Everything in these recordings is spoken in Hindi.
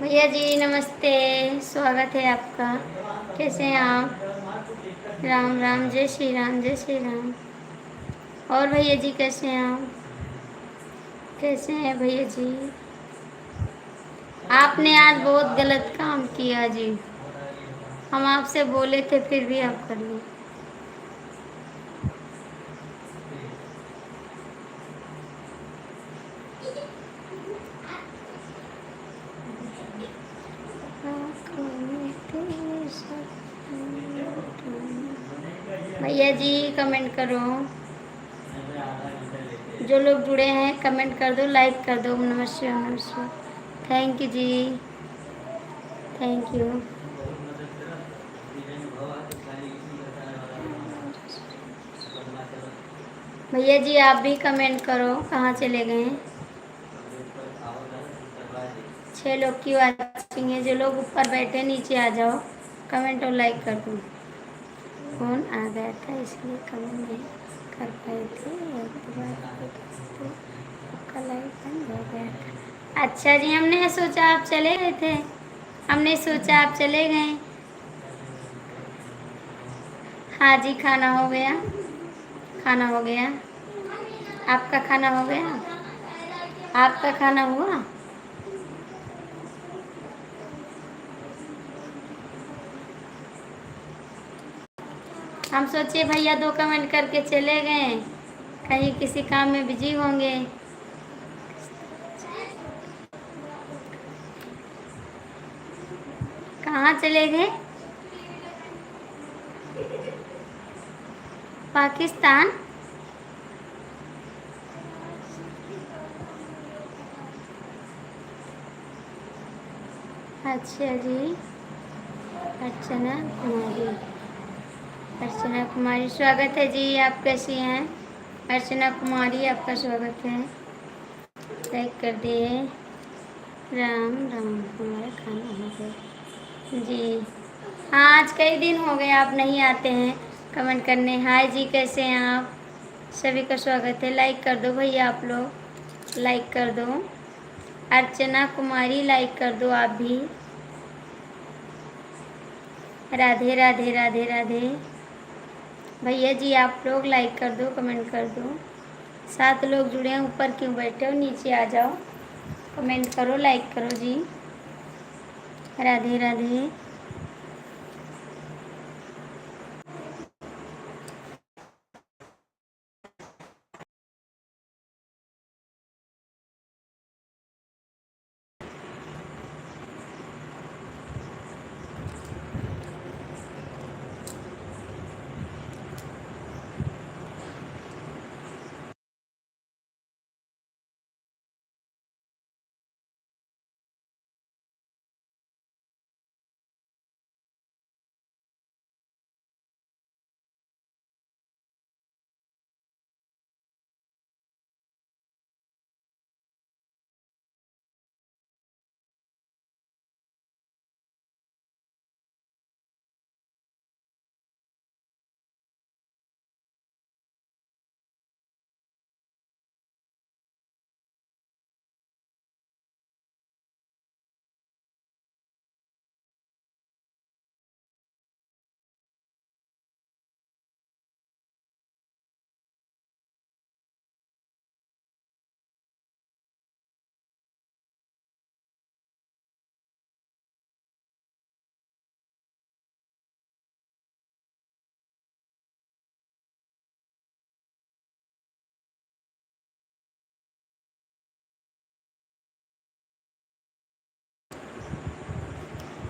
भैया जी नमस्ते, स्वागत है आपका। कैसे हैं आप? राम राम, जय श्री राम, जय श्री राम। और भैया जी कैसे हैं आप? कैसे हैं भैया जी? आपने आज बहुत गलत काम किया जी। हम आपसे बोले थे फिर भी आप कर लिए। भैया जी कमेंट करो, जो लोग जुड़े हैं कमेंट कर दो, लाइक कर दो। नमस्ते नमस्ते, थैंक यू जी, थैंक यू। भैया जी आप भी कमेंट करो, कहाँ चले गए? 6 लोग की वाचिंग है। जो लोग ऊपर बैठे नीचे आ जाओ, कमेंट और लाइक कर दो। फोन आ गया था इसलिए कमेंट नहीं कर पाए थे, आपका लाइक बंद हो गया था। अच्छा जी, हमने सोचा आप चले गए थे, हमने सोचा आप चले गए। हाँ जी, खाना हो गया, खाना हो गया। आपका खाना हो गया? आपका खाना हुआ? हम सोचे भैया 2 कमेंट करके चले गए, कहीं किसी काम में बिजी होंगे। कहाँ चले गए? पाकिस्तान? अच्छा जी। अर्चना कुमारी, अर्चना कुमारी स्वागत है जी। आप कैसी हैं? अर्चना कुमारी आपका स्वागत है। लाइक कर दिए। राम राम, हमारा खाना हो गया जी। हाँ, आज कई दिन हो गए आप नहीं आते हैं कमेंट करने। हाय जी, कैसे हैं आप? सभी का स्वागत है। लाइक कर दो भैया, आप लोग लाइक कर दो। अर्चना कुमारी लाइक कर दो आप भी। राधे राधे राधे राधे। भैया जी आप लोग लाइक कर दो, कमेंट कर दो। 7 लोग जुड़े हैं, ऊपर क्यों बैठे हो? नीचे आ जाओ, कमेंट करो, लाइक करो जी। राधे राधे।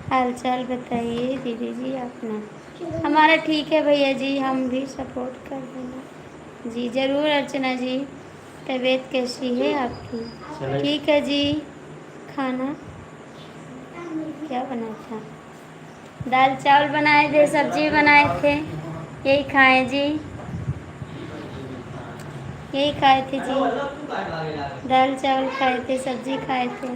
हाल चाल बताइए दीदी जी अपना। हमारा ठीक है भैया जी, हम भी सपोर्ट कर देंगे जी। ज़रूर अर्चना जी। तबीयत कैसी है आपकी? ठीक है जी। खाना क्या बना था? दाल चावल बनाए थे, सब्जी बनाए थे, यही खाए जी। यही खाए थे जी, दाल चावल खाए थे, सब्जी खाए थे।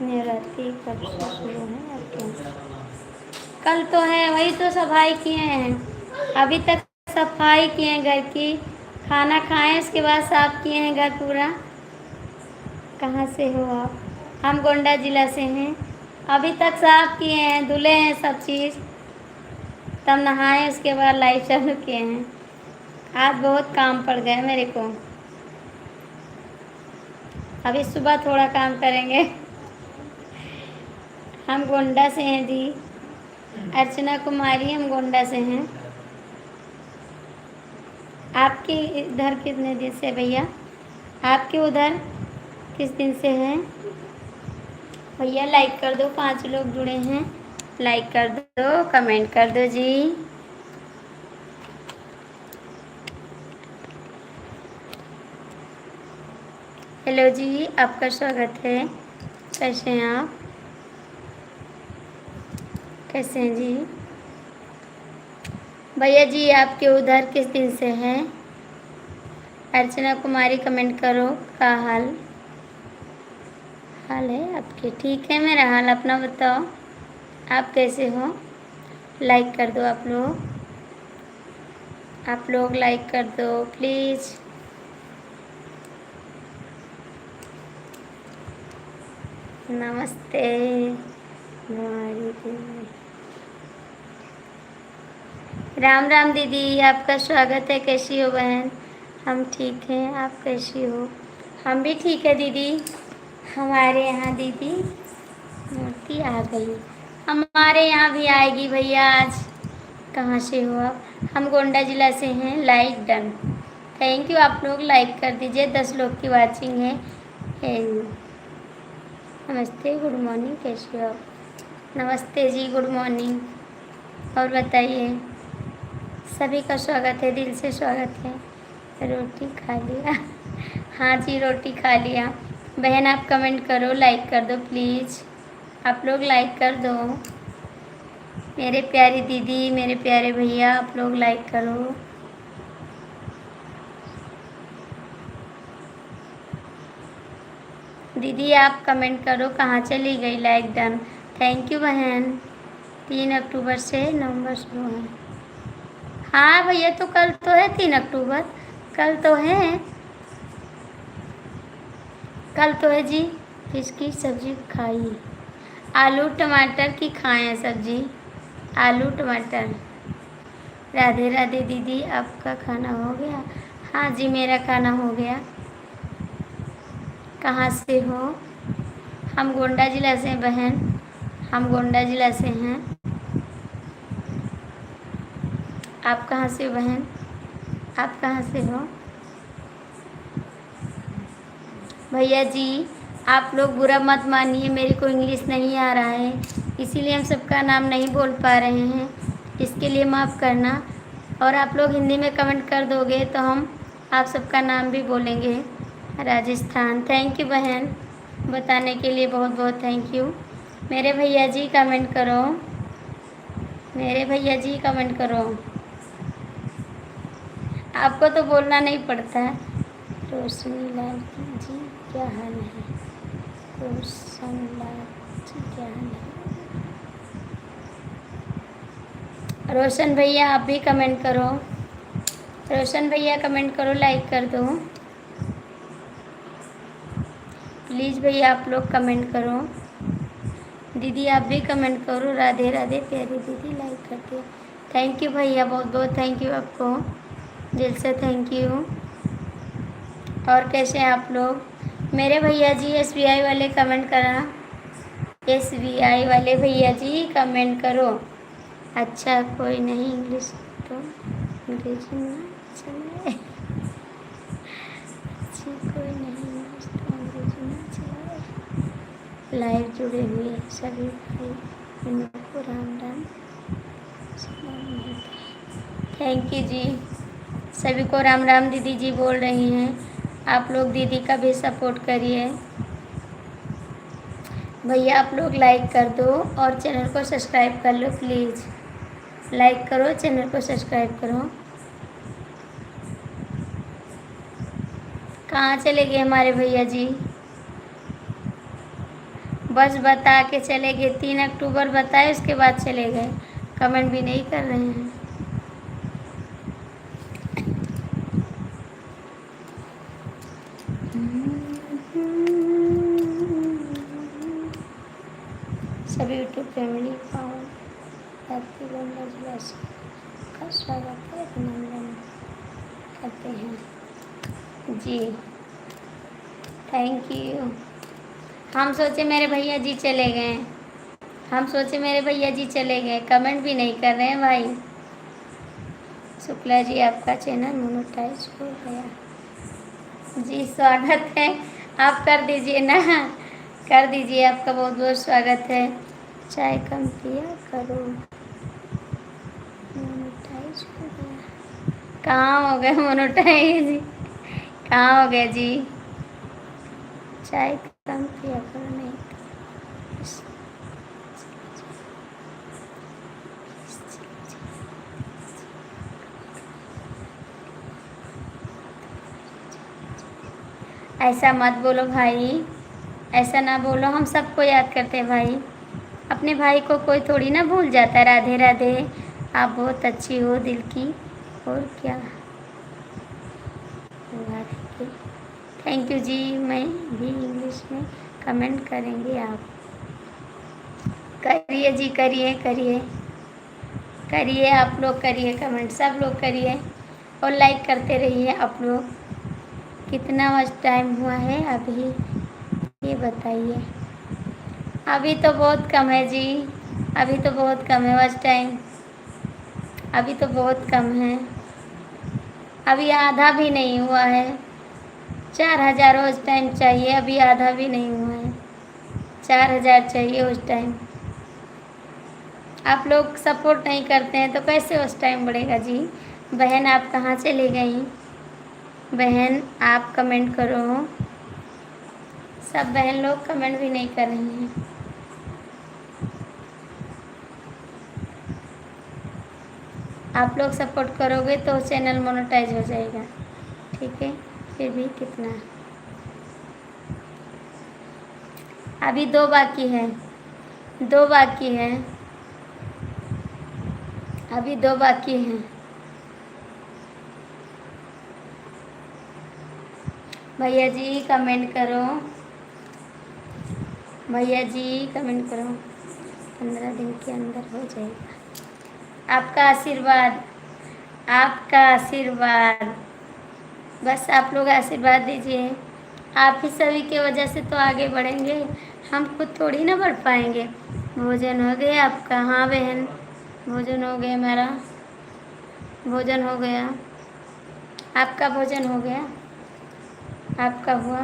नवरात्रि कब से शुरू है आपके? कल तो है, वही तो सफाई किए हैं। अभी तक सफाई किए हैं घर की, खाना खाएं उसके बाद साफ किए हैं घर पूरा। कहाँ से हो आप? हम गोंडा जिला से हैं। अभी तक साफ किए हैं, धुले हैं सब चीज़, तब नहाए उसके बाद लाइट चालू किए हैं। आज बहुत काम पड़ गया मेरे को। अभी सुबह थोड़ा काम करेंगे। हम गोंडा से हैं जी। अर्चना कुमारी, हम गोंडा से हैं। आपके इधर कितने दिन से भैया? आपके उधर किस दिन से हैं भैया? लाइक कर दो, 5 लोग जुड़े हैं, लाइक कर दो, कमेंट कर दो जी। हेलो जी, आपका स्वागत है। कैसे हैं आप? कैसे हैं जी? भैया जी आपके उधर किस दिन से हैं? अर्चना कुमारी कमेंट करो, क्या हाल है आपके? ठीक है मेरा हाल, अपना बताओ आप कैसे हो? लाइक कर दो आप लोग लाइक कर दो प्लीज़। नमस्ते राम राम दीदी, आपका स्वागत है। कैसी हो बहन? हम ठीक हैं, आप कैसी हो? हम भी ठीक है दीदी। हमारे यहाँ दीदी मूर्ति आ गई, हमारे यहाँ भी आएगी भैया आज। कहाँ से हो आप? हम गोंडा जिला से हैं। Like done. Thank you. आप लोग लाइक कर दीजिए। 10 लोग की वाचिंग है। नमस्ते, गुड मॉर्निंग, कैसे हो आप? नमस्ते जी, गुड मॉर्निंग। और बताइए, सभी का स्वागत है, दिल से स्वागत है। रोटी खा लिया? हाँ जी, रोटी खा लिया। बहन आप कमेंट करो, लाइक कर दो प्लीज़। आप लोग लाइक कर दो। मेरे प्यारी दीदी, मेरे प्यारे भैया, आप लोग लाइक करो। दीदी आप कमेंट करो, कहाँ चली गई? Like done. थैंक यू बहन। 3 अक्टूबर से नवंबर शुरू है। हाँ भैया, तो कल तो है 3 अक्टूबर। कल तो है, कल तो है जी। किसकी सब्जी खाई? आलू टमाटर की खाएं सब्जी। आलू टमाटर। राधे राधे दीदी, आपका खाना हो गया? हाँ जी, मेरा खाना हो गया। कहाँ से हो? हम गोंडा जिला से हैं बहन। हम गोंडा जिला से हैं। आप कहाँ से हो बहन? आप कहाँ से हो? भैया जी आप लोग बुरा मत मानिए, मेरे को इंग्लिश नहीं आ रहा है, इसीलिए हम सबका नाम नहीं बोल पा रहे हैं। इसके लिए माफ़ करना। और आप लोग हिंदी में कमेंट कर दोगे तो हम आप सबका नाम भी बोलेंगे। राजस्थान। थैंक यू बहन, बताने के लिए बहुत बहुत थैंक यू। मेरे भैया जी कमेंट करो। मेरे भैया जी कमेंट करो। आपको तो बोलना नहीं पड़ता है। रोशनी लाल जी क्या हाल है? रोशन लाल जी क्या हाल है? रोशन भैया आप भी कमेंट करो। रोशन भैया कमेंट करो, लाइक कर दो प्लीज़। भैया आप लोग कमेंट करो। दीदी आप भी कमेंट करो। राधे राधे प्यारी दीदी, लाइक कर दो। थैंक यू भैया, बहुत बहुत थैंक यू आपको, दिल से थैंक यू। और कैसे हैं आप लोग? मेरे भैया जी SBI वाले कमेंट करा। SBI वाले भैया जी कमेंट करो। अच्छा कोई नहीं, इंग्लिश तो अंग्रेजी में चले। जी कोई नहीं, इंग्लिश तो अंग्रेजी में चलाए। लाइव जुड़े हुए सभी भाई बहनों को राम राम। थैंक यू जी, सभी को राम राम। दीदी जी बोल रही हैं, आप लोग दीदी का भी सपोर्ट करिए। भैया आप लोग लाइक कर दो और चैनल को सब्सक्राइब कर लो प्लीज़। लाइक करो, चैनल को सब्सक्राइब करो। कहाँ चले गए हमारे भैया जी? बस बता के चले गए, 3 अक्टूबर बताए उसके बाद चले गए, कमेंट भी नहीं कर रहे हैं। सभी यूट्यूब फैमिली का गोंडा जिला का स्वागत है, अभिनंदन करते हैं जी। Thank you. हम सोचे मेरे भैया जी चले गए, हम सोचे मेरे भैया जी चले गए, कमेंट भी नहीं कर रहे हैं भाई। शुक्ला जी आपका चैनल मोनेटाइज हो गया जी, स्वागत है। आप कर दीजिए ना, कर दीजिए, आपका बहुत बहुत स्वागत है। चाय कम पिया करो, मोनेटाइज हो गया। कहाँ हो गए मोनेटाइज? कहाँ हो गए जी? चाय कम पिया करो, नहीं ऐसा मत बोलो भाई, ऐसा ना बोलो, हम सबको याद करते हैं भाई। अपने भाई को कोई थोड़ी ना भूल जाता। राधे राधे, आप बहुत अच्छी हो दिल की। और क्या, थैंक यू जी। मैं भी इंग्लिश में कमेंट करेंगे आप। करिए जी, करिए करिए करिए, आप लोग करिए कमेंट, सब लोग करिए और लाइक करते रहिए आप लोग। कितना वॉच टाइम हुआ है अभी ये बताइए? अभी तो बहुत कम है जी, अभी तो बहुत कम है वॉच टाइम। अभी तो बहुत कम है, अभी आधा भी नहीं हुआ है। 4000 उस टाइम चाहिए, अभी आधा भी नहीं हुआ है। 4000 चाहिए उस टाइम। आप लोग सपोर्ट नहीं करते हैं तो कैसे उस टाइम बढ़ेगा जी। बहन आप कहाँ चली गई? बहन आप कमेंट करो। सब बहन लोग कमेंट भी नहीं कर रही हैं। आप लोग सपोर्ट करोगे तो चैनल मोनेटाइज हो जाएगा, ठीक है। फिर भी कितना, अभी 2 बाकी है, 2 बाकी है, अभी 2 बाकी हैं। भैया जी कमेंट करो, भैया जी कमेंट करो। 15 दिन के अंदर हो जाएगा। आपका आशीर्वाद, आपका आशीर्वाद, बस आप लोग आशीर्वाद दीजिए। आप ही सभी की वजह से तो आगे बढ़ेंगे, हम खुद थोड़ी ना बढ़ पाएंगे। भोजन हो गया आपका? हाँ बहन, भोजन हो गया मेरा, भोजन हो गया। आपका भोजन हो गया? आपका हुआ?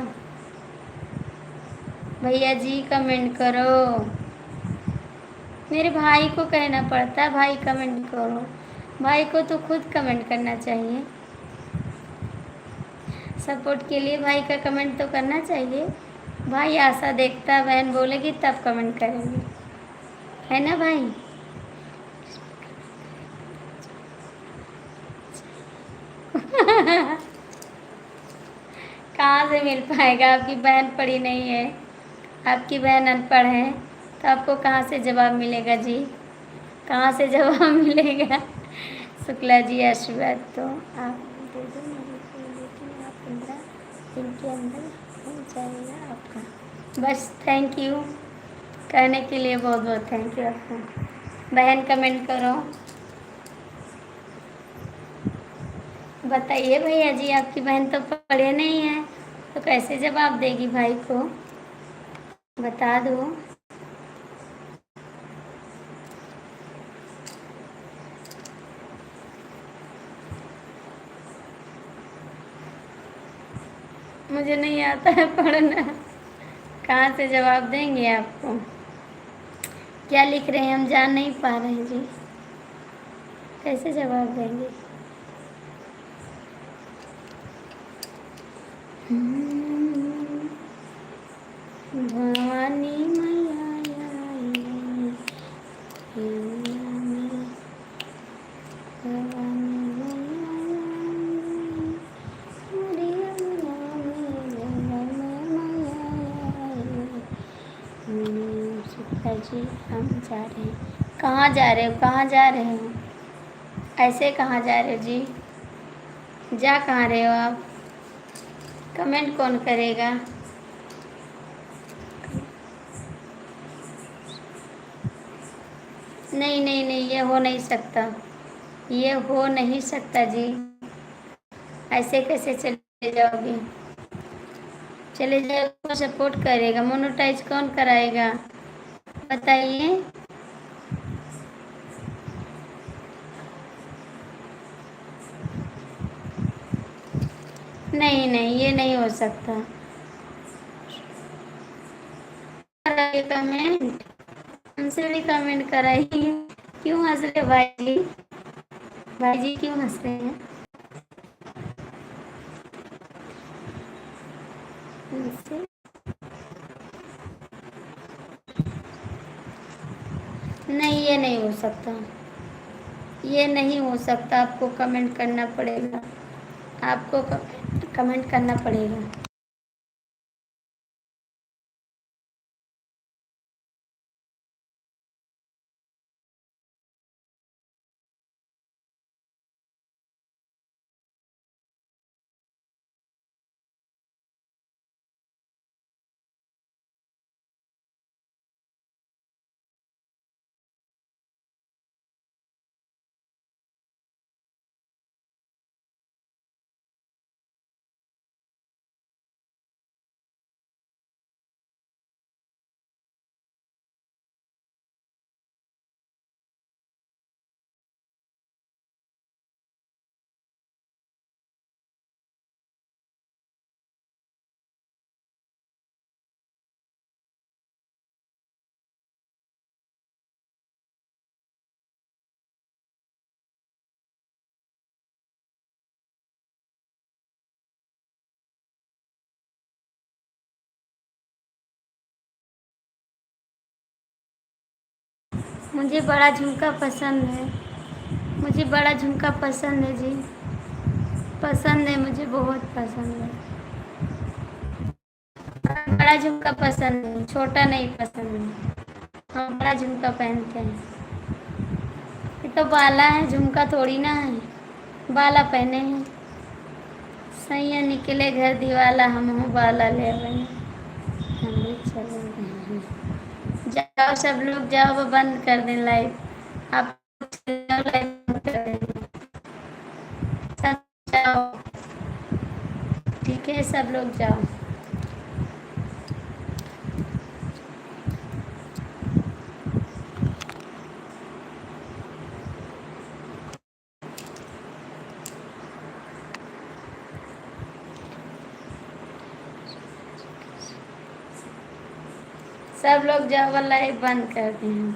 भैया जी कमेंट करो। मेरे भाई को कहना पड़ता है भाई कमेंट करो, भाई को तो खुद कमेंट करना चाहिए। सपोर्ट के लिए भाई का कमेंट तो करना चाहिए। भाई आशा देखता, बहन बोलेगी तब कमेंट करेंगे, है ना भाई। कहाँ से मिल पाएगा, आपकी बहन पढ़ी नहीं है, आपकी बहन अनपढ़ है, तो आपको कहाँ से जवाब मिलेगा जी, कहाँ से जवाब मिलेगा। शुक्ला जी आशीर्वाद तो आप दे दो मेरे को, लेकिन आप 15 दिन के अंदर हो जाएगा आपका। बस थैंक यू कहने के लिए, बहुत बहुत थैंक यू आपका। बहन कमेंट करो, बताइए भैया जी, आपकी बहन तो पढ़े नहीं है तो कैसे जवाब देगी भाई को, बता दो। मुझे नहीं आता है पढ़ना, कहाँ से जवाब देंगे आपको। क्या लिख रहे हैं हम जान नहीं पा रहे हैं जी, कैसे जवाब देंगे। भवानी मैया आई, मैया में, भवानी मैया आई, मोरी अम्मा में, भवानी मैया आई। शुक्ला जी हम जा रहे हैं। कहाँ जा रहे हो, कहाँ जा रहे हो, ऐसे कहाँ जा रहे हो जी, जा कहाँ रहे हो आप, कमेंट कौन करेगा। नहीं नहीं नहीं, ये हो नहीं सकता, ये हो नहीं सकता जी, ऐसे कैसे चले जाओगे। चले जाओ, कौन सपोर्ट करेगा, मोनेटाइज कौन कराएगा बताइए। नहीं नहीं, ये नहीं हो सकता। कमेंट हमसे भी कमेंट कराइए। क्यों हंस रहे भाई जी, भाई जी क्यों हंस रहे हैं हमसे। नहीं, ये नहीं हो सकता, ये नहीं हो सकता, आपको कमेंट करना पड़ेगा, आपको कमेंट करना पड़ेगा। मुझे बड़ा झुमका पसंद है। मुझे बड़ा झुमका पसंद है जी। पसंद है, मुझे बहुत पसंद है। बड़ा झुमका पसंद है, छोटा नहीं पसंद है। हम बड़ा झुमका पहनते हैं। ये तो बाला है, झुमका थोड़ी ना है। बाला पहने हैं। सैया निकले घर दिवाला, हम हूँ बाला ले बने। हम भी चले गए हैं। जाओ सब लोग जाओ, वो बंद कर दें लाइव। आप लाइव बंद कर दें। सब जाओ, ठीक है, सब लोग जाओ। सब लोग जाओ, वो लाइव बंद कर दें।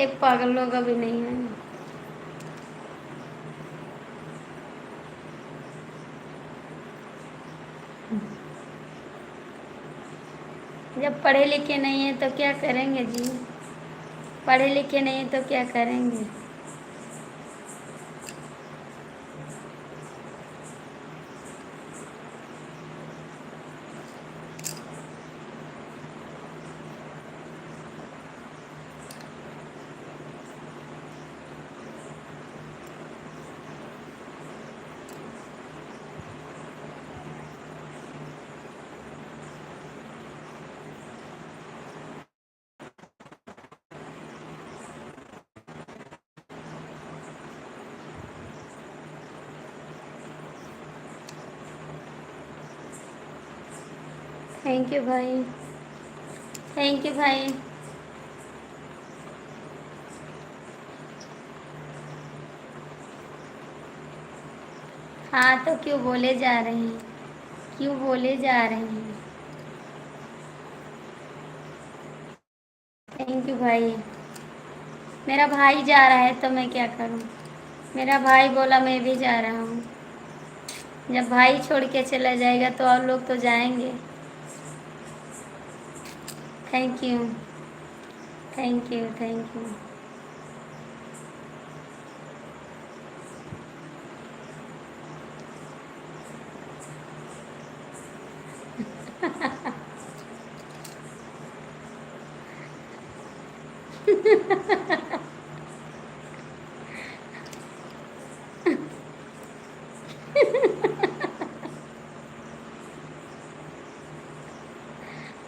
एक पागल लोग अभी नहीं है। जब पढ़े लिखे नहीं है तो क्या करेंगे जी? पढ़े लिखे नहीं है तो क्या करेंगे? थैंक यू भाई, थैंक यू भाई। हाँ तो क्यों बोले जा रहे हैं? क्यों बोले जा रहे हैं? थैंक यू भाई। मेरा भाई जा रहा है तो मैं क्या करूं? मेरा भाई बोला मैं भी जा रहा हूँ। जब भाई छोड़ के चला जाएगा तो और लोग तो जाएंगे। Thank you, thank you, thank you.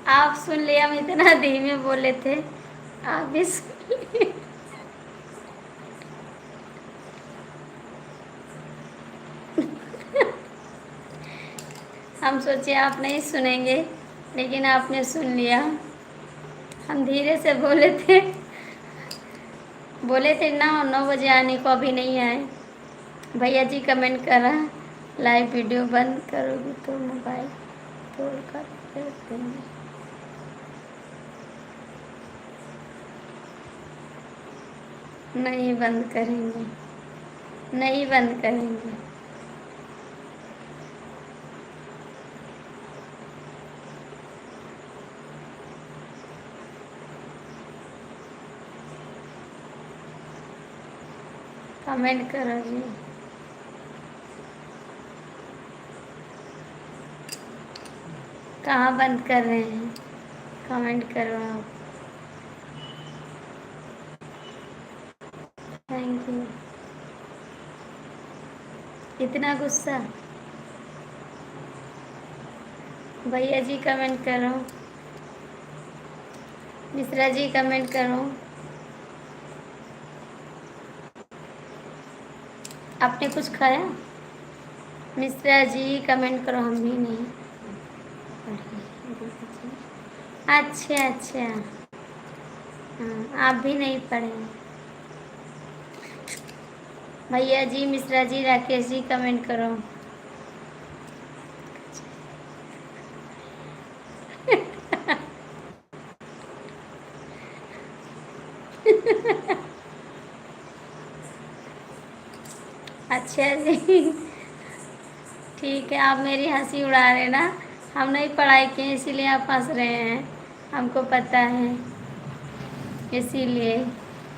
आप सुन लिया, हम इतना धीमे बोले थे। आप भी सुन लिए। हम सोचे आप नहीं सुनेंगे, लेकिन आपने सुन लिया। हम धीरे से बोले थे। बोले थे 9 बजे आने को, अभी नहीं आए। भैया जी कमेंट करा, लाइव वीडियो बंद करोगी तो मोबाइल तोड़ कर फेंक देंगे। नहीं बंद करेंगे, नहीं बंद करेंगे। कमेंट करो जी। कहाँ बंद कर रहे हैं? कमेंट करो आप। Thank you. इतना गुस्सा? भैया जी कमेंट करो, मिश्रा जी कमेंट करो। आपने कुछ खाया? मिश्रा जी कमेंट करो, हम भी नहीं। अच्छा अच्छा, हाँ आप भी नहीं पढ़े। भैया जी, मिश्रा जी, राकेश जी कमेंट करो। अच्छा जी, ठीक है, आप मेरी हंसी उड़ा रहे ना। हम नहीं पढ़ाई किए इसीलिए आप हंस रहे हैं, हमको पता है। इसीलिए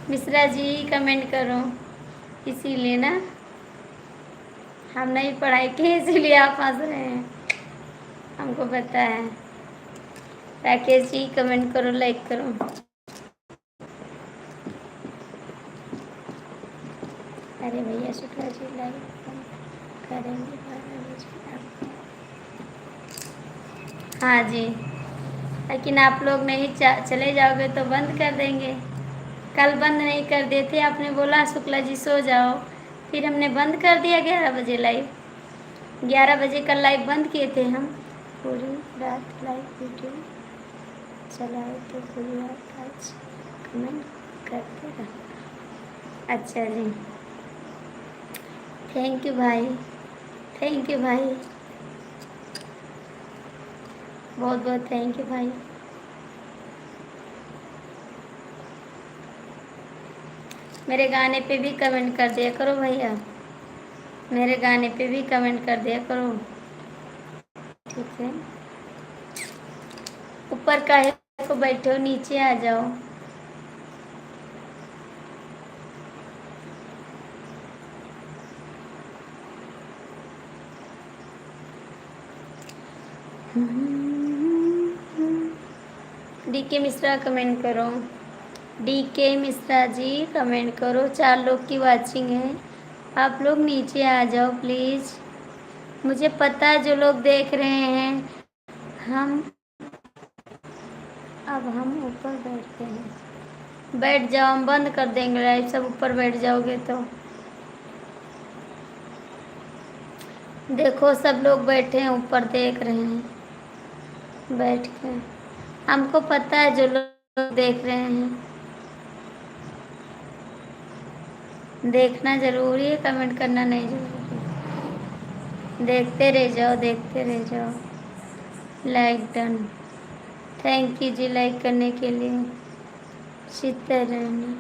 मिश्रा जी कमेंट करो, इसीलिए ना हम नहीं पढ़ाई की, इसीलिए आप हंस रहे हैं, हमको पता है। राकेश जी कमेंट करो, लाइक करो। अरे भैया शुक्ला जी लाइक करेंगे 12 बजे आपको। हाँ जी, लेकिन आप लोग नहीं चले जाओगे तो बंद कर देंगे। कल बंद नहीं कर देते, आपने बोला शुक्ला जी सो जाओ, फिर हमने बंद कर दिया 11 बजे लाइव। 11 बजे कल लाइव बंद किए थे हम, पूरी रात लाइव वीडियो चलाए थे, पूरी रात आज कमेंट करते रहा। अच्छा जी, थैंक यू भाई, थैंक यू भाई, बहुत बहुत थैंक यू भाई। मेरे गाने पे भी कमेंट कर दिया करो भैया, मेरे गाने पे भी कमेंट कर दिया करो, ठीक है। ऊपर काहे को बैठे हो, नीचे आ जाओ। डीके मिश्रा कमेंट करो, डीके मिश्रा जी कमेंट करो। 4 लोग की वाचिंग है, आप लोग नीचे आ जाओ प्लीज़। मुझे पता है जो लोग देख रहे हैं, हम अब हम ऊपर बैठते हैं। बैठ जाओ, हम बंद कर देंगे लाइव, सब ऊपर बैठ जाओगे तो। देखो सब लोग बैठे हैं ऊपर, देख रहे हैं बैठ के, हमको पता है जो लोग देख रहे हैं। देखना ज़रूरी है, कमेंट करना नहीं ज़रूरी। देखते रह जाओ, देखते रह जाओ। लाइक डन, थैंक यू जी लाइक करने के लिए। सीतारानी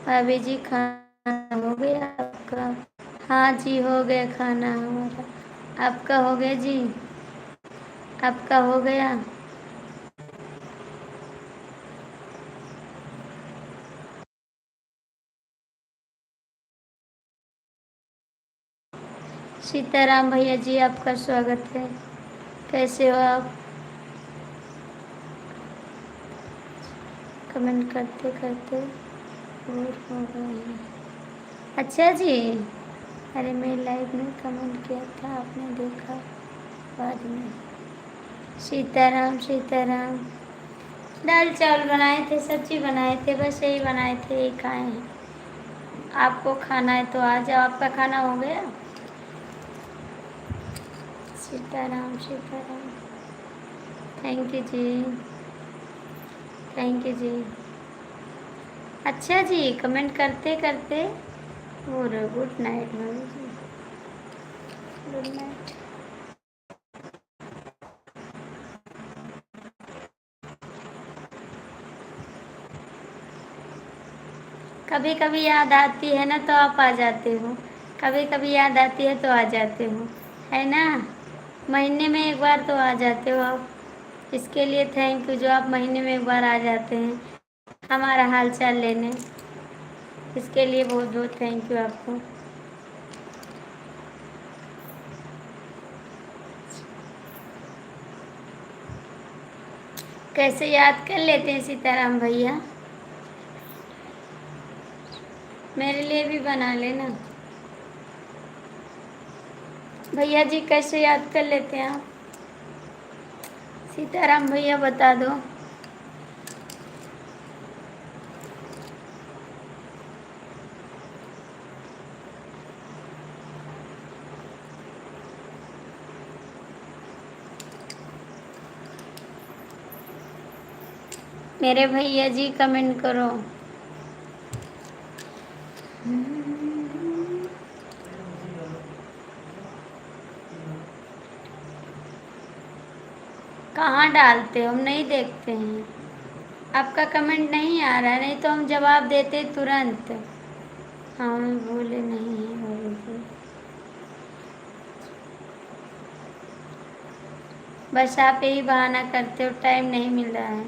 भाभी जी, खाना हो गया आपका? हाँ जी हो गया खाना हमारा, आपका हो गया जी? आपका हो गया? सीताराम भैया जी आपका स्वागत है, कैसे हो आप? कमेंट करते करते बोर हो गए हैं। अच्छा जी, अरे मैं लाइव में कमेंट किया था, आपने देखा बाद में। सीताराम सीताराम। दाल चावल बनाए थे, सब्जी बनाए थे, बस यही बनाए थे, यही खाए हैं। आपको खाना है तो आ जाओ, आपका खाना हो गया? सीताराम सीताराम, थैंक यू जी, थैंक यू जी। अच्छा जी, कमेंट करते करते और गुड नाइट भाभी जी, गुड नाइट। कभी कभी याद आती है ना तो आप आ जाते हो, कभी कभी याद आती है तो आ जाते हो, है ना। महीने में एक बार तो आ जाते हो आप, इसके लिए थैंक यू, जो आप महीने में एक बार आ जाते हैं हमारा हाल चाल लेने, इसके लिए बहुत बहुत थैंक यू आपको। कैसे याद कर लेते हैं सीताराम भैया, मेरे लिए भी बना लेना। भैया जी कैसे याद कर लेते हैं आप? सीताराम भैया बता दो। मेरे भैया जी कमेंट करो। कहाँ डालते हो, हम नहीं देखते हैं, आपका कमेंट नहीं आ रहा है, नहीं तो हम जवाब देते तुरंत। हम बोले नहीं है भाभी जी। बस आप यही बहाना करते हो, टाइम नहीं मिल रहा है।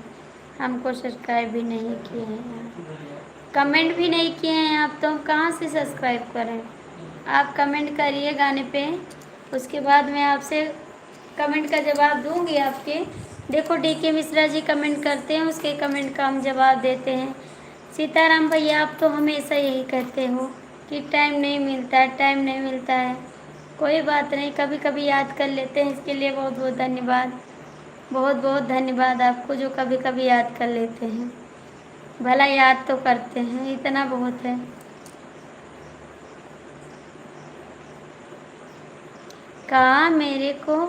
हमको सब्सक्राइब भी नहीं किए हैं, कमेंट भी नहीं किए हैं आप, तो हम कहाँ से सब्सक्राइब करें। आप कमेंट करिए गाने पे, उसके बाद मैं आपसे कमेंट का जवाब दूंगी आपके। देखो डीके मिश्रा जी कमेंट करते हैं, उसके कमेंट का हम जवाब देते हैं। सीताराम भैया आप तो हमेशा यही कहते हो कि टाइम नहीं मिलता है, टाइम नहीं मिलता है। कोई बात नहीं, कभी कभी याद कर लेते हैं, इसके लिए बहुत बहुत धन्यवाद। बहुत बहुत धन्यवाद आपको जो कभी कभी याद कर लेते हैं। भला याद तो करते हैं, इतना बहुत है। कहा मेरे को,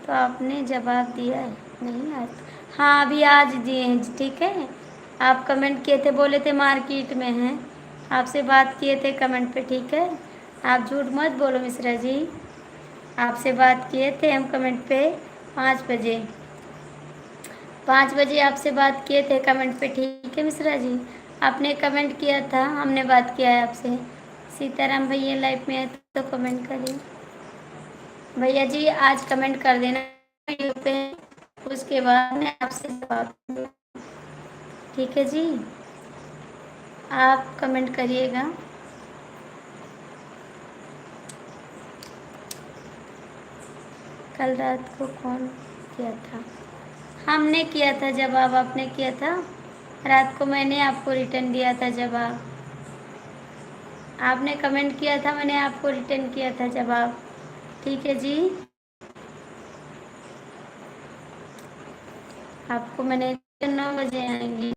तो आपने जवाब दिया है नहीं आज। हाँ अभी आज दिए हैं, ठीक है। आप कमेंट किए थे, बोले थे मार्केट में हैं, आपसे बात किए थे कमेंट पे, ठीक है। आप झूठ मत बोलो मिश्रा जी, आपसे बात किए थे हम कमेंट पे 5 बजे। 5 बजे आपसे बात किए थे कमेंट पे, ठीक है मिश्रा जी। आपने कमेंट किया था, हमने बात किया है आपसे। सीताराम भैया लाइफ में है तो कमेंट करिए भैया जी, आज कमेंट कर देना वीडियो पे, उसके बाद मैं आपसे जवाब दूंगी, ठीक है जी। आप कमेंट करिएगा। कल रात को कौन किया था? हमने किया था जवाब, आपने किया था रात को, मैंने आपको रिटर्न दिया था जवाब। आपने कमेंट किया था, मैंने आपको रिटर्न किया था जवाब, ठीक है जी। आपको मैंने 9 बजे आएंगी।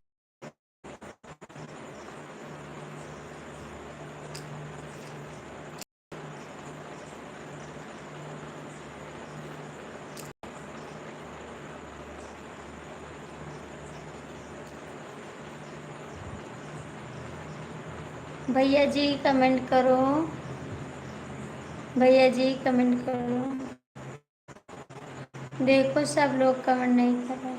भैया जी कमेंट करो, भैया जी कमेंट करो। देखो सब लोग कमेंट नहीं कर रहे।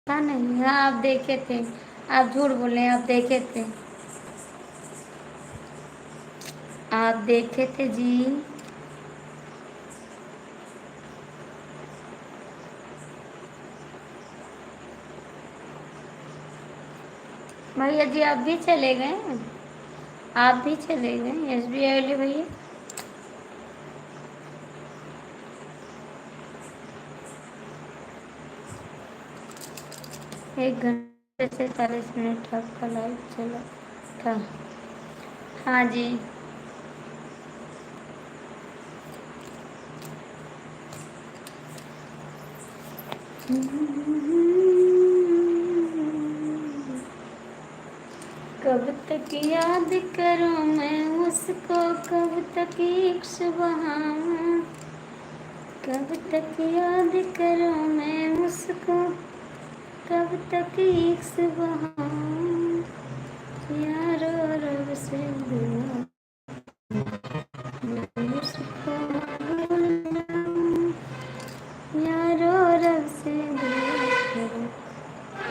हाँ नहीं, हाँ आप देखे थे, आप झूठ बोले, आप देखे थे, आप देखे थे जी। भैया जी आप भी चले गए, आप भी चले गए SBI वाले भैया। 1 घंटे से 40 मिनट आपका लाइव चला था। हाँ जी। कब तक याद करूं मैं उसको, कब तक एक सुबह, कब तक याद करूं मैं उसको, कब तक एक सुबह, यारो रब से दुआ मैं उसको भूल जाऊं, यारो रब से दुआ करूं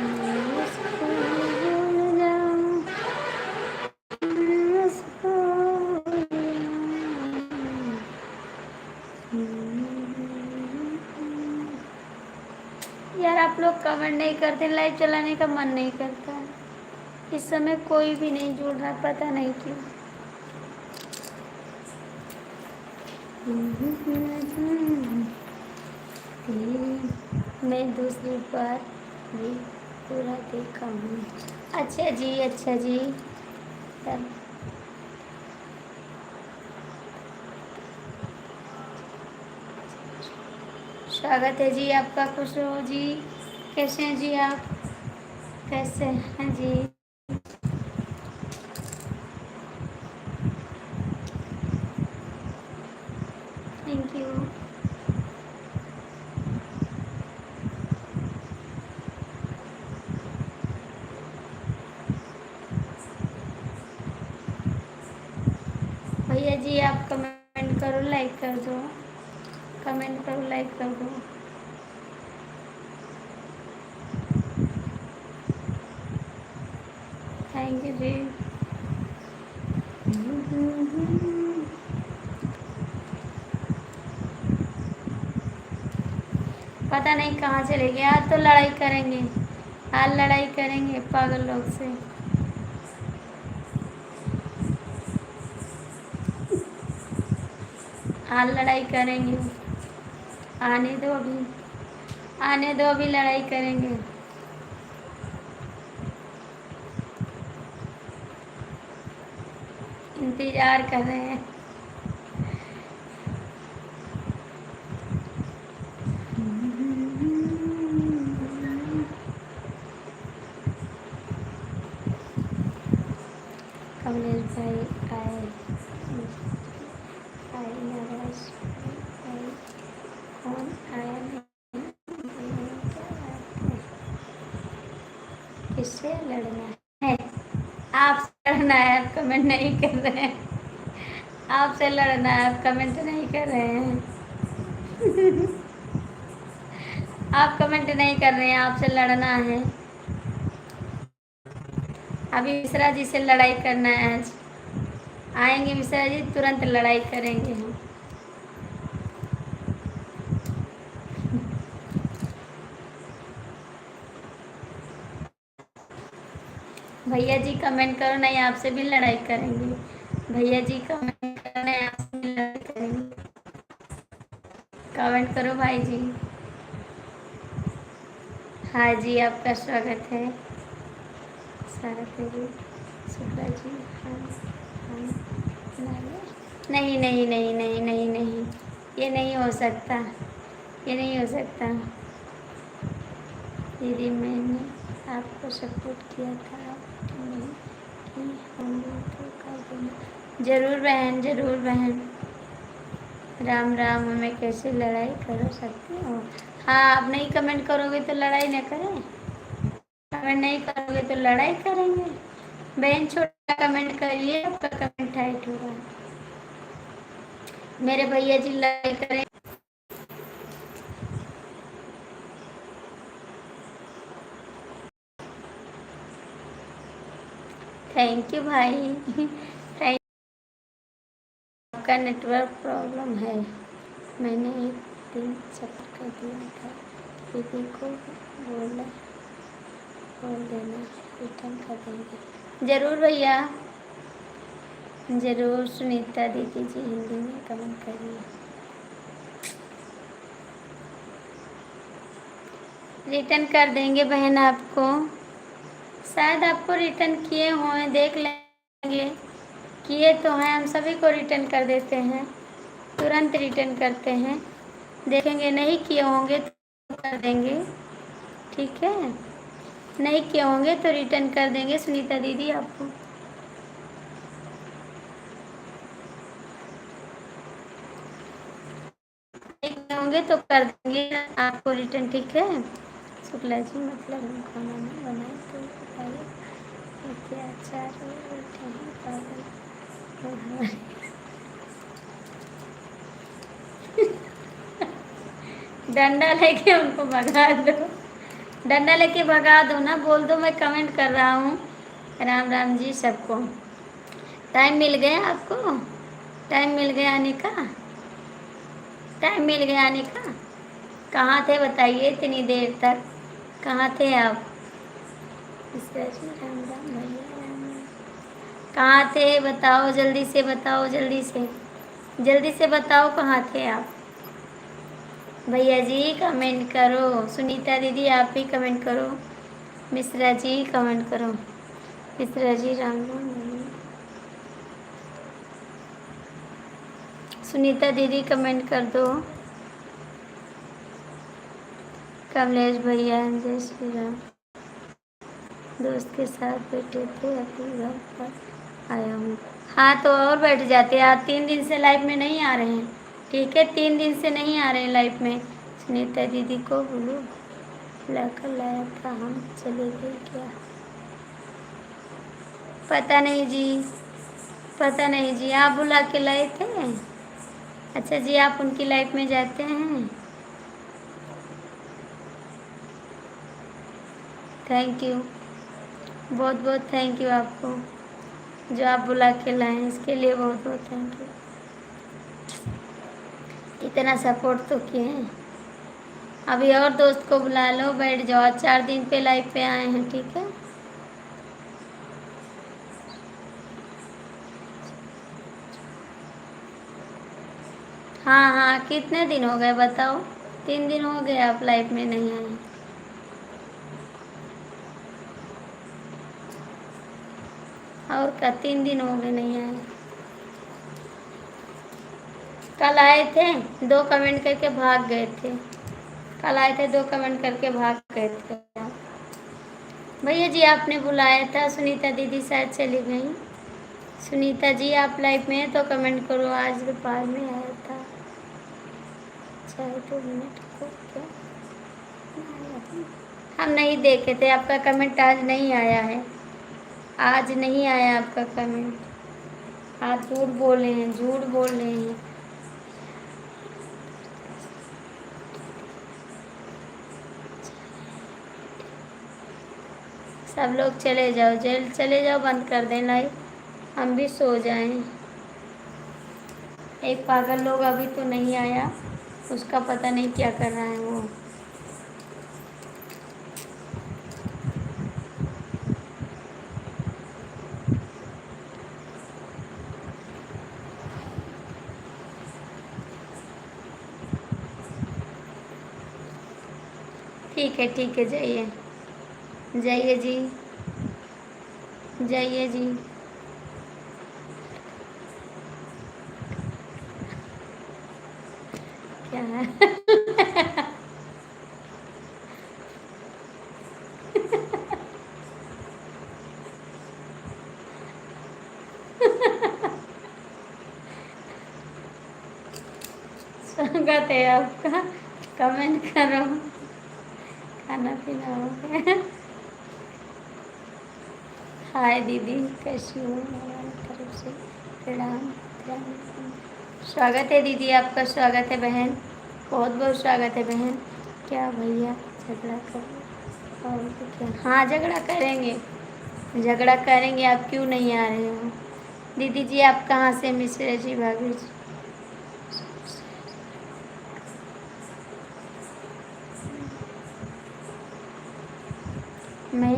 मैं उसको भूल जाऊं, मैं उसको भूल जाऊं। यार आप लोग कमेंट नहीं करते, लाइव चलाने का मन नहीं करता है। इस समय कोई भी नहीं जुड़ रहा, पता नहीं क्यों। मैं दूसरी बार भी पूरा देखा हूँ। अच्छा जी, अच्छा जी। तब स्वागत है जी आपका, खुश रहो जी। कैसे हैं जी आप, कैसे हैं जी? Thank you. भैया जी आप कमेंट करो, लाइक कर दो, कमेंट करो, लाइक कर दो। थैंक यू जी। पता नहीं कहाँ चले गए। आज तो लड़ाई करेंगे, आज लड़ाई करेंगे पागल लोग से। आज लड़ाई करेंगे, आने दो अभी, आने दो, अभी लड़ाई करेंगे। इंतजार कर रहे हैं। कमलेश भाई आए, आए नवाज भाई, कौन आया नहीं? क्या बात है? किससे लड़ना है? आपसे लड़ना है, आप कमेंट नहीं कर रहे हैं। आपसे लड़ना है, आप कमेंट नहीं कर रहे हैं। आप कमेंट नहीं कर रहे हैं, आपसे लड़ना है। अभी मिश्रा जी से लड़ाई करना है आज। आएंगे मिश्रा जी, तुरंत लड़ाई करेंगे हम। भैया जी कमेंट करो, नहीं आपसे भी लड़ाई करेंगे। भैया जी कमेंट करो, नहीं आपसे भी लड़ाई करेंगे। कमेंट करो भाई जी। हाँ जी, आपका स्वागत है सारा देवी शुक्ला जी। हाँ हाँ, नहीं नहीं नहीं नहीं नहीं नहीं, ये नहीं हो सकता, ये नहीं हो सकता। दीदी मैंने आपको सपोर्ट किया था, आप नहीं कि होंगे तो कर देना। जरूर बहन, जरूर बहन। राम राम, हमें कैसे लड़ाई कर सकते हो? हाँ, आप नहीं कमेंट करोगे तो लड़ाई न करें। कमेंट नहीं करोगे तो लड़ाई करेंगे। बहन छोटा कमेंट करिए, आपका कमेंट टाइट होगा। मेरे भैया जी लड़ाई करें। थैंक यू भाई। थैंक। आपका नेटवर्क प्रॉब्लम है। मैंने एक दिन सफर कर दिया था, दीदी को बोला बोल देना, रिटर्न कर देंगे। जरूर भैया, जरूर। सुनीता दीदी जी हिंदी में कमेंट करिए। रिटर्न कर देंगे बहन आपको, शायद आपको रिटर्न किए हों, देख लेंगे। किए तो हैं, हम सभी को रिटर्न कर देते हैं, तुरंत रिटर्न करते हैं। देखेंगे नहीं किए होंगे तो कर देंगे, ठीक है। नहीं किए होंगे तो रिटर्न कर देंगे सुनीता दीदी आपको। नहीं किए होंगे तो कर देंगे आपको रिटर्न, ठीक है। शुक्ला जी, मतलब हम खाना नहीं बनाए तो बताइए क्या अचार बैठे हैं पागल और हमारे। डंडा लेके उनको भगा दो, डंडा लेके भगा दो ना, बोल दो मैं कमेंट कर रहा हूँ। राम राम जी सबको। टाइम मिल गया आपको? टाइम मिल गया आने का? टाइम मिल गया आने का? कहाँ थे बताइए, इतनी देर तक कहाँ थे आप? राम राम भैया, राम राम। कहाँ थे बताओ, जल्दी से बताओ, जल्दी से, जल्दी से बताओ कहाँ थे आप। भैया जी कमेंट करो, सुनीता दीदी आप भी कमेंट करो, मिश्रा जी कमेंट करो, मिश्रा जी राम राम भैया, सुनीता दीदी कमेंट कर दो। कमलेश भैया जय श्री राम। दोस्त के साथ बैठे थे, अभी घर पर आया हूँ। हाँ तो और बैठ जाते, आज 3 दिन से लाइफ में नहीं आ रहे हैं, ठीक है। 3 दिन से नहीं आ रहे हैं लाइफ में। सुनीता दीदी को बोलो लाकर लाया था, हम चले गए क्या? पता नहीं जी, पता नहीं जी, आप बुला के लाए थे? अच्छा जी, आप उनकी लाइफ में जाते हैं। थैंक यू, बहुत बहुत थैंक यू आपको, जो आप बुला के लाए इसके लिए बहुत बहुत थैंक यू। इतना सपोर्ट तो किए हैं, अभी और दोस्त को बुला लो, बैठ जाओ। 4 दिन पे लाइव पे आए हैं, ठीक है। हाँ हाँ, कितने दिन हो गए बताओ? 3 दिन हो गए आप लाइव में नहीं आए। और क्या, 3 दिन हो गए नहीं आए। कल आए थे, 2 कमेंट करके भाग गए थे। कल आए थे, 2 कमेंट करके भाग गए थे। भैया जी आपने बुलाया था, सुनीता दीदी शायद चली गई। सुनीता जी आप लाइव में हैं तो कमेंट करो। आज दोपहर में आया था, चाहे 2 मिनट को क्या। हम नहीं देखे थे आपका कमेंट, आज नहीं आया है। आज नहीं आया आपका कमेंट। आप झूठ बोल रहे हैं, झूठ बोल रहे हैं। सब लोग चले जाओ, जल्द चले जाओ, बंद कर दें लाइव, हम भी सो जाएं। एक पागल लोग अभी तो नहीं आया, उसका पता नहीं क्या कर रहा है वो। ठीक है, जाइए जाइए जी, जाइए जी। क्या है? स्वागत है आपका, कमेंट करो। खाना पीना हो गया? हाय दीदी, कैसी हो? हमारी तरफ से प्रणाम प्रणाम। स्वागत है दीदी आपका, स्वागत है बहन, बहुत बहुत स्वागत है बहन। क्या भैया झगड़ा कर और तो क्या? हाँ झगड़ा करेंगे, झगड़ा करेंगे। आप क्यों नहीं आ रहे हो? दीदी जी आप कहाँ से? मिश्रा जी, भाभी जी। मैं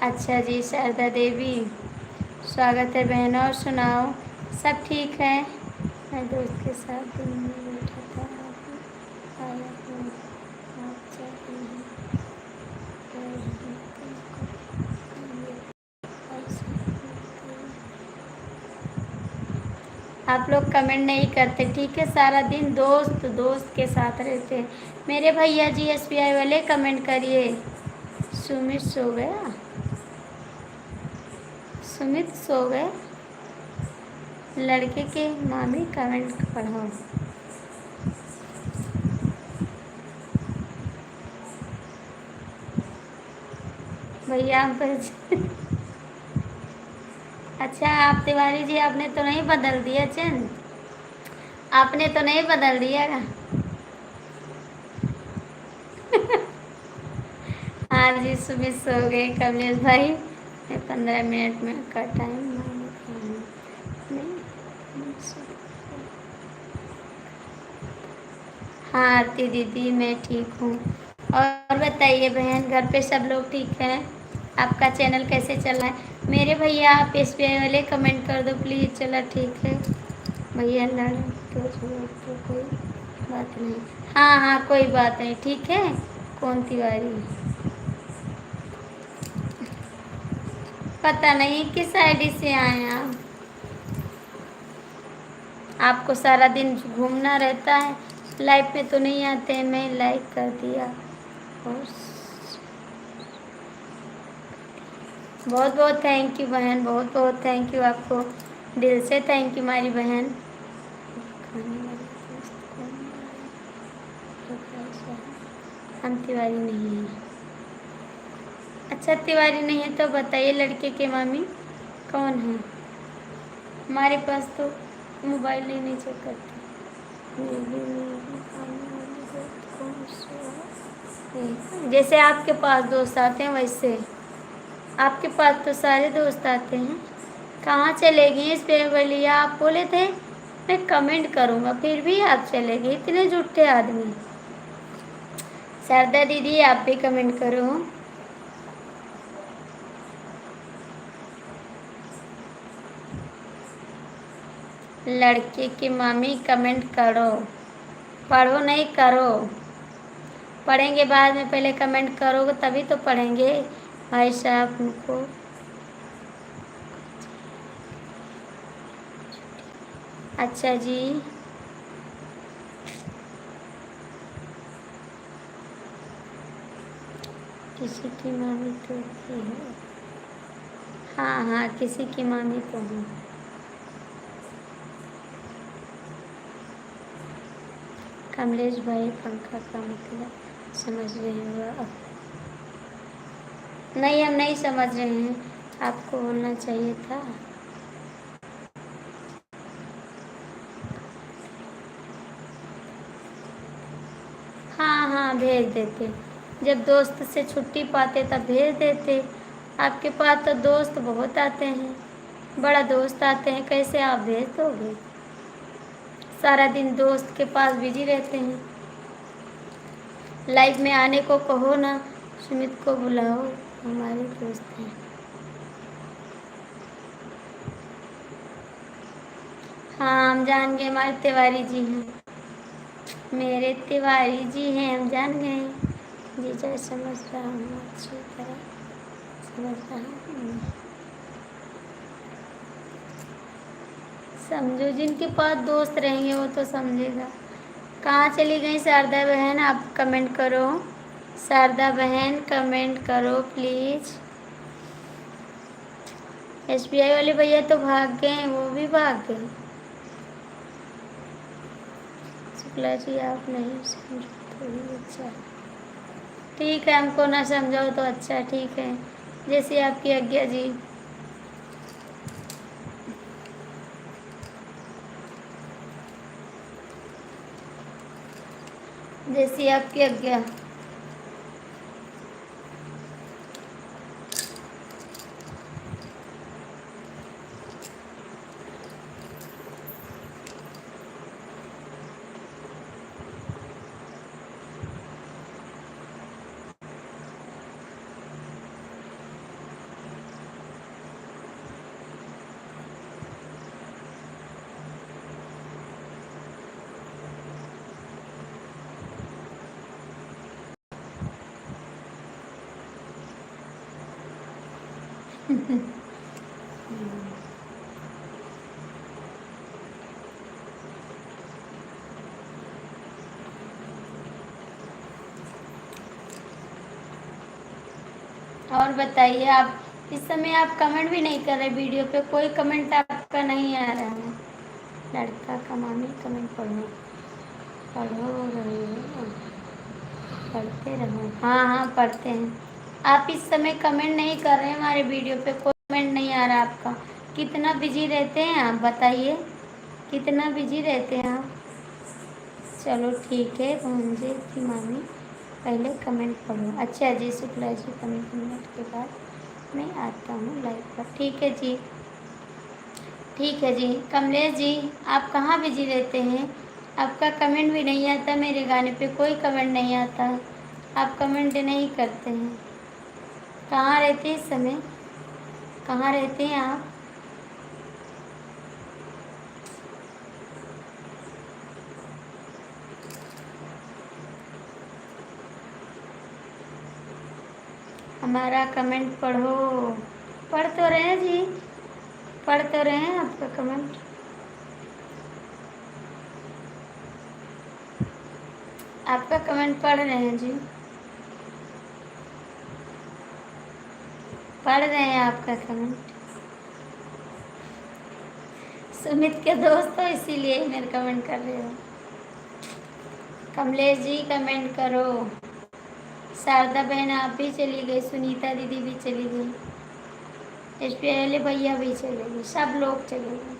अच्छा जी, शारदा देवी स्वागत है बहन। और सुनाओ, सब ठीक है? मैं दोस्त के साथ दिन में बैठा था, अभी आया हूँ। आप चाहते हैं आप लोग कमेंट नहीं करते, ठीक है। सारा दिन दोस्त दोस्त के साथ रहते हैं। मेरे भैया जी SBI वाले कमेंट करिए। सुमित सो गया? सुमित सो गए? लड़के के मामी कमेंट पढ़ो। भैया आप अच्छा आप तिवारी जी, आपने तो नहीं बदल दिया चेन? आपने तो नहीं बदल दिया? हाँ जी, सुमित सो गए। कमलेश भाई 15 मिनट में का टाइम हाँ आरती दीदी मैं ठीक हूँ। और बताइए बहन, घर पे सब लोग ठीक हैं? आपका चैनल कैसे चल रहा है? मेरे भैया आप SBI वाले कमेंट कर दो प्लीज़। चलो ठीक है भैया, लड़ तो कोई बात नहीं। हाँ हाँ कोई बात नहीं, ठीक है। कौन तिवारी? पता नहीं किस आईडी से आए हैं आप। आपको सारा दिन घूमना रहता है, लाइव में तो नहीं आते हैं। मैं लाइक कर दिया। और बहुत बहुत थैंक यू बहन, बहुत बहुत थैंक यू आपको, दिल से थैंक यू हमारी बहन। हम तिवारी नहीं हैं। अच्छा तिवारी नहीं है तो बताइए लड़के के मामी कौन है? हमारे पास तो मोबाइल नहीं चेक करते। जैसे आपके पास दोस्त आते हैं वैसे आपके पास तो सारे दोस्त आते हैं। कहाँ चले गई इस पे बोलिए? आप बोले थे मैं कमेंट करूँगा, फिर भी आप चले गए, इतने झूठे आदमी। शारदा दीदी आप भी कमेंट करो। लड़के की मम्मी कमेंट करो, पढ़ो नहीं करो। पढ़ेंगे बाद में, पहले कमेंट करोगे तभी तो पढ़ेंगे भाई साहब उनको। अच्छा जी, किसी की मामी तो है। हाँ हाँ, किसी की मामी तो हूँ। कमलेश भाई पंखा का मतलब समझ रहे हो आप? नहीं, हम नहीं समझ रहे हैं, आपको बोलना चाहिए था। हाँ हाँ, भेज देते, जब दोस्त से छुट्टी पाते तब भेज देते। आपके पास तो दोस्त बहुत आते हैं, बड़ा दोस्त आते हैं, कैसे आप भेज दोगे? सारा दिन दोस्त के पास बिजी रहते हैं। लाइव में आने को कहो ना, सुमित को बुलाओ, हमारे दोस्त हैं। हाँ, हम जान गए, हमारे तिवारी जी हैं, मेरे तिवारी जी हैं, हम जान गए। जीजा समझ रहा हूँ, अच्छी तरह समझ रहा हूँ। समझो, जिनके पास दोस्त रहेंगे वो तो समझेगा। कहाँ चली गई शारदा बहन? आप कमेंट करो, शारदा बहन कमेंट करो प्लीज़। SBI वाले भैया तो भाग गए हैं, वो भी भाग गए। शुक्ला जी आप नहीं समझो तो ही अच्छा, ठीक है, हमको ना समझाओ तो अच्छा, ठीक है, जैसी आपकी आज्ञा जी। जैसी आपकी आज्ञा। और बताइए, आप इस समय आप कमेंट भी नहीं कर रहे, वीडियो पे कोई कमेंट आपका नहीं आ रहा है। लड़का का मामी कमेंट पढ़ो, पढ़ो रहे हो, पढ़ते रहो। हाँ हाँ, पढ़ते हैं। आप इस समय कमेंट नहीं कर रहे हैं, हमारे वीडियो पे कोई कमेंट नहीं आ रहा आपका। कितना बिजी रहते हैं आप बताइए, कितना बिजी रहते हैं आप? चलो ठीक है, मुझे की मामी पहले कमेंट पढ़ो। अच्छा जी, शुक्ला जी 15 मिनट के बाद मैं आता हूँ लाइव पर, ठीक है जी, ठीक है जी। कमलेश जी आप कहाँ बिजी रहते हैं? आपका कमेंट भी नहीं आता, मेरे गाने पे कोई कमेंट नहीं आता, आप कमेंट नहीं करते हैं। कहाँ रहते हैं इस समय, कहाँ रहते हैं आप? हमारा कमेंट पढ़ो, पढ़ तो रहे हैं जी, पढ़ तो रहे हैं आपका कमेंट। आपका कमेंट पढ़ रहे हैं जी, पढ़ रहे हैं आपका कमेंट। सुमित के दोस्त हो इसीलिए मेरे कमेंट कर रहे हो। कमलेश जी कमेंट करो। शारदा बहन आप भी चली गई, सुनीता दीदी भी चली गई, SBI वाले भैया भी चले गए, सब लोग चले गए।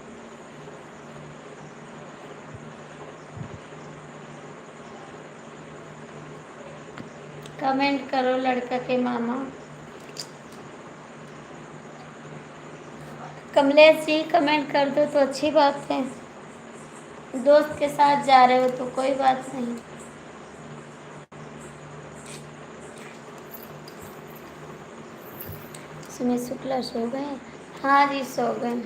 कमेंट करो लड़का के मामा, कमलेश जी कमेंट कर दो तो अच्छी बात है। दोस्त के साथ जा रहे हो तो कोई बात नहीं। सुमित शुक्ला सो गए? हाँ जी सो गए,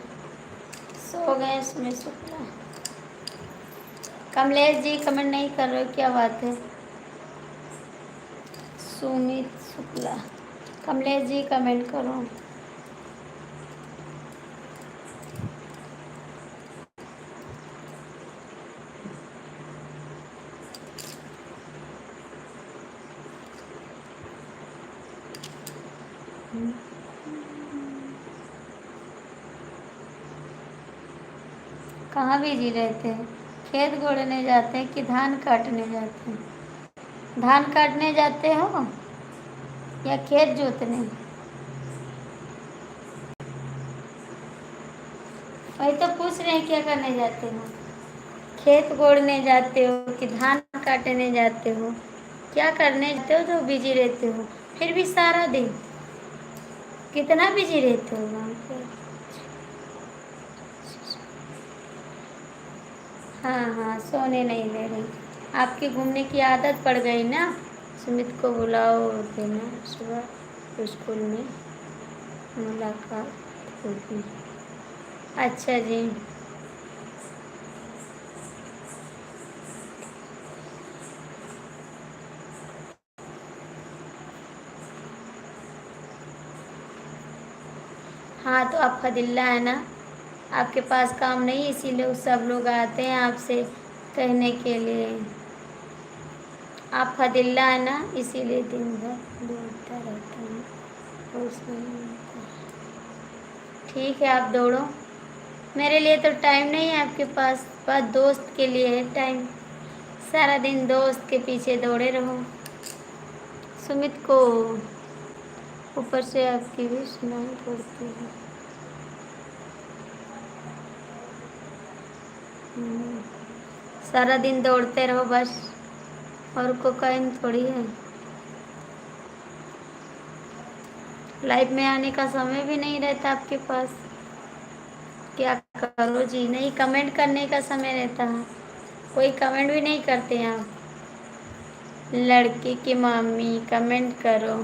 सो गए सुमित शुक्ला। कमलेश जी कमेंट नहीं कर रहे हो, क्या बात है? सुमित शुक्ला, कमलेश जी कमेंट करो। कहाँ बिजी रहते हैं? खेत गोड़ने जाते हैं कि धान काटने जाते हैं? धान काटने जाते हो या खेत जोतने? वही तो पूछ रहे हैं, क्या करने जाते हो? खेत गोड़ने जाते हो कि धान काटने जाते हो? क्या करने जाते हो जो बिजी रहते हो? फिर भी सारा दिन कितना बिजी रहते हो वहाँ पे? हाँ हाँ, सोने नहीं दे रही। आपकी घूमने की आदत पड़ गई ना। सुमित को बुलाओ देना, सुबह स्कूल में मुलाकात होगी। अच्छा जी। हाँ तो आप फदिल्ला है ना, आपके पास काम नहीं इसीलिए सब लोग आते हैं आपसे कहने के लिए। आप फदिल्ला है ना, इसीलिए दिन भर दौड़ता रहता हूँ। ठीक है, आप दौड़ो, मेरे लिए तो टाइम नहीं है आपके पास, बस दोस्त के लिए है टाइम। सारा दिन दोस्त के पीछे दौड़े रहो। सुमित को ऊपर से आपकी भी सुनाई पड़ती है। सारा दिन दौड़ते रहो बस, और को काम थोड़ी है। लाइफ में आने का समय भी नहीं रहता आपके पास, क्या करो जी। नहीं कमेंट करने का समय रहता है, कोई कमेंट भी नहीं करते हैं आप। लड़के की मामी कमेंट करो।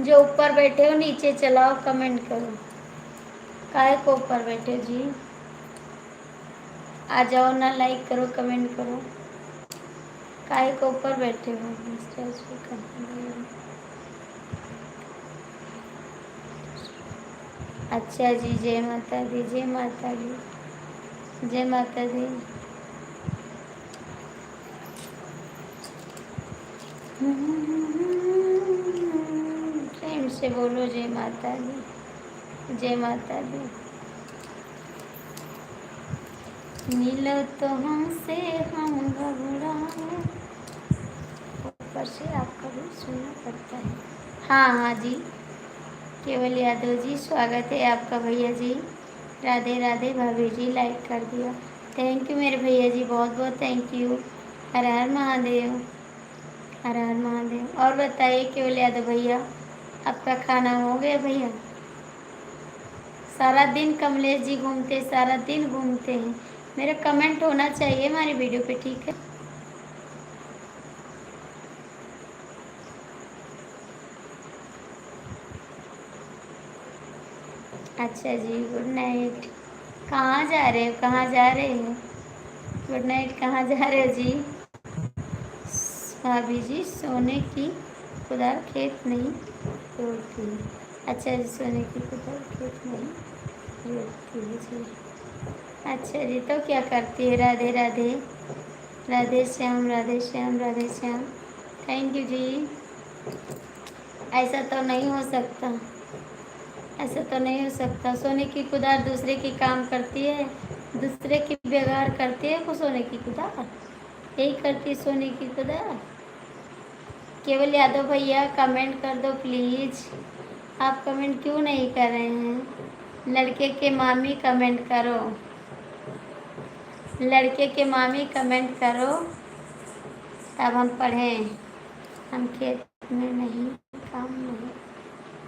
जो ऊपर बैठे हो नीचे चलाओ, कमेंट करो। काहे को ऊपर बैठे जी? आ जाओ ना, लाइक करो कमेंट करो। काहे को ऊपर बैठे हो? अच्छा जी, जय माता दी, जय माता दी, जय माता दी। प्रेम से बोलो जय माता दी, जय माता दी। मिलो तो हमसे हम घबराए। ऊपर से आपका भी सुनना पड़ता है। हाँ हाँ जी, केवल यादव जी स्वागत है आपका भैया जी। राधे राधे भाभी जी, लाइक कर दिया, थैंक यू मेरे भैया जी, बहुत बहुत थैंक यू। हर हर महादेव, हर हर महादेव। और बताइए केवल यादव भैया, आपका खाना हो गया भैया? सारा दिन कमलेश जी घूमते, सारा दिन घूमते हैं। मेरा कमेंट होना चाहिए हमारी वीडियो पे, ठीक है? अच्छा जी, गुड नाइट। कहाँ जा रहे हो, कहाँ जा रहे हो? गुड नाइट, कहाँ जा रहे हो जी? भाभी जी सोने की कुदाल खेत नहीं जोड़ती है। अच्छा जी, सोने की कुदाल खेत नहीं जोड़ती है जी। अच्छा जी, तो क्या करती है? राधे राधे, राधे श्याम, राधे श्याम, राधे श्याम। थैंक यू जी। ऐसा तो नहीं हो सकता, ऐसा तो नहीं हो सकता। सोने की कुदार दूसरे की काम करती है, दूसरे की व्यवहार करती है को सोने की कुदार यही करती है, सोने की कुदार। केवल यादव भैया कमेंट कर दो प्लीज़। आप कमेंट क्यों नहीं कर रहे हैं? लड़के के मामी कमेंट करो, लड़के के मामी कमेंट करो, तब हम पढ़ें। हम खेत में नहीं, काम नहीं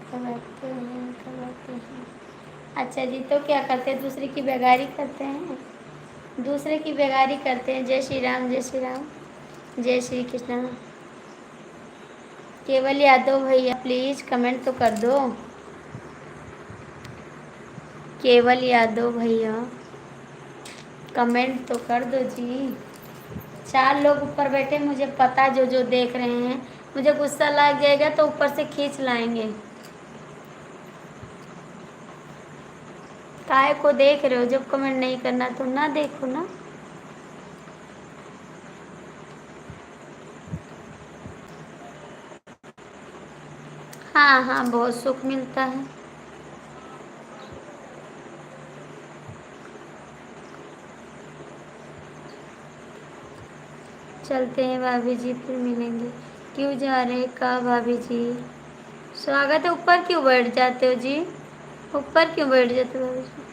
कब आते हैं, कब आते हैं। अच्छा जी, तो क्या करते हैं, दूसरे की बेगारी करते हैं, दूसरे की बेगारी करते हैं। जय श्री राम, जय श्री राम, जय श्री कृष्ण। केवल यादव भैया प्लीज़ कमेंट तो कर दो। केवल यादव भैया कमेंट तो कर दो जी। 4 लोग ऊपर बैठे, मुझे पता जो जो देख रहे हैं, मुझे गुस्सा लग जाएगा तो ऊपर से खींच लाएंगे। काय को देख रहे हो, जब कमेंट नहीं करना तो ना देखो ना। हाँ हाँ, बहुत सुख मिलता है। चलते हैं भाभी जी, फिर मिलेंगे। क्यों जा रहे हैं का भाभी जी? स्वागत है। ऊपर क्यों बैठ जाते हो जी, ऊपर क्यों बैठ जाते हो भाभी जी?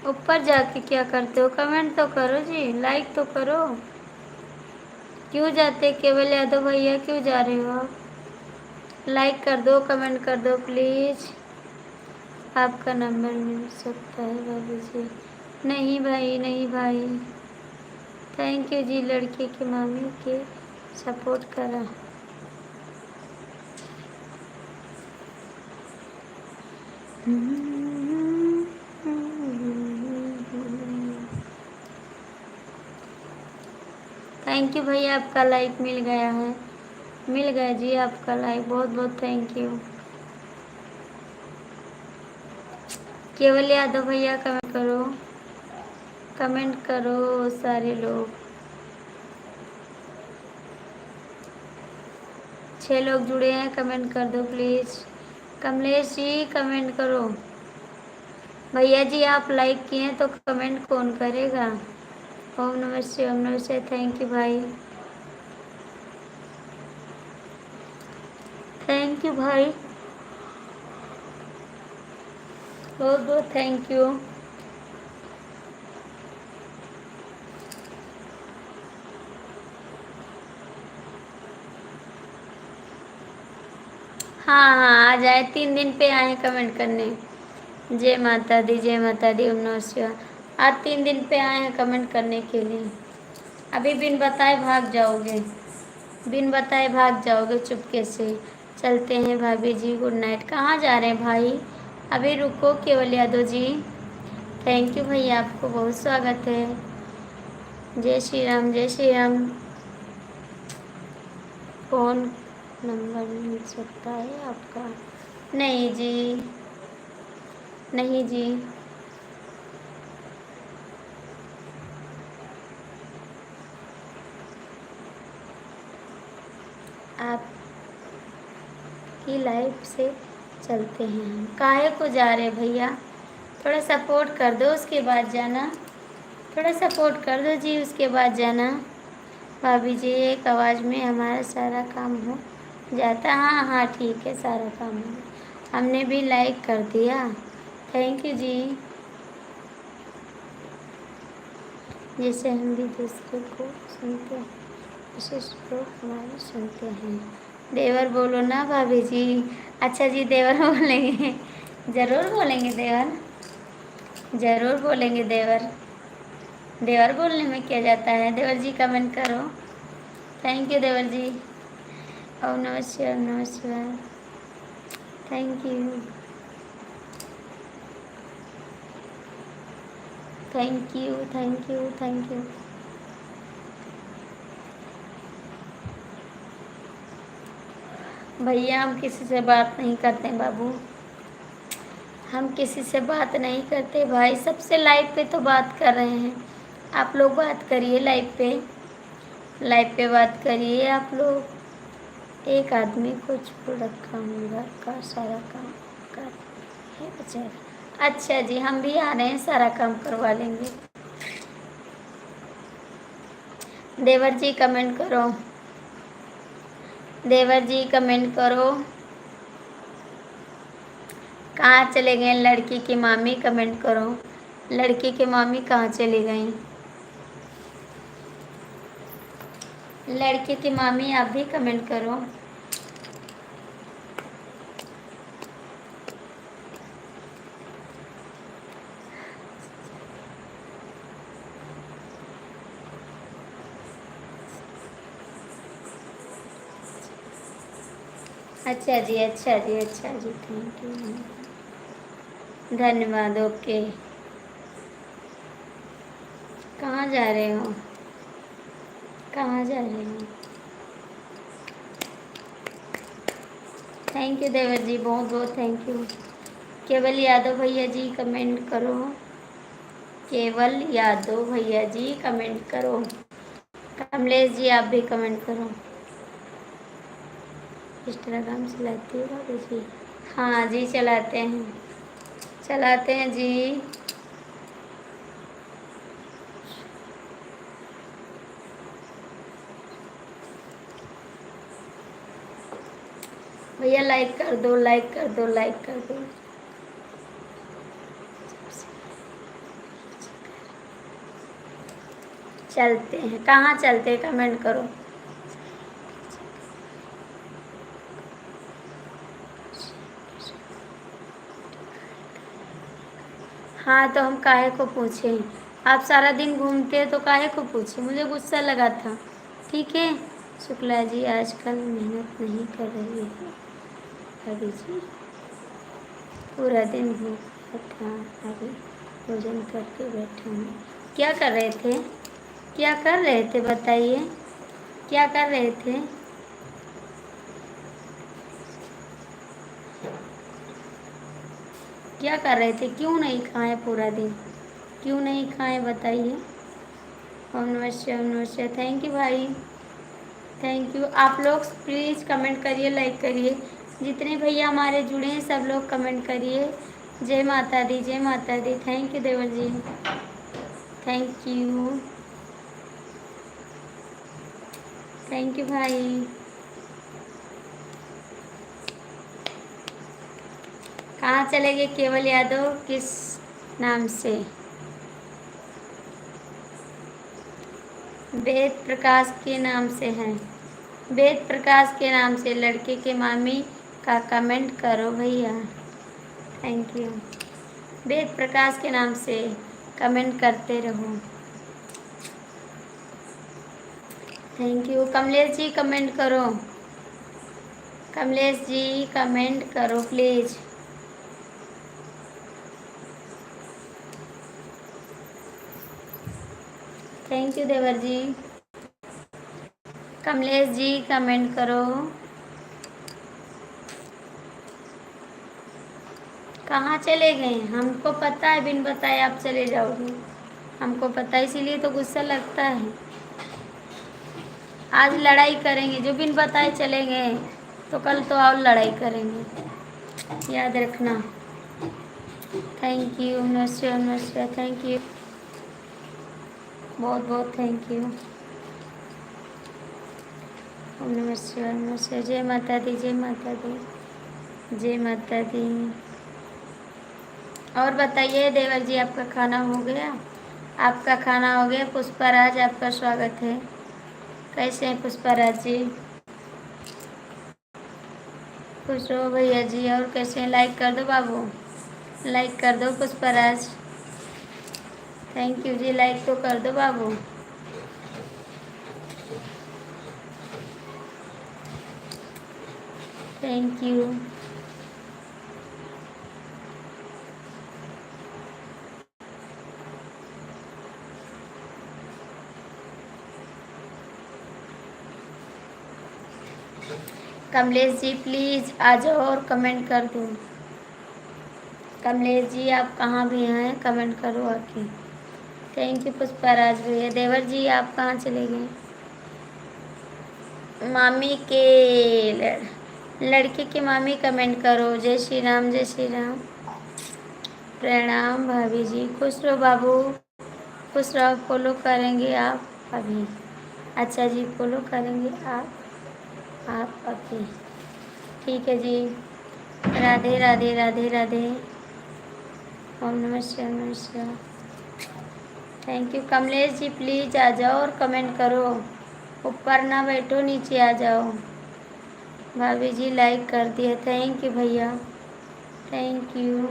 ऊपर जाके क्या करते हो, कमेंट तो करो जी, लाइक तो करो। क्यों जाते केवल यादव भैया, क्यों जा रहे हो आप? लाइक कर दो, कमेंट कर दो प्लीज़। आपका नंबर मिल सकता है भाभी जी? नहीं भाई, नहीं भाई। थैंक यू जी, लड़के की मामी के सपोर्ट करा। थैंक यू भैया, आपका लाइक मिल गया है, मिल गया जी आपका लाइक, बहुत बहुत थैंक यू। केवल यादव भैया कमेंट करो, कमेंट करो सारे लोग। 6 लोग जुड़े हैं, कमेंट कर दो प्लीज़। कमलेश जी कमेंट करो। भैया जी आप लाइक किए हैं तो कमेंट कौन करेगा? ओम नमस्ते, ओम नमस्ते, थैंक यू भाई, थैंक यू भाई, बहुत बहुत थैंक यू। हाँ हाँ, आ जाए, 3 दिन पे आए कमेंट करने। जय माता दी, जय माता दी, ओम नमः शिवाय। आज 3 दिन पे आए हैं कमेंट करने के लिए। अभी बिन बताए भाग जाओगे, बिन बताए भाग जाओगे चुपके से। चलते हैं भाभी जी, गुड नाइट। कहाँ जा रहे हैं भाई? अभी रुको केवल यादव जी, थैंक यू भैया, आपको बहुत स्वागत है। जय श्री राम, जय श्री राम। कौन नंबर मिल सकता है आपका? नहीं जी, नहीं जी। आपकी लाइफ से चलते हैं हम। काहे को जा रहे भैया? थोड़ा सपोर्ट कर दो, उसके बाद जाना। थोड़ा सपोर्ट कर दो जी, उसके बाद जाना। भाभी जी एक आवाज़ में हमारा सारा काम हो जाता। हाँ हाँ ठीक है, सारा काम हो गया। हमने भी लाइक कर दिया, थैंक यू जी। जैसे हम भी दूसरे को सुनते हैं, विशेष लोग हमारे सुनते हैं। देवर बोलो ना भाभी जी। अच्छा जी, देवर बोलेंगे, ज़रूर बोलेंगे देवर, ज़रूर बोलेंगे देवर। देवर बोलने में क्या जाता है। देवर जी कमेंट करो, थैंक यू देवर जी। ओम नमः शिवाय, ओम नमः शिवाय, thank you, thank you, thank you, thank you. भैया हम किसी से बात नहीं करते बाबू, हम किसी से बात नहीं करते भाई। सबसे लाइव पे तो बात कर रहे हैं, आप लोग बात करिए लाइव पे, लाइव पे बात करिए आप लोग। एक आदमी को छोड़ रखा हूँ, घर का सारा काम कर है बेचारा। अच्छा जी, हम भी आ रहे हैं, सारा काम करवा लेंगे। देवर जी कमेंट करो, देवर जी कमेंट करो। कहाँ चले गए लड़की की मामी? कमेंट करो, लड़की की मामी कहाँ चली गई? लड़के की मामी आप भी कमेंट करो। अच्छा जी, अच्छा जी, अच्छा जी, थैंक यू, धन्यवाद। ओके, कहाँ जा रहे हो? कहाँ जा रहे हो? थैंक यू देवर जी, बहुत बहुत थैंक यू। केवल यादव भैया जी कमेंट करो। केवल यादव भैया जी कमेंट करो। कमलेश जी आप भी कमेंट करो। इंस्टाग्राम चलाती हो भाभी जी? हाँ जी, चलाते हैं, चलाते हैं जी। भैया लाइक कर दो, लाइक कर दो, लाइक कर दो। चलते हैं, कहाँ चलते हैं कमेंट करो। हाँ तो हम काहे को पूछें? आप सारा दिन घूमते हैं तो काहे को पूछें? मुझे गुस्सा लगा था। ठीक है। शुक्ला जी आजकल मेहनत नहीं कर रही है भाभी जी, पूरा दिन भूखा था, अभी भोजन करके बैठा हूँ। क्या कर रहे थे? क्या कर रहे थे बताइए, क्या कर रहे थे? क्या कर रहे थे? क्यों नहीं खाए पूरा दिन? क्यों नहीं खाए बताइए? ओम नमः शिवाय, ओम नमः शिवाय। थैंक यू भाई, थैंक यू। आप लोग प्लीज़ कमेंट करिए, लाइक करिए। जितने भैया हमारे जुड़े हैं सब लोग कमेंट करिए। जय माता दी, जय माता दी। थैंक यू देवर जी, थैंक यू, थैंक यू भाई। कहाँ चले गए केवल यादव? किस नाम से? वेद प्रकाश के नाम से हैं। वेद प्रकाश के नाम से लड़के के मामी का कमेंट करो भैया। Thank you. वेद प्रकाश के नाम से कमेंट करते रहो। Thank you. Kamlesh ji comment करो। कमलेश जी कमेंट करो प्लीज़। थैंक यू देवर जी। कमलेश जी कमेंट करो। कहाँ चले गए? हमको पता है बिन बताए आप चले जाओगे, हमको पता है, इसीलिए तो गुस्सा लगता है। आज लड़ाई करेंगे, जो बिन बताए चले गए तो कल तो और लड़ाई करेंगे, याद रखना। थैंक यू, नमस्ते नमस्ते, थैंक यू, बहुत बहुत थैंक यू। ओम नमस्ते नमस्ते। जय माता दी, जय माता दी, जय माता दी। और बताइए देवर जी, आपका खाना हो गया? आपका खाना हो गया? पुष्पाराज आपका स्वागत है। कैसे हैं पुष्पाराज जी? खुश रहो भैया जी। और कैसे हैं? लाइक कर दो बाबू, लाइक कर दो पुष्पाराज। थैंक यू जी, लाइक तो कर दो बाबू। Thank you. Kamlesh ji please आ जाओ और कमेंट कर दो। कमलेश जी आप कहाँ भी हैं, कमेंट करो आके। थैंक यू पुष्पाराज भैया। देवर जी आप कहाँ चले गए? मामी के लड़के के मामी कमेंट करो। जय श्री राम, जय श्री राम। प्रणाम भाभी जी, खुश रहो बाबू, खुश रहो। फॉलो करेंगे आप अभी? अच्छा जी, फॉलो करेंगे आप अभी? ठीक है जी। राधे राधे, राधे राधे। ओम नमः शिवाय, नमः शिवाय। Thank you. Kamlesh ji please आ जाओ और कमेंट करो। ऊपर ना बैठो, नीचे आ जाओ। भाभी जी लाइक कर दिए, थैंक यू भैया, थैंक यू।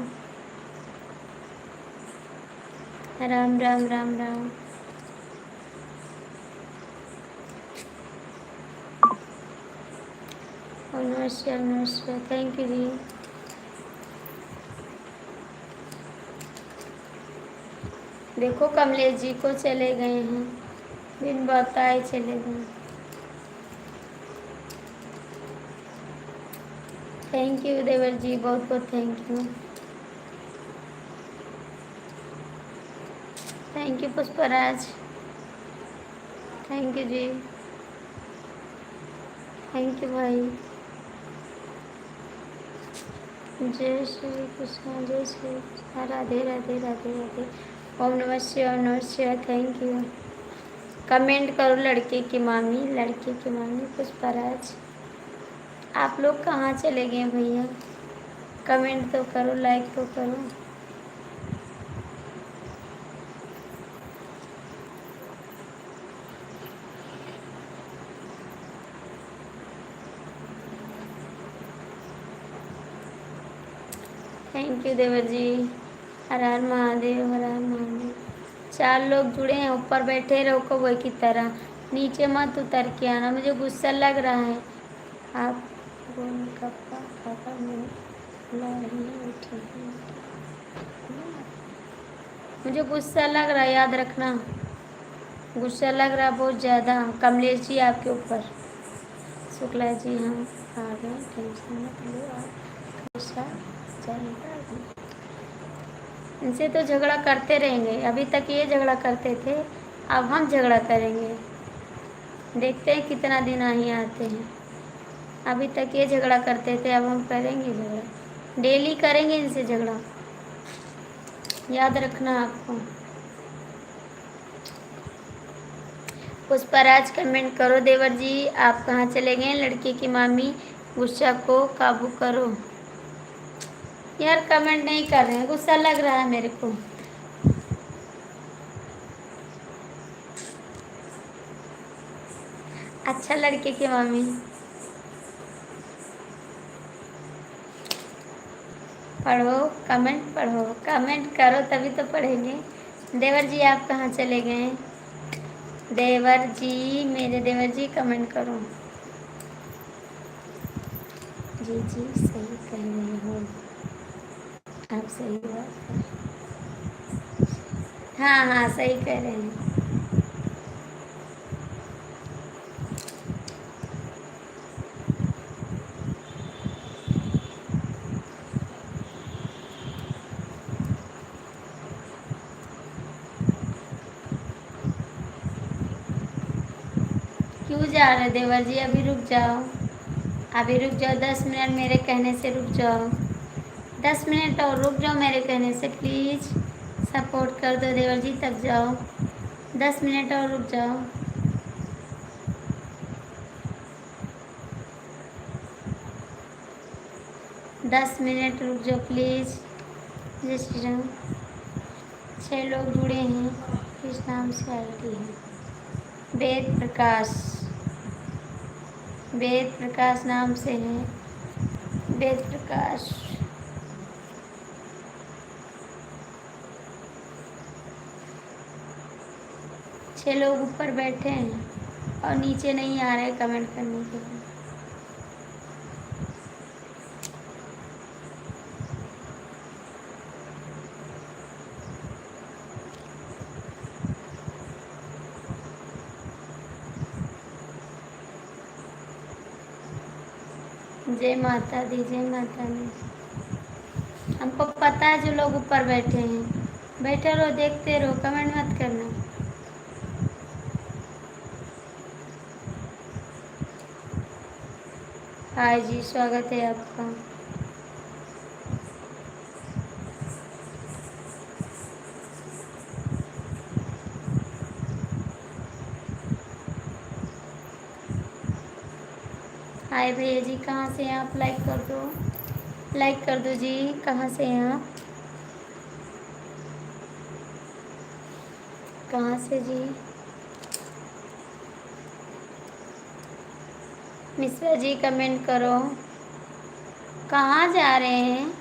राम राम राम राम। नमस्ते नमस्ते, थैंक यू जी। देखो कमलेश जी को चले गए हैं, बिन बताए चले गए। थैंक यू देवर जी, बहुत बहुत thank you. Thank you Pushpraj, thank you जी, थैंक यू भाई। जय श्री कृष्ण, जय श्री कृष्ण, राधे राधे राधे राधे। ओम नमः शिवाय, ओम नमः शिवाय, थैंक यू। कमेंट करो लड़के की मामी, लड़के की मामी पुष्पराज। आप लोग कहाँ चले गए भैया? कमेंट तो करो, लाइक तो करो। थैंक यू देवर जी। हर हर महादेव, हर हर महादेव। 4 लोग जुड़े हैं, ऊपर बैठे रहो कौवे की तरह, नीचे मत उतर के आना, मुझे गुस्सा लग रहा है। आप पापा में ला रही हैं, बैठी हैं। मुझे गुस्सा लग रहा है, याद रखना, गुस्सा लग रहा है बहुत ज़्यादा। कमलेश जी आपके ऊपर। शुक्ला जी हम आ गए, टेंशन मत लो, आप कैसा चलेगा अभी। इनसे तो झगड़ा करते रहेंगे, अभी तक ये झगड़ा करते थे, अब हम झगड़ा करेंगे। देखते हैं कितना दिन ही आते हैं। अभी तक ये झगड़ा करते थे, अब हम करेंगे झगड़ा, डेली करेंगे इनसे झगड़ा, याद रखना आपको। पुष्पराज कमेंट करो देवर जी, आप कहाँ चले गए? लड़की की मामी, गुस्सा को काबू करो। यार कमेंट नहीं कर रहे हैं, गुस्सा लग रहा है मेरे को। अच्छा लड़के की मामी, पढ़ो, कमेंट पढ़ो, कमेंट करो तभी तो पढ़ेंगे। देवर जी आप कहाँ चले गए? देवर जी, मेरे देवर जी कमेंट करो। जी जी सही कह रहे हो आप, सही बात है। हाँ हाँ सही कह रहे हैं। क्यों जा रहे देवर जी? अभी रुक जाओ, अभी रुक जाओ, 10 मिनट मेरे कहने से रुक जाओ, 10 मिनट और रुक जाओ मेरे कहने से, प्लीज़ सपोर्ट कर दो देवर जी, तब जाओ, 10 मिनट और रुक जाओ। 10 मिनट रुक जाओ प्लीज़। जय श्री राम। 6 लोग जुड़े हैं, किस नाम से आईडी है? वेद प्रकाश, वेद प्रकाश नाम से है, वेद प्रकाश। छह लोग ऊपर बैठे हैं और नीचे नहीं आ रहे कमेंट करने के लिए। जय माता दी, जय माता दी। हमको पता है जो लोग ऊपर बैठे हैं, बैठे रहो, देखते रहो, कमेंट मत करना। हाय जी, स्वागत है आपका। हाय भैया जी, कहाँ से हैं आप? लाइक कर दो, लाइक कर दो जी। कहाँ से हैं आप? कहाँ से जी? मिश्रा जी कमेंट करो। कहाँ जा रहे हैं?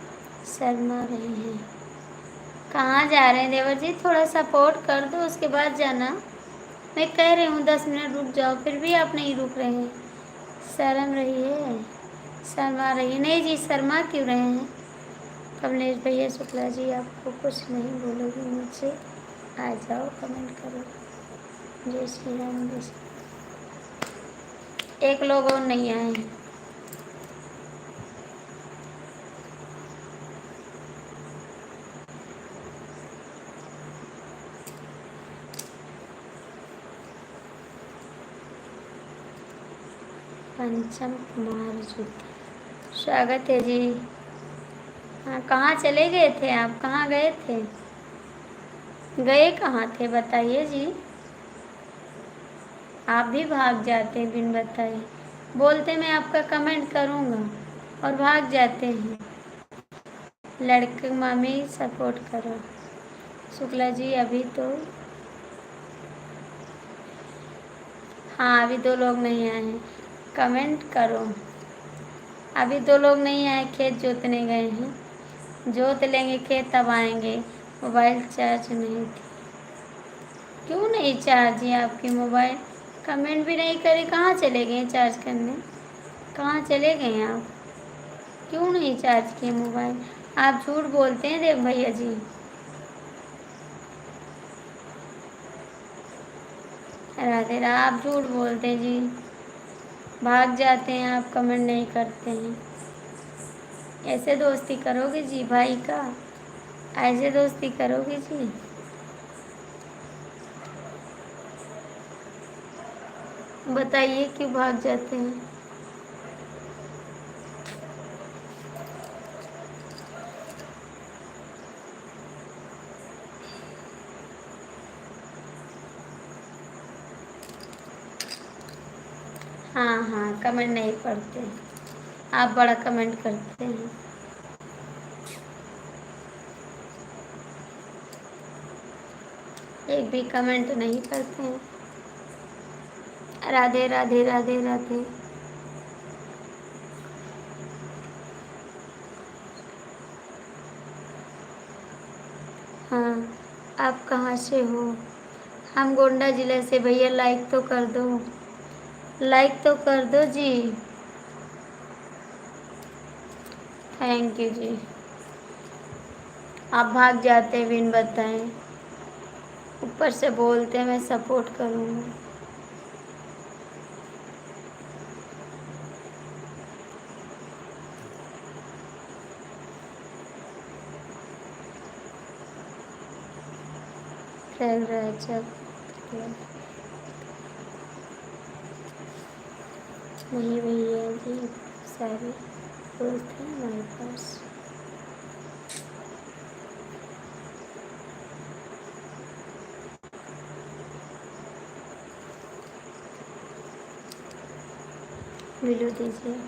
शर्मा रहे हैं। कहाँ जा रहे हैं देवर जी? थोड़ा सपोर्ट कर दो, उसके बाद जाना। मैं कह रही हूँ 10 मिनट रुक जाओ, फिर भी आप नहीं रुक रहे हैं। शर्म रही है, शर्मा रही है। नहीं जी, शर्मा क्यों रहे हैं? कमलेश भैया, शुक्ला जी आपको कुछ नहीं बोलोगे, नीचे आ जाओ, कमेंट करो। जय श्री राम, जय श्री। एक लोग और नहीं आए हैं। पंचम कुमार जी, स्वागत है जी। हाँ, कहाँ चले गए थे आप? कहाँ गए थे? गए कहाँ थे बताइए जी। आप भी भाग जाते हैं बिन बताए। बोलते मैं आपका कमेंट करूँगा और भाग जाते हैं। लड़के मामी सपोर्ट करो। शुक्ला जी अभी तो, हाँ अभी 2 लोग नहीं आए हैं, कमेंट करो। अभी 2 लोग नहीं आए, खेत जोतने गए हैं। जोत लेंगे खेत तब आएंगे। मोबाइल चार्ज नहीं थी। क्यों नहीं चार्ज है आपकी मोबाइल? कमेंट भी नहीं करे, कहाँ चले गए चार्ज करने? कहाँ चले गए आप? क्यों नहीं चार्ज किए मोबाइल? आप झूठ बोलते हैं देव भैया जी। राधे राधे, आप झूठ बोलते हैं जी। भाग जाते हैं आप, कमेंट नहीं करते हैं। ऐसे दोस्ती करोगे जी भाई का? ऐसे दोस्ती करोगे जी? बताइए क्यों भाग जाते हैं? हाँ हाँ, कमेंट नहीं पढ़ते। आप बड़ा कमेंट करते हैं। एक भी कमेंट नहीं करते हैं। राधे राधे राधे राधे। हाँ, आप कहाँ से हो? हम गोंडा जिले से। भैया लाइक तो कर दो, लाइक तो कर दो जी। थैंक यू जी। आप भाग जाते बिन बताए, ऊपर से बोलते मैं सपोर्ट करूँगा। प्रयागराज नहीं भैया जी, सारे दोस्त हैं हमारे पास। मिलो दीजिए।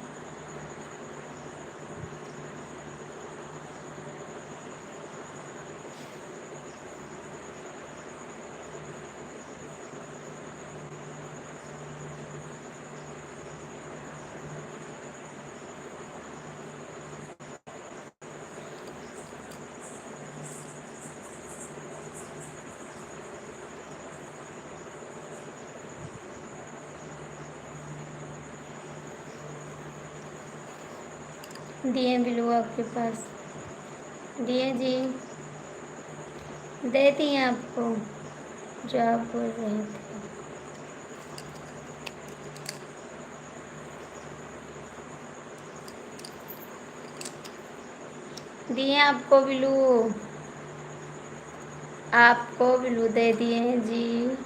दिए बिलू आपके पास? दिए जी, दे दिए आपको जो आप बोल रहे थे। दिए आपको बिलू, आपको बिलू दे दिए हैं जी।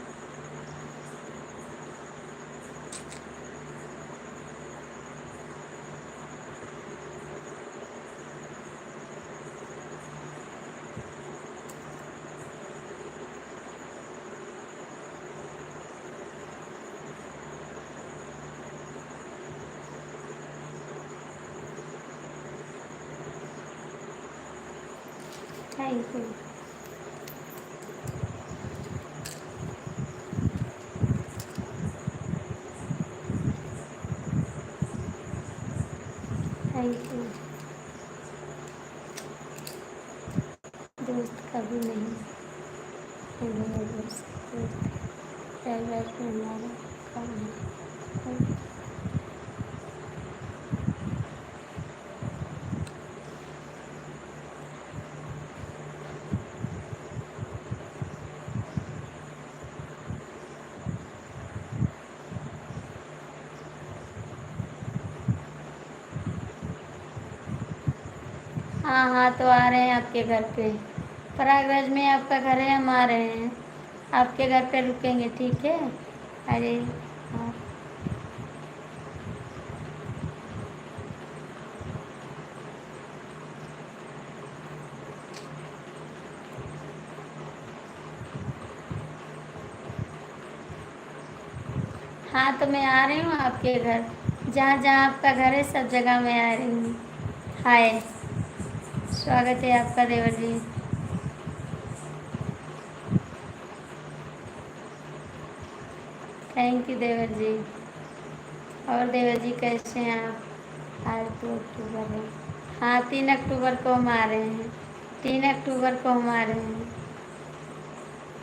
Thank you. वही तो, दोस्त कभी नहीं है मेरा दोस्त, प्राइवेट में हमारा काम है। हाँ हाँ, तो आ रहे हैं आपके घर पे। प्रयागराज में आपका घर है, हम आ रहे हैं आपके घर पे, रुकेंगे, ठीक है। अरे हाँ हाँ, तो मैं आ रही हूँ आपके घर, जहाँ जहाँ आपका घर है सब जगह मैं आ रही हूँ। हाय, स्वागत है आपका देवर जी। थैंक यू देवर जी। और देवर जी कैसे हैं आप? आज 2 अक्टूबर है। हाँ, 3 अक्टूबर को हम आ रहे हैं, 3 अक्टूबर को हम आ रहे हैं।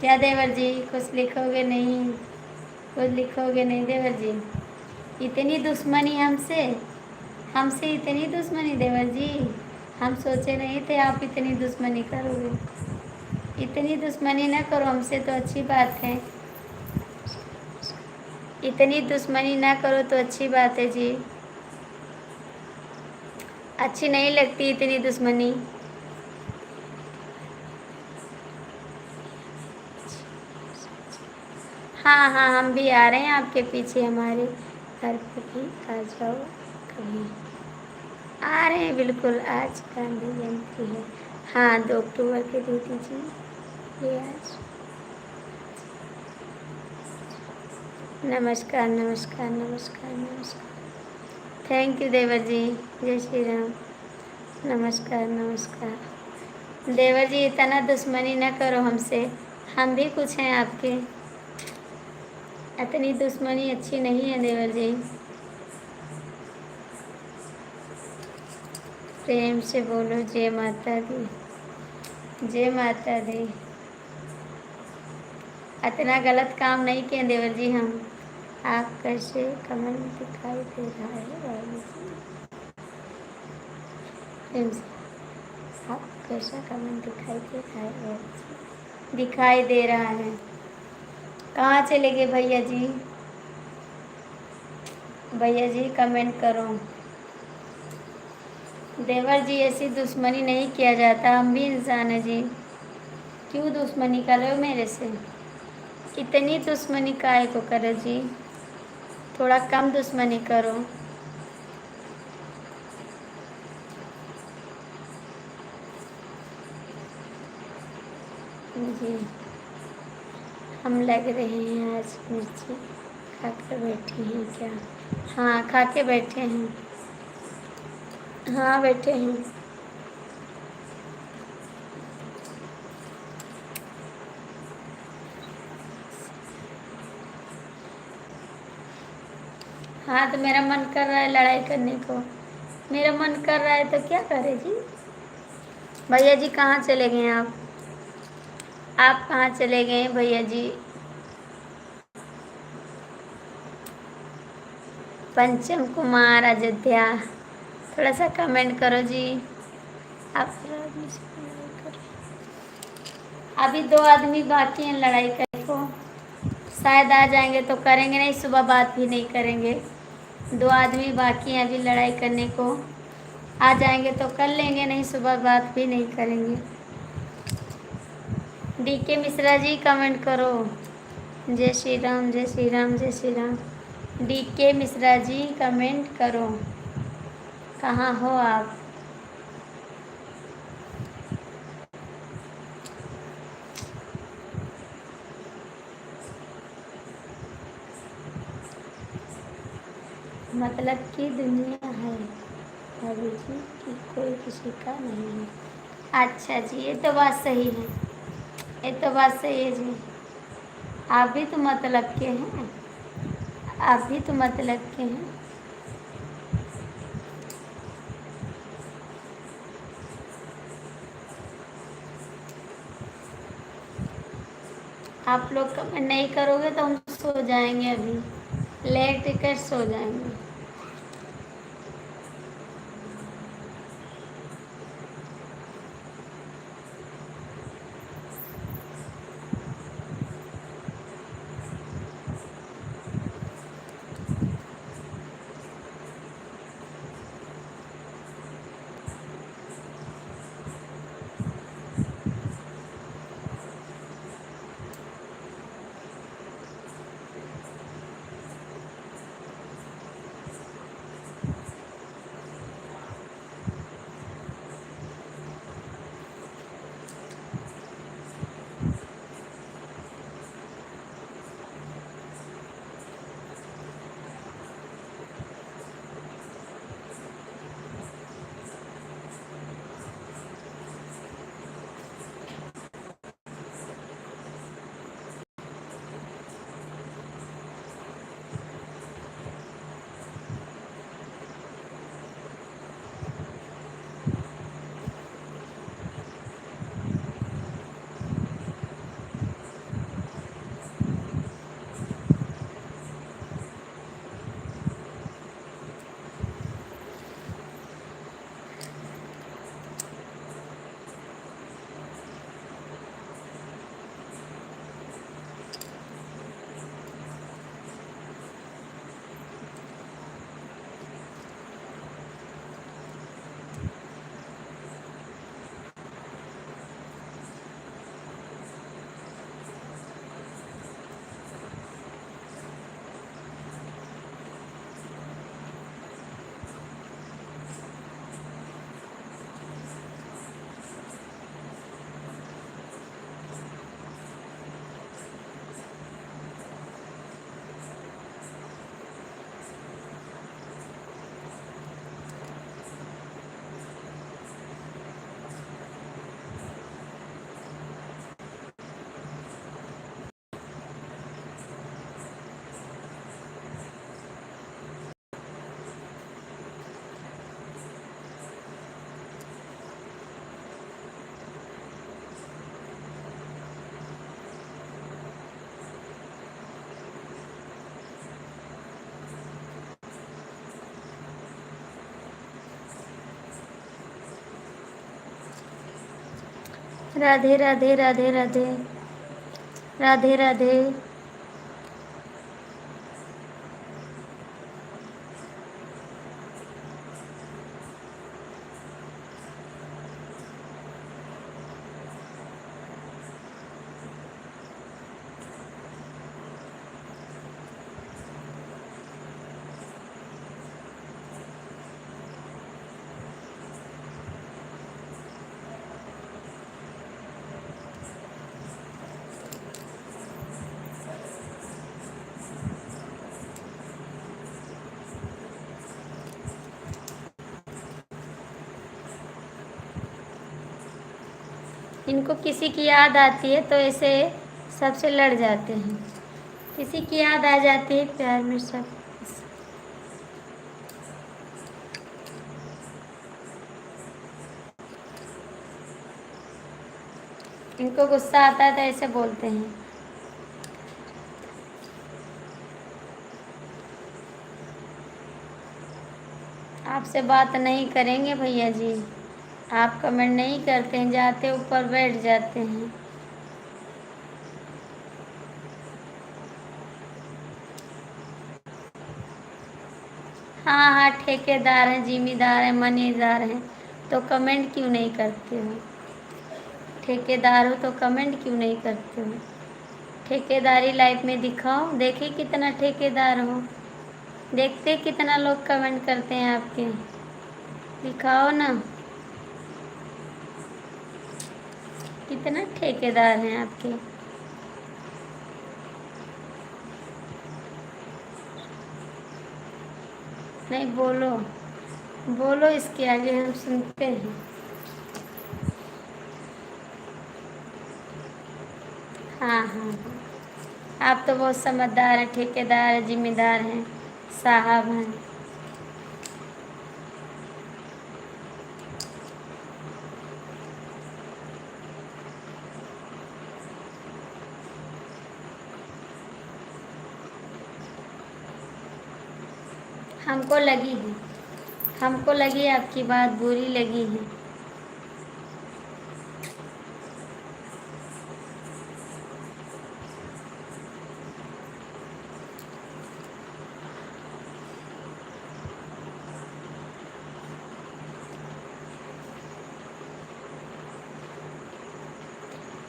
क्या देवर जी, कुछ लिखोगे नहीं? कुछ लिखोगे नहीं देवर जी? इतनी दुश्मनी हमसे, हमसे इतनी दुश्मनी देवर जी, हम सोचे नहीं थे आप इतनी दुश्मनी करोगे। इतनी दुश्मनी ना करो हमसे तो अच्छी बात है। इतनी दुश्मनी ना करो तो अच्छी बात है जी। अच्छी नहीं लगती इतनी दुश्मनी। हाँ हाँ, हम भी आ रहे हैं आपके पीछे, हमारे घर पर भी आ जाओ कभी। आ रहे हैं बिल्कुल, आज गांधी जयंती है। हाँ, 2 अक्टूबर के दीदी जी, ये आज। नमस्कार नमस्कार नमस्कार नमस्कार। थैंक यू देवर जी, जय श्री राम। नमस्कार नमस्कार। देवर जी, इतना दुश्मनी न करो हमसे, हम भी कुछ हैं आपके। इतनी दुश्मनी अच्छी नहीं है देवर जी। प्रेम से बोलो जय माता दी, जय माता दी। इतना गलत काम नहीं किए देवर जी हम। आप कैसे कमेंट दिखाई दे रहा है वाली जी? प्रेम से, आप कैसा कमेंट दिखाई दे रहा है वाली जी? दिखाई दे रहा है। कहाँ चले गए भैया जी? भैया जी कमेंट करो। देवर जी, ऐसी दुश्मनी नहीं किया जाता, हम भी इंसान हैं जी। क्यों दुश्मनी कर रहे हो मेरे से? इतनी दुश्मनी काहे को करो जी? थोड़ा कम दुश्मनी करो। जी, हम लग रहे हैं आज मिर्ची खा कर बैठे हैं क्या? हाँ, खा के बैठे हैं। हाँ, बैठे हैं। हाँ, तो मेरा मन कर रहा है लड़ाई करने को। मेरा मन कर रहा है तो क्या करे जी? भैया जी कहाँ चले गए आप? आप कहाँ चले गए भैया जी? पंचम कुमार अयोध्या, थोड़ा सा कमेंट करो जी। आप अभी 2 आदमी बाकी हैं लड़ाई करने को, शायद आ जाएंगे तो करेंगे, नहीं सुबह बात भी नहीं करेंगे। 2 आदमी बाकी हैं अभी लड़ाई करने को, आ जाएंगे तो कर लेंगे, नहीं सुबह बात भी नहीं करेंगे। डीके मिश्रा जी कमेंट करो। जय श्री राम जय श्री राम जय श्री राम। डीके मिश्रा जी कमेंट करो, कहाँ हो आप? मतलब की दुनिया है भाभी जी कि कोई किसी का नहीं है। अच्छा जी, ये तो बात सही है, ये तो बात सही है जी। आप भी तो मतलब के हैं, आप भी तो मतलब के हैं। आप लोग कमेंट नहीं करोगे तो हम सो जाएंगे, अभी लेट कर सो जाएंगे। राधे राधे राधे राधे राधे राधे। इनको किसी की याद आती है तो ऐसे सबसे लड़ जाते हैं। किसी की याद आ जाती है प्यार में सब। इनको गुस्सा आता है तो ऐसे बोलते हैं। आपसे बात नहीं करेंगे भैया जी, आप कमेंट नहीं करते हैं, जाते ऊपर बैठ जाते हैं। हाँ हाँ, ठेकेदार हैं, जिम्मेदार हैं, मनीदार हैं, तो कमेंट क्यों नहीं करते हो? ठेकेदार हो तो कमेंट क्यों नहीं करते हो? ठेकेदारी लाइफ में दिखाओ, देखे कितना ठेकेदार हो, देखते कितना लोग कमेंट करते हैं आपके, दिखाओ ना कितना ठेकेदार हैं आपके। नहीं बोलो, बोलो, इसके आगे हम सुनते हैं। हाँ हाँ हाँ, आप तो बहुत समझदार हैं, ठेकेदार हैं, जिम्मेदार हैं, साहब हैं। हमको लगी है, हमको लगी आपकी बात बुरी लगी है।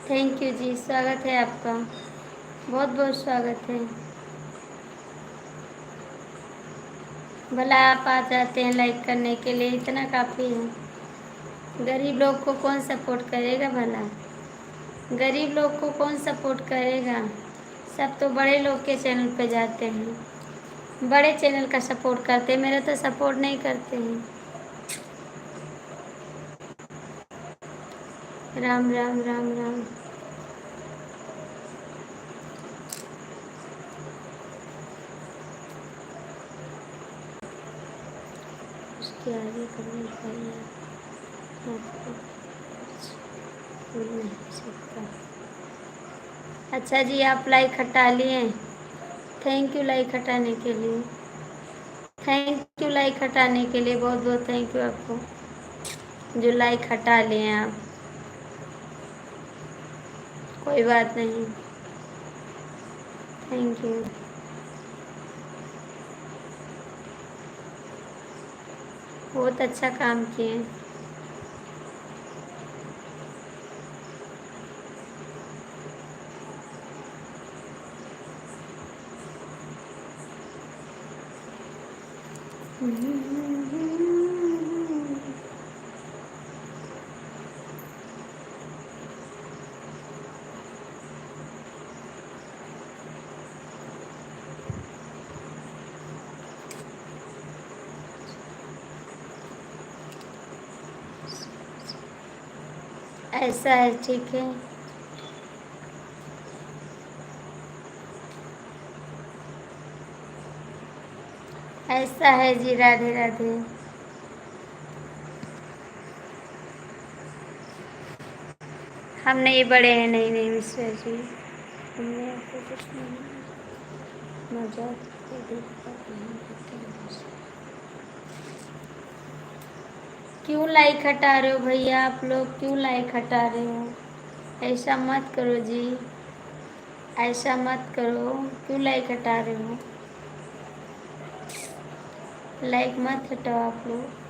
थैंक यू जी, स्वागत है आपका, बहुत बहुत स्वागत है। भला आप आ जाते हैं लाइक करने के लिए, इतना काफ़ी है। गरीब लोग को कौन सपोर्ट करेगा भला? गरीब लोग को कौन सपोर्ट करेगा? सब तो बड़े लोग के चैनल पे जाते हैं, बड़े चैनल का सपोर्ट करते हैं, मेरा तो सपोर्ट नहीं करते हैं। राम राम राम राम। उसके आगे करने चाहिए आपको भूल नहीं सकता। अच्छा जी, आप लाइक हटा लिए, थैंक यू लाइक हटाने के लिए, थैंक यू लाइक हटाने के लिए, बहुत बहुत थैंक यू आपको जो लाइक हटा लिए आप। कोई बात नहीं, थैंक यू। बहुत अच्छा काम किए। ऐसा है, ठीक है। ऐसा है जी, राधे राधे। हम नहीं बड़े हैं, नहीं नहीं मिश्रा जी, हमने आपको कुछ नहीं मजाक को देखकर नहीं करते। क्यों लाइक हटा रहे हो भैया आप लोग, क्यों लाइक हटा रहे हो? ऐसा मत करो जी, ऐसा मत करो, क्यों लाइक हटा रहे हो? लाइक मत हटाओ आप लोग।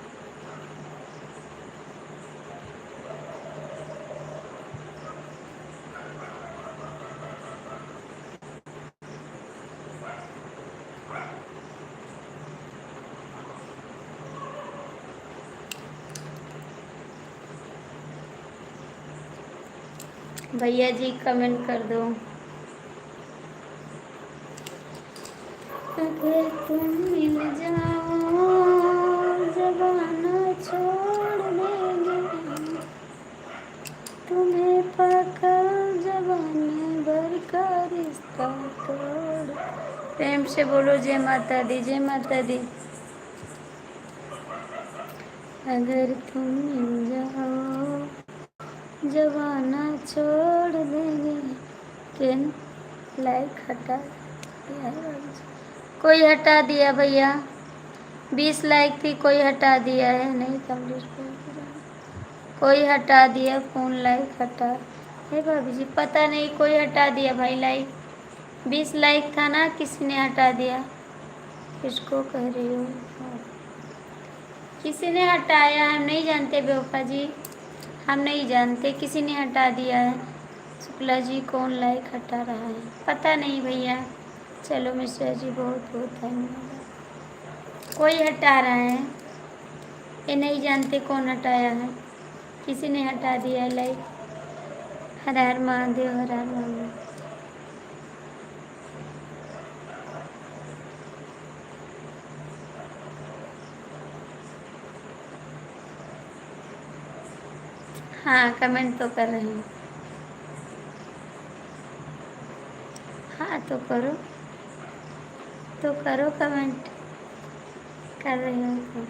भैया जी कमेंट कर दो। अगर तुम मिल जाओ जमाना छोड़ देंगे, तुम्हें पाकर जमाने भर का रिश्ता तोड़। प्रेम से बोलो जय माता दी, जय माता दी। अगर तुम मिल जाओ जमाना छोड़ देंगे। किन लाइक हटा दिया है? कोई हटा दिया भैया, 20 लाइक थी, कोई हटा दिया है, नहीं कंप्लीट कोई हटा दिया, कौन लाइक हटा है भाभी जी? पता नहीं, कोई हटा दिया भाई लाइक। 20 लाइक था ना, किसी ने हटा दिया। किसको कह रही हो? किसी ने हटाया, हम नहीं जानते बेवफा जी, हम नहीं जानते, किसी ने हटा दिया है। शुक्ला जी कौन लाइक हटा रहा है? पता नहीं भैया। चलो मिश्रा जी बहुत बहुत धन्यवाद। कोई हटा रहा है, ये नहीं जानते कौन हटाया है, किसी ने हटा दिया है लाइक। हर हर महादेव, हर हर महादेव। हाँ कमेंट तो कर रहे हैं। हाँ तो करो, तो करो कमेंट, कर रहे हो तो।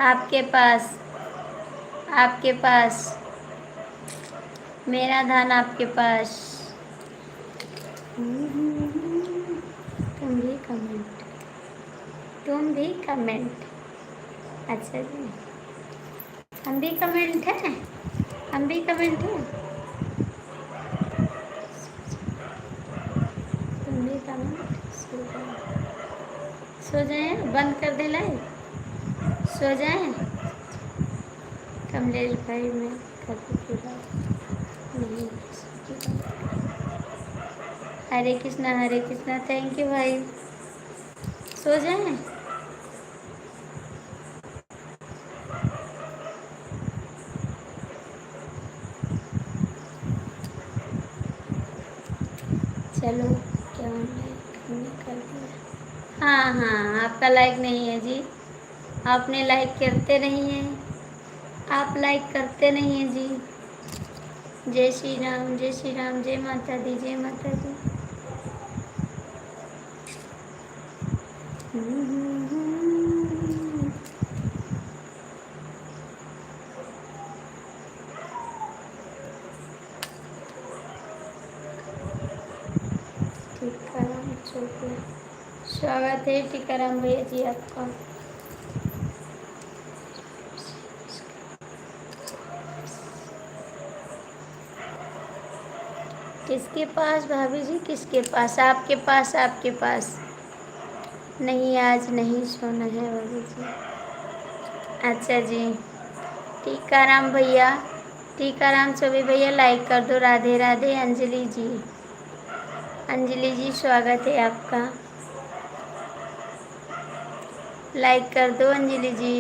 आपके पास, आपके पास, मेरा धान आपके पास। तुम तुम भी कमेंट, तुम भी कमेंट। अच्छा जी, हम भी कमेंट हैं, हम भी कमेंट हैं, तुम भी कमेंट। सो जाए, बंद कर दे लाइव, सो जाए। कमलेश भाई मैं कभी पूरा नहीं। हरे कृष्णा, थैंक यू भाई। सो जाए। चलो, क्या लाइक हमने कर दिया। हाँ हाँ, आपका लाइक नहीं है जी, आपने लाइक करते नहीं हैं, आप लाइक करते नहीं हैं जी। जय श्री राम, जय श्री राम, जय माता दी, जय माता दी। टीकाराम चोपड़ा, स्वागत है टीकाराम भैया जी आपका। किसके पास भाभी जी, किसके पास? आपके पास, आपके पास नहीं, आज नहीं सोना है भाभी जी। अच्छा जी, टीकाराम भैया, टीकाराम चौबे भैया लाइक कर दो। राधे राधे अंजलि जी, अंजलि जी स्वागत है आपका, लाइक कर दो अंजलि जी।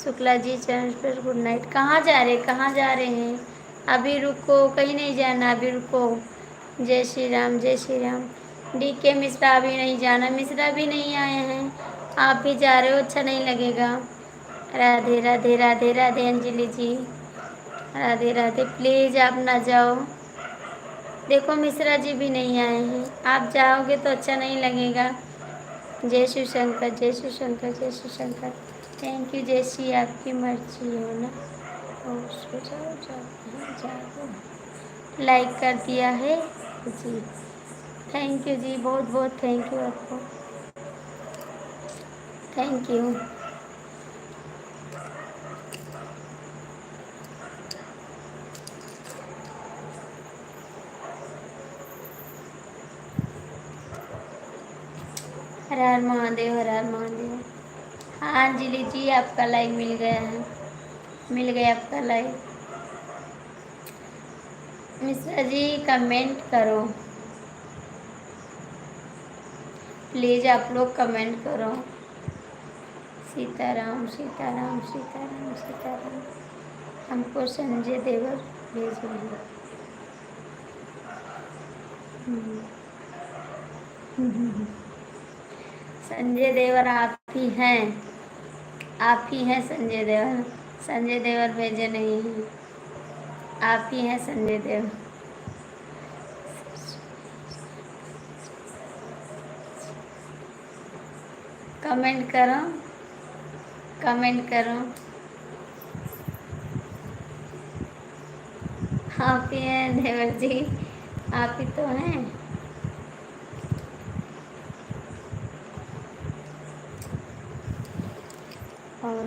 शुक्ला जी चरण पर गुड नाइट। कहाँ जा रहे, कहाँ जा रहे हैं? अभी रुको, कहीं नहीं जाना, अभी रुको। जय श्री राम, जय श्री राम। DK मिश्रा अभी नहीं जाना, मिश्रा भी नहीं आए हैं, आप भी जा रहे हो, अच्छा नहीं लगेगा। राधे राधे, राधे राधे अंजलि जी, राधे राधे। प्लीज़ आप ना जाओ, देखो मिश्रा जी भी नहीं आए हैं, आप जाओगे तो अच्छा नहीं लगेगा। जय शिव शंकर, जय शिव शंकर, जय शिव शंकर। थैंक यू, जैसी आपकी मर्जी हो ना। और सो जाओ, जाओ जाओ। लाइक कर दिया है जी, थैंक यू जी, बहुत बहुत थैंक यू आपको, थैंक यू। हर हर महादेव, हर हर महादेव। हाँ अंजलि जी, आपका लाइक मिल गया है, मिल गया आपका लाइक। मिश्रा जी कमेंट करो, प्लीज़ आप लोग कमेंट करो। सीताराम सीताराम सीताराम सीताराम। हमको संजय देवर भेज रहे हैं। संजय देवर आप ही हैं, आप ही हैं संजय देवर, संजय देवर भेजे नहीं हैं, आप ही हैं संजय देवर। कमेंट करो, कमेंट करो। आप ही हैं देवर जी, आप ही तो हैं। और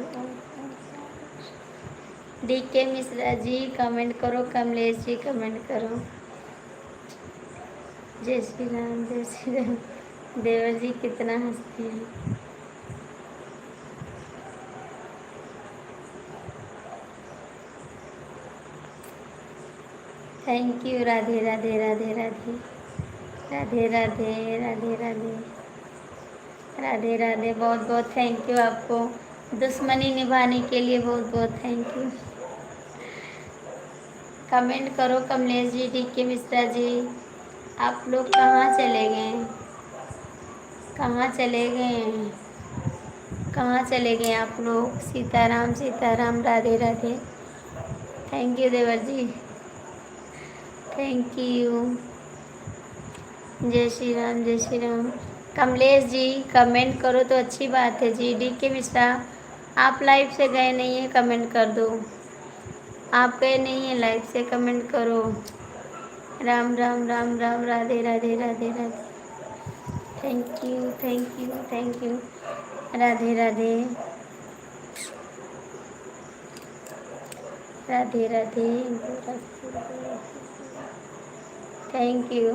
DK मिश्रा जी कमेंट करो, कमलेश जी कमेंट करो। जय श्री राम, जय श्री राम। देवर जी कितना हंसती हैं। Thank you, Radhe Radhe, Radhe Radhe, Radhe Radhe, Radhe Radhe, Radhe Radhe. बहुत बहुत थैंक यू आपको, दुश्मनी निभाने के लिए बहुत बहुत थैंक यू। कमेंट करो कमलेश जी, DK मिश्रा जी। आप लोग कहाँ चले गए, कहाँ चले गए, कहाँ चले गए आप लोग? सीताराम सीताराम, राधे राधे। थैंक यू देवर जी, थैंक यू। जय श्री राम, जय श्री राम। कमलेश जी कमेंट करो तो अच्छी बात है जी। DK मिश्रा आप लाइव से गए नहीं हैं, कमेंट कर दो। आप गए नहीं हैं लाइव से, कमेंट करो। Ram Ram Ram Ram, Radhe Radhe, Radhe Radhe. Thank you, thank you, thank you. Radhe Radhe, Radhe Radhe. Thank you.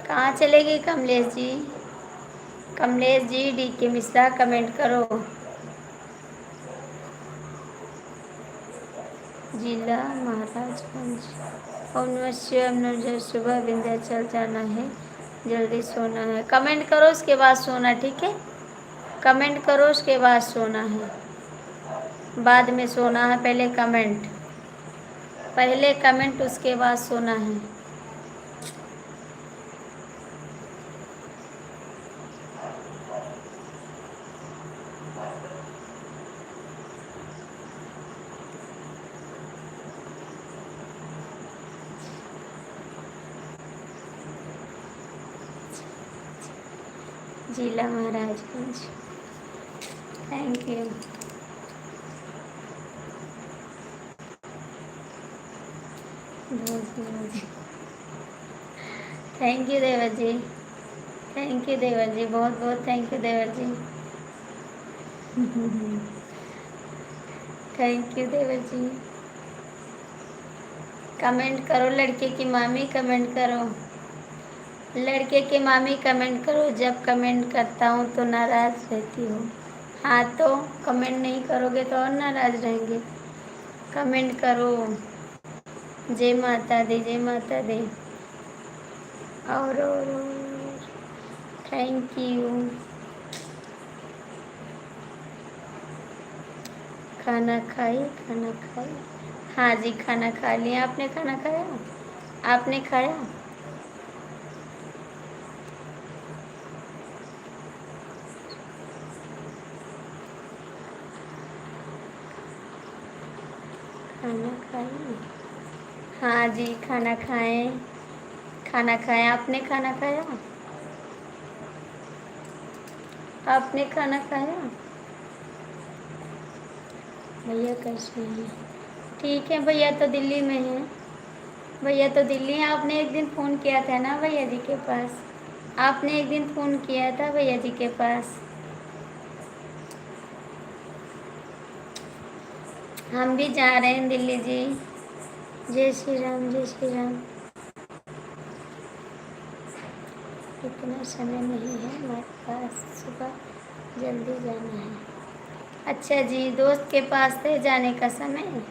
कहाँ चले गए कमलेश जी? कमलेश जी, डी के मिश्रा कमेंट करो। जिला महाराजगंज। ओम नमः शिवाय, ओम नमः शिवाय। सुबह विंध्याचल जाना है, जल्दी सोना है। कमेंट करो उसके बाद सोना, ठीक है? कमेंट करो उसके बाद सोना है, बाद में सोना है। पहले कमेंट, पहले कमेंट उसके बाद सोना है। जिला Maharajganj. Thank you. Thank you देवर जी, थैंक यू देवर जी, बहुत बहुत थैंक यू देवर जी। थैंक यू देवर जी। कमेंट करो लड़के की मामी, कमेंट करो लड़के की मामी, कमेंट करो। जब कमेंट करता हूँ तो नाराज़ रहती हो। हाँ तो कमेंट नहीं करोगे तो और नाराज़ रहेंगे। कमेंट करो। जय माता दी, जय माता दी। और थैंक यू। खाना खाई, खाना खाई। हाँ जी, खाना खा लिया। आपने खाना खाया? आपने खाया? खाना खाई। हाँ जी, खाना खाएं। खाना खाया। आपने खाना खाया? आपने खाना खाया? भैया कैसे हैं? ठीक है, भैया तो दिल्ली में हैं। भैया तो दिल्ली हैं। आपने एक दिन फ़ोन किया था ना भैया जी के पास? आपने एक दिन फ़ोन किया था भैया जी के पास। हम भी जा रहे हैं दिल्ली जी। जय श्री राम, जय श्री राम। इतना समय नहीं है हमारे पास, सुबह जल्दी जाना है। अच्छा जी, दोस्त के पास है जाने का समय?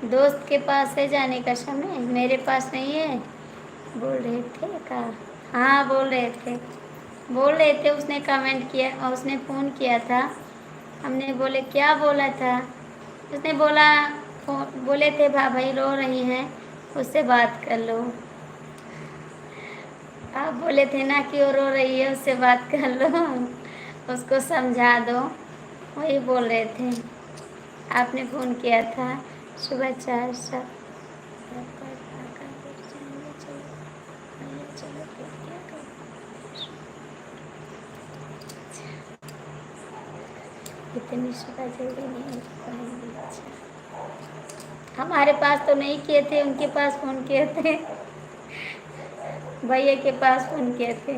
दोस्त के पास है जाने का समय, मेरे पास नहीं है। बोल रहे थे का? हाँ बोल रहे थे, बोल रहे थे। उसने कमेंट किया और उसने फ़ोन किया था। हमने बोले क्या बोला था? उसने बोला बोले थे भाई रो रही हैं, उससे बात कर लो। आप बोले थे ना कि वो रो रही है, उससे बात कर लो, उसको समझा दो। वही बोल रहे थे। आपने फ़ोन किया था सुबह 4 सब। इतनी सुबह जल्दी नहीं पाएंगे। अच्छा, हमारे पास तो नहीं किए थे, उनके पास फ़ोन किए थे। भैया के पास फ़ोन किए थे,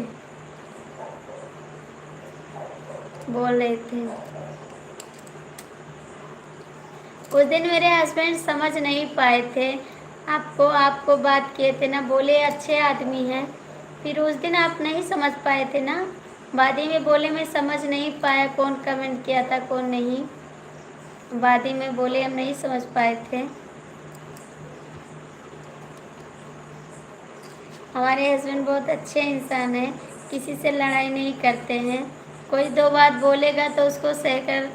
बोल रहे थे। उस दिन मेरे हस्बैंड समझ नहीं पाए थे आपको, आपको बात किए थे ना, बोले अच्छे आदमी हैं। फिर उस दिन आप नहीं समझ पाए थे ना, बादी में बोले मैं समझ नहीं पाया कौन कमेंट किया था कौन नहीं। बादी में बोले हम नहीं समझ पाए थे। हमारे हस्बैंड बहुत अच्छे इंसान हैं, किसी से लड़ाई नहीं करते हैं। कोई दो बात बोलेगा तो उसको सहकर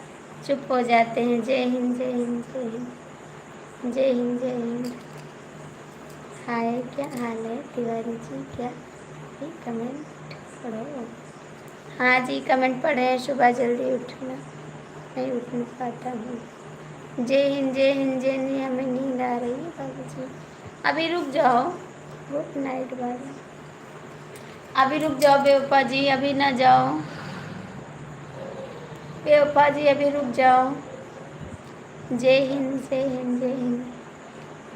चुप हो जाते हैं। जय हिंद, जय हिंद, जय हिंद, जय हिंद, जय हिंद। हाय, क्या हाल है तिवारी जी? क्या भी कमेंट पढ़ो? हाँ जी, कमेंट पढ़े हैं। सुबह जल्दी उठना, नहीं उठ नहीं पाता हूँ। जय हिंद, जय हिंद, जय हिंद। हमें नींद आ रही है बाबू जी। अभी रुक जाओ, गुड नाइट बाबू। अभी रुक जाओ बेवफा जी, अभी ना जाओ बेवफा जी, अभी रुक जाओ। जय हिंद, जय हिंद, जय हिंद,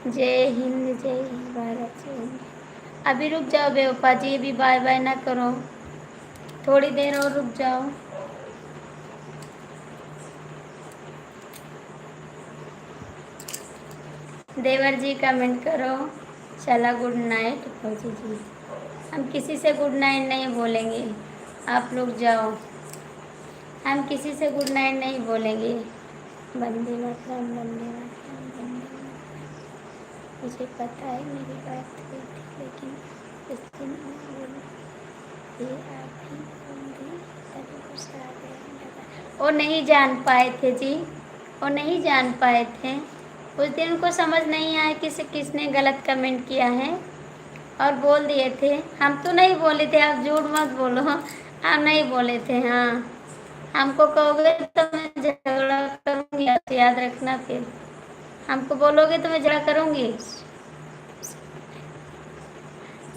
जय हिंद, जय हिंद भारत, जय हिंद। अभी रुक जाओ बेवफा जी, अभी बाय बाय ना करो, थोड़ी देर और रुक जाओ। देवर जी कमेंट करो, चला गुड नाइट। फौजी जी हम किसी से गुड नाइट नहीं बोलेंगे, आप लोग जाओ, हम किसी से गुड नाइट नहीं बोलेंगे। बंदे मातरम, बंदे मातरम, बंदे मातरम। मुझे पता है मेरी बात हुई थी, लेकिन उस दिन मैं बोली ये आप ही होंगी, तभी गुस्सा आ गया। वो नहीं जान पाए थे जी, वो नहीं जान पाए थे उस दिन, उनको समझ नहीं आया कि किसने गलत कमेंट किया है और बोल दिए थे। हम तो नहीं बोले थे, आप झूठ मत बोलो, हम नहीं बोले थे। हाँ, हमको कहोगे तो मैं झगड़ा करूँगी, आप याद रखना। फिर हमको बोलोगे तो मैं झगड़ा करूँगी।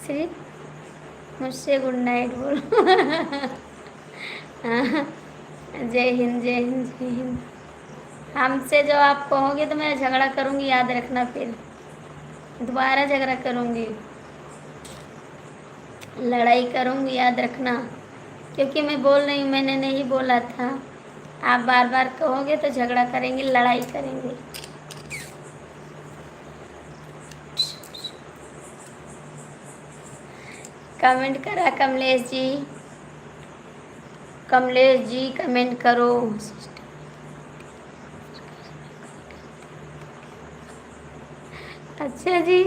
सिर्फ मुझसे गुड नाइट बोलो। हाँ, जय हिंद, जय हिंद, जय हिंद। हमसे जो आप कहोगे तो मैं झगड़ा करूँगी, याद रखना। फिर दोबारा झगड़ा करूँगी, लड़ाई करूँगी, याद रखना। क्योंकि मैं बोल रही हूँ, मैंने नहीं बोला था। आप बार बार कहोगे तो झगड़ा करेंगे, लड़ाई करेंगे। कमेंट करा कमलेश जी, कमलेश जी कमेंट करो। अच्छा जी,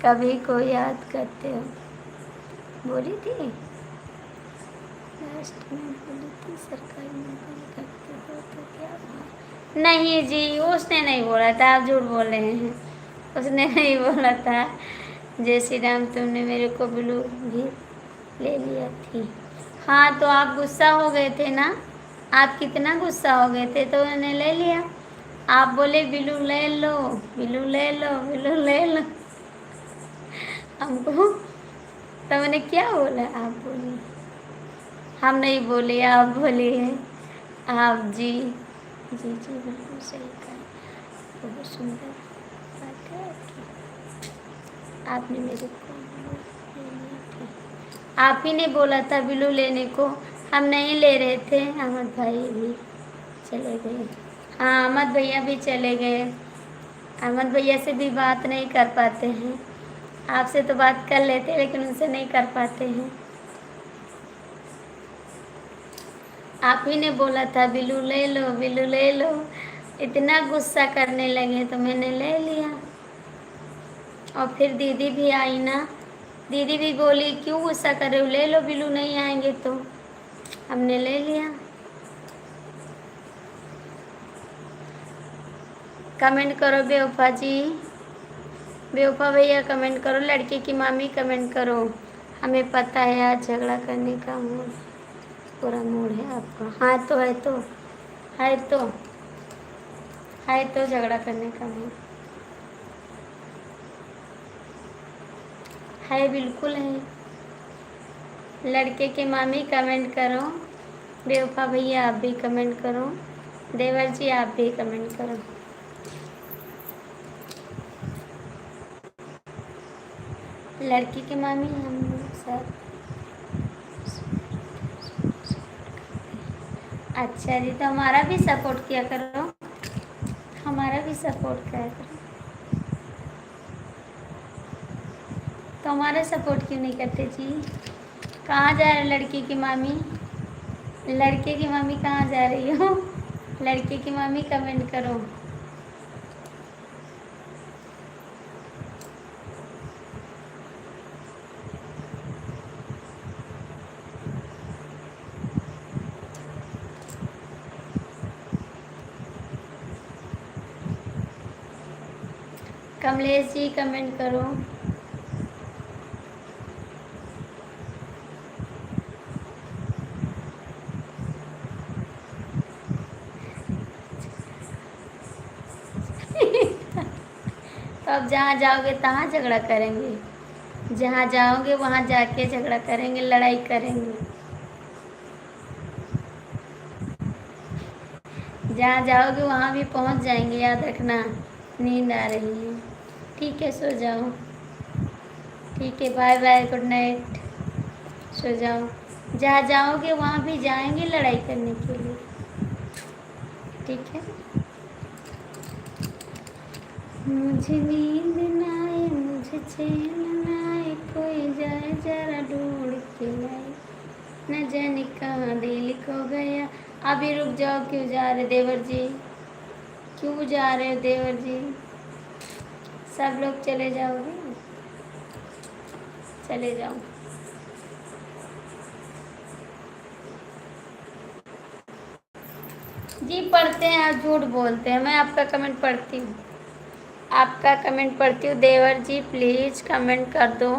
कभी को याद करते हो, बोली थी लास्ट में, बोली थी सरकारी नौकरी करते हो तो क्या हुआ? नहीं जी, उसने नहीं बोला था, आप झूठ बोल रहे हैं, उसने नहीं बोला था। जय श्री राम, तुमने मेरे को ब्लू भी ले लिया थी। हाँ, तो आप गुस्सा हो गए थे ना, आप कितना गुस्सा हो गए थे तो मैंने ले लिया। आप बोले बिल्लू ले लो, बिल्लू ले लो, बिल्लू ले लो हमको, तो मैंने क्या बोला? आप बोले, हम नहीं बोले, आप बोले हैं आप। जी जी जी, बिल्कुल सही कहा, बहुत सुंदर बात है आपकी। आपने मेरे को लेनी थी, आप ही ने बोला था बिल्लू लेने को, हम नहीं ले रहे थे। अहमद भाई भी चले गए। हाँ, अहमद भैया भी चले गए। अहमद भैया से भी बात नहीं कर पाते हैं, आपसे तो बात कर लेते हैं लेकिन उनसे नहीं कर पाते हैं। आप ही ने बोला था बिल्लू ले लो, बिल्लू ले लो, इतना गुस्सा करने लगे तो मैंने ले लिया। और फिर दीदी भी आई ना, दीदी भी बोली क्यों गुस्सा कर रहे हो, ले लो, बिल्लू नहीं आएंगे तो। हमने ले लिया। कमेंट करो बेवफा जी, बेवफा भैया कमेंट करो, लड़के की मामी कमेंट करो। हमें पता है आज झगड़ा करने का मूड, पूरा मूड है आपका। हाँ तो है, तो है, तो है, तो झगड़ा करने का मूड है, बिल्कुल है। लड़के के मामी कमेंट करो, बेवफा भैया आप भी कमेंट करो, देवर जी आप भी कमेंट करो। लड़की के मामी हम लोग सब। अच्छा जी, तो हमारा भी सपोर्ट किया करो, हमारा भी सपोर्ट किया करो। तो हमारा सपोर्ट क्यों नहीं करते जी? कहाँ जा रहे लड़की की मामी? लड़के की मामी कहाँ जा रही हो? लड़के की मामी कमेंट करो। कमलेश जी कमेंट करो। तो अब जहाँ जाओगे तहाँ झगड़ा करेंगे, जहाँ जाओगे वहाँ जाके झगड़ा करेंगे, लड़ाई करेंगे। जहाँ जाओगे वहाँ भी पहुँच जाएंगे, याद रखना। नींद आ रही है, ठीक है, सो जाओ। ठीक है, बाय बाय, गुड नाइट, सो जाओ। जहाँ जाओगे वहाँ भी जाएंगे लड़ाई करने के लिए, ठीक है। मुझे नींद ना आए, मुझे चैन ना आए, कोई जाए जरा ढूंढ के लाए, न जाने कहाँ दिल खो गया। अभी रुक जाओ, क्यों जा रहे देवर जी, क्यों जा रहे हो देवर जी? सब लोग चले जाओगे? चले जाओ। जी पढ़ते हैं, आप झूठ बोलते हैं, मैं आपका कमेंट पढ़ती हूँ, आपका कमेंट पढ़ती हूँ। देवर जी प्लीज़ कमेंट कर दो।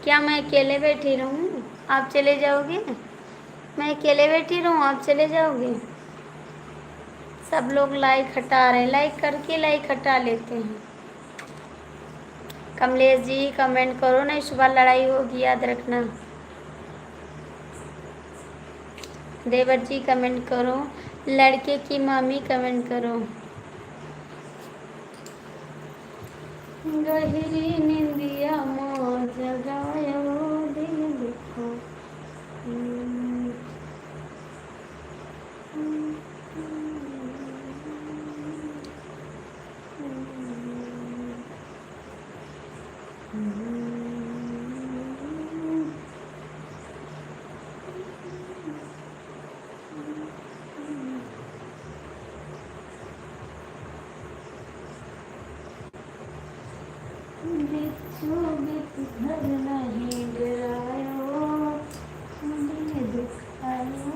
क्या मैं अकेले बैठी रहूँ? आप चले जाओगे? मैं अकेले बैठी रहूँ, आप चले जाओगे? सब लोग लाइक हटा रहे हैं, लाइक करके लाइक हटा लेते हैं। कमलेश जी कमेंट करो, नहीं सुबह लड़ाई होगी, याद रखना। देवर जी कमेंट करो, लड़के की मम्मी कमेंट करो। गहरी निंदिया मोर जगायो, दिल दुखो। बिच्छू बित घर नहीं डरायो, दिल दुखायो।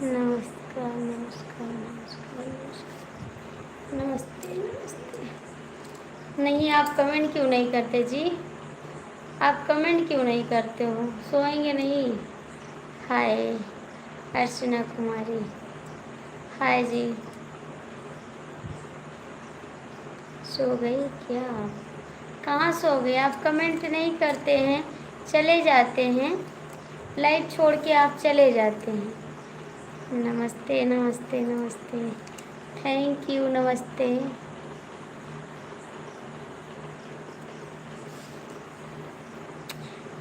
नमस्कार नमस्कार नमस्कार नमस्कार, नमस्ते नमस्ते। नहीं, आप कमेंट क्यों नहीं करते जी? आप कमेंट क्यों नहीं करते हो? सोएंगे नहीं? हाय अर्चना कुमारी, हाय जी। सो गई क्या आप? कहाँ सो गए आप? कमेंट नहीं करते हैं, चले जाते हैं, लाइव छोड़ के आप चले जाते हैं। नमस्ते नमस्ते नमस्ते, थैंक यू, नमस्ते।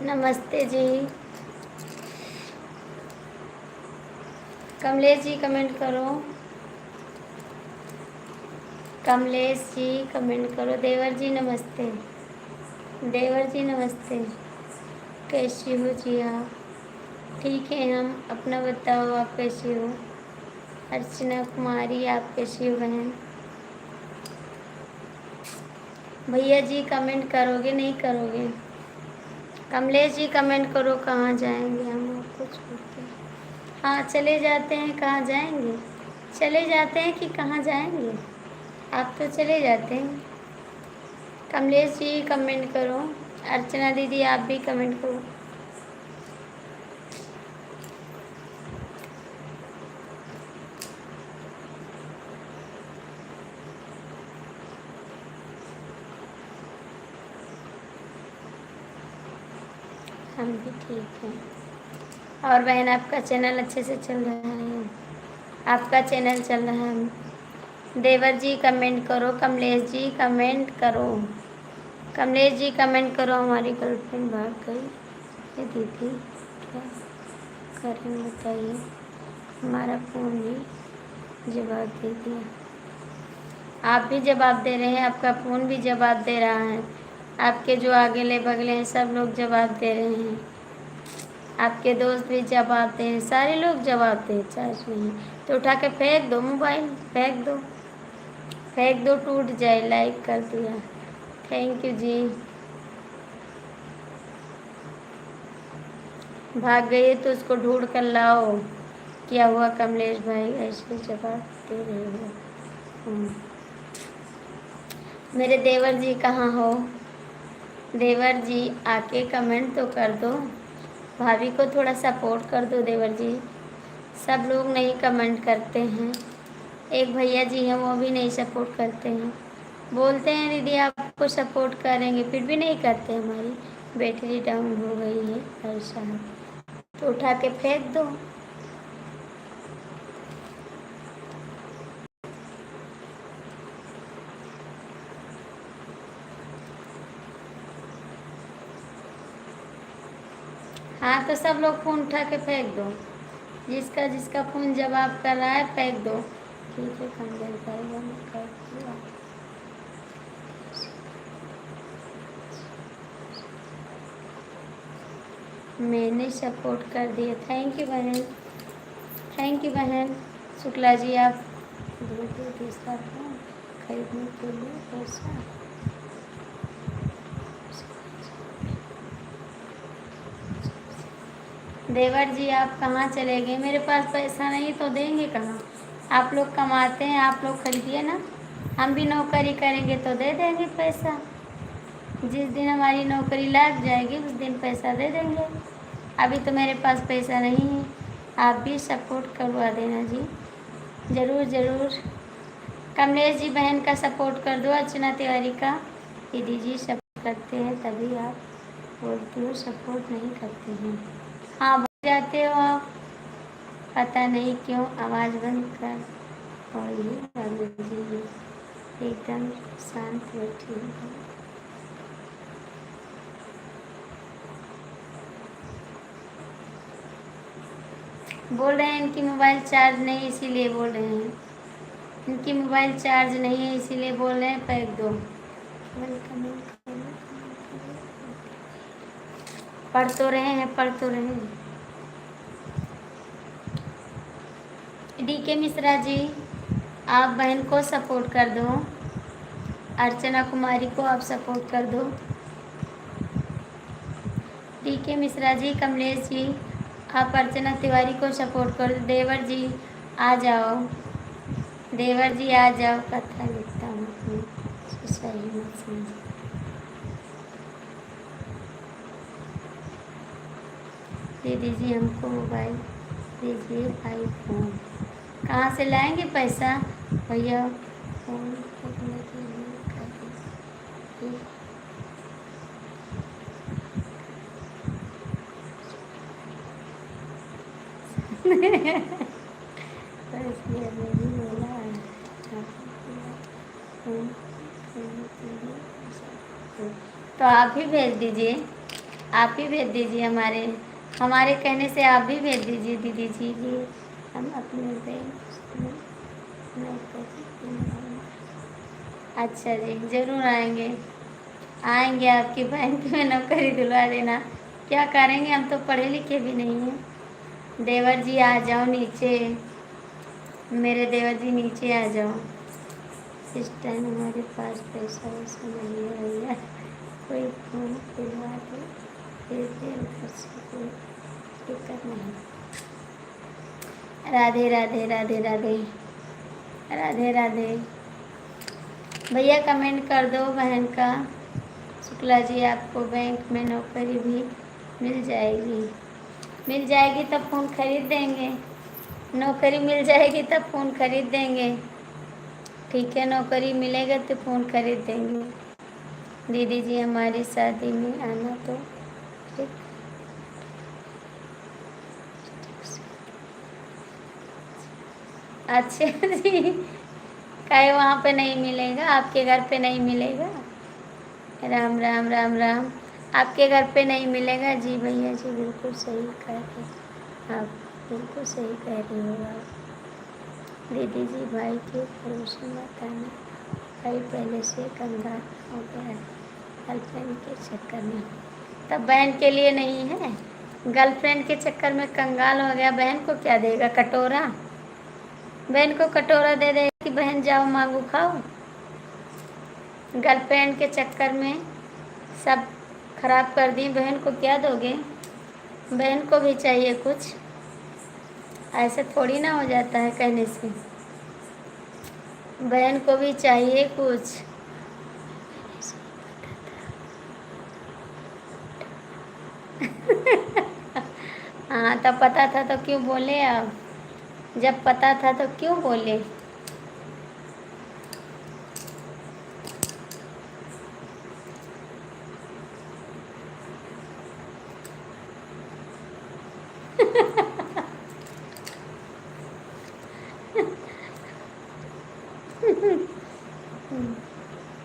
नमस्ते जी। कमलेश जी कमेंट करो, कमलेश जी कमेंट करो। देवर जी नमस्ते, देवर जी नमस्ते। कैसी हो जी आप? ठीक है हम, अपना बताओ आप कैसी हो? अर्चना कुमारी आप कैसी हो बहन? भैया जी कमेंट करोगे नहीं करोगे? कमलेश जी कमेंट करो, कहाँ जाएंगे हम आपको छोड़ के? हाँ चले जाते हैं, कहाँ जाएंगे? चले जाते हैं कि कहाँ जाएंगे? आप तो चले जाते हैं। कमलेश जी कमेंट करो, अर्चना दीदी आप भी कमेंट करो। हम भी ठीक हैं। और बहन आपका चैनल अच्छे से चल रहा है? आपका चैनल चल रहा है? देवर जी कमेंट करो, कमलेश जी कमेंट करो, कमलेश जी कमेंट करो। हमारी गर्लफ्रेंड भाग गई, ये दीदी क्या करें बताइए? हमारा फ़ोन भी जवाब दे दिया। आप भी जवाब दे रहे हैं, आपका फ़ोन भी जवाब दे रहा है, आपके जो आगेले बगले हैं सब लोग जवाब दे रहे हैं, आपके दोस्त भी जवाब दे रहे हैं, सारे लोग जवाब दे। चार्ज नहीं तो उठा के फेंक दो, मोबाइल फेंक दो, फेंक दो, टूट जाए। लाइक कर दिया, थैंक यू जी। भाग गई है तो उसको ढूंढ कर लाओ। क्या हुआ कमलेश भाई, ऐसे जवाब दे रहे हो? मेरे देवर जी कहाँ हो? देवर जी आके कमेंट तो कर दो, भाभी को थोड़ा सपोर्ट कर दो देवर जी। सब लोग नहीं कमेंट करते हैं, एक भैया जी हैं वो भी नहीं सपोर्ट करते हैं, बोलते हैं दीदी आपको सपोर्ट करेंगे फिर भी नहीं करते। हमारी बैटरी डाउन हो गई है परेशान, तो उठा के फेंक दो। हाँ तो सब लोग फ़ोन उठा के फेंक दो, जिसका जिसका फ़ोन जवाब कर रहा है फेंक दो। ठीक है कम देर करेगा, मैं कर दिया। मैंने सपोर्ट कर दिया, थैंक यू बहन, थैंक यू बहन। शुक्ला जी आप दूसरा फ़ोन खरीदने के लिए पैसा। देवर जी आप कहाँ चले गए? मेरे पास पैसा नहीं तो देंगे कहाँ? आप लोग कमाते हैं, आप लोग खरीदिए ना, हम भी नौकरी करेंगे तो दे देंगे पैसा। जिस दिन हमारी नौकरी लग जाएगी उस दिन पैसा दे देंगे, अभी तो मेरे पास पैसा नहीं है। आप भी सपोर्ट करवा देना जी, ज़रूर ज़रूर। कमलेश जी बहन का सपोर्ट कर दो, अर्चना तिवारी का। दीदी जी सपोर्ट करते हैं तभी आप बोलती हो सपोर्ट नहीं करते हैं। हाँ बन जाते हो आप, पता नहीं क्यों आवाज़ बंद कर। और ये जी एकदम शांत बैठी है। बोल रहे हैं इनकी मोबाइल चार्ज नहीं इसीलिए बोल रहे हैं, इनकी मोबाइल चार्ज नहीं है इसीलिए बोल रहे हैं फेंक दो। पढ़ तो रहे हैं, पढ़ तो रहे हैं। डीके मिश्रा जी आप बहन को सपोर्ट कर दो, अर्चना कुमारी को आप सपोर्ट कर दो। डीके मिश्रा जी, कमलेश जी आप अर्चना तिवारी को सपोर्ट कर दो। देवर जी आ जाओ, देवर जी आ जाओ, कथा लिखता हूँ अपनी सही मत समझ। दीदी जी हमको मोबाइल दीजिए, आईफोन। कहाँ से लाएंगे पैसा भैया? फोन करने के लिए कर तो इसलिए नहीं बोला। तो आप ही भेज दीजिए, आप ही भेज दीजिए, हमारे हमारे कहने से आप भी भेज दीजिए दीदी जी भी। हम अपने बैंक में नौकरी। अच्छा जी, ज़रूर आएंगे, आएंगे आपकी बैंक में नौकरी दिलवा देना। क्या करेंगे, हम तो पढ़े लिखे भी नहीं हैं। देवर जी आ जाओ नीचे, मेरे देवर जी नीचे आ जाओ। इस टाइम हमारे पास पैसा वैसा नहीं है भैया, कोई फोन दिलवा दे, फिर घर से कोई दिक्कत नहीं। राधे राधे राधे राधे राधे राधे। भैया कमेंट कर दो बहन का। शुक्ला जी, आपको बैंक में नौकरी भी मिल जाएगी, मिल जाएगी तब फ़ोन खरीद देंगे। नौकरी मिल जाएगी तब फ़ोन खरीद देंगे। ठीक है, नौकरी मिलेगा तो फ़ोन खरीद देंगे। दीदी जी हमारी शादी में आना तो ठीक। अच्छा जी, काहे वहाँ पे नहीं मिलेगा, आपके घर पे नहीं मिलेगा। राम राम राम राम। आपके घर पे नहीं मिलेगा जी भैया जी, बिल्कुल सही कह रहे आप, बिल्कुल सही कह रही हो आप। दीदी जी भाई के भरोसे मत आना, भाई पहले से कंगाल हो गया गर्लफ्रेंड के चक्कर में। तब बहन के लिए नहीं है, गर्लफ्रेंड के चक्कर में कंगाल हो गया। बहन को क्या देगा, कटोरा? बहन को कटोरा दे दे कि बहन जाओ मांगू खाओ। गर्लफ्रेंड के चक्कर में सब खराब कर दी, बहन को क्या दोगे? बहन को भी चाहिए कुछ, ऐसे थोड़ी ना हो जाता है कहने से। बहन को भी चाहिए कुछ। हाँ, तब पता था तो क्यों बोले आप? जब पता था तो क्यों बोले?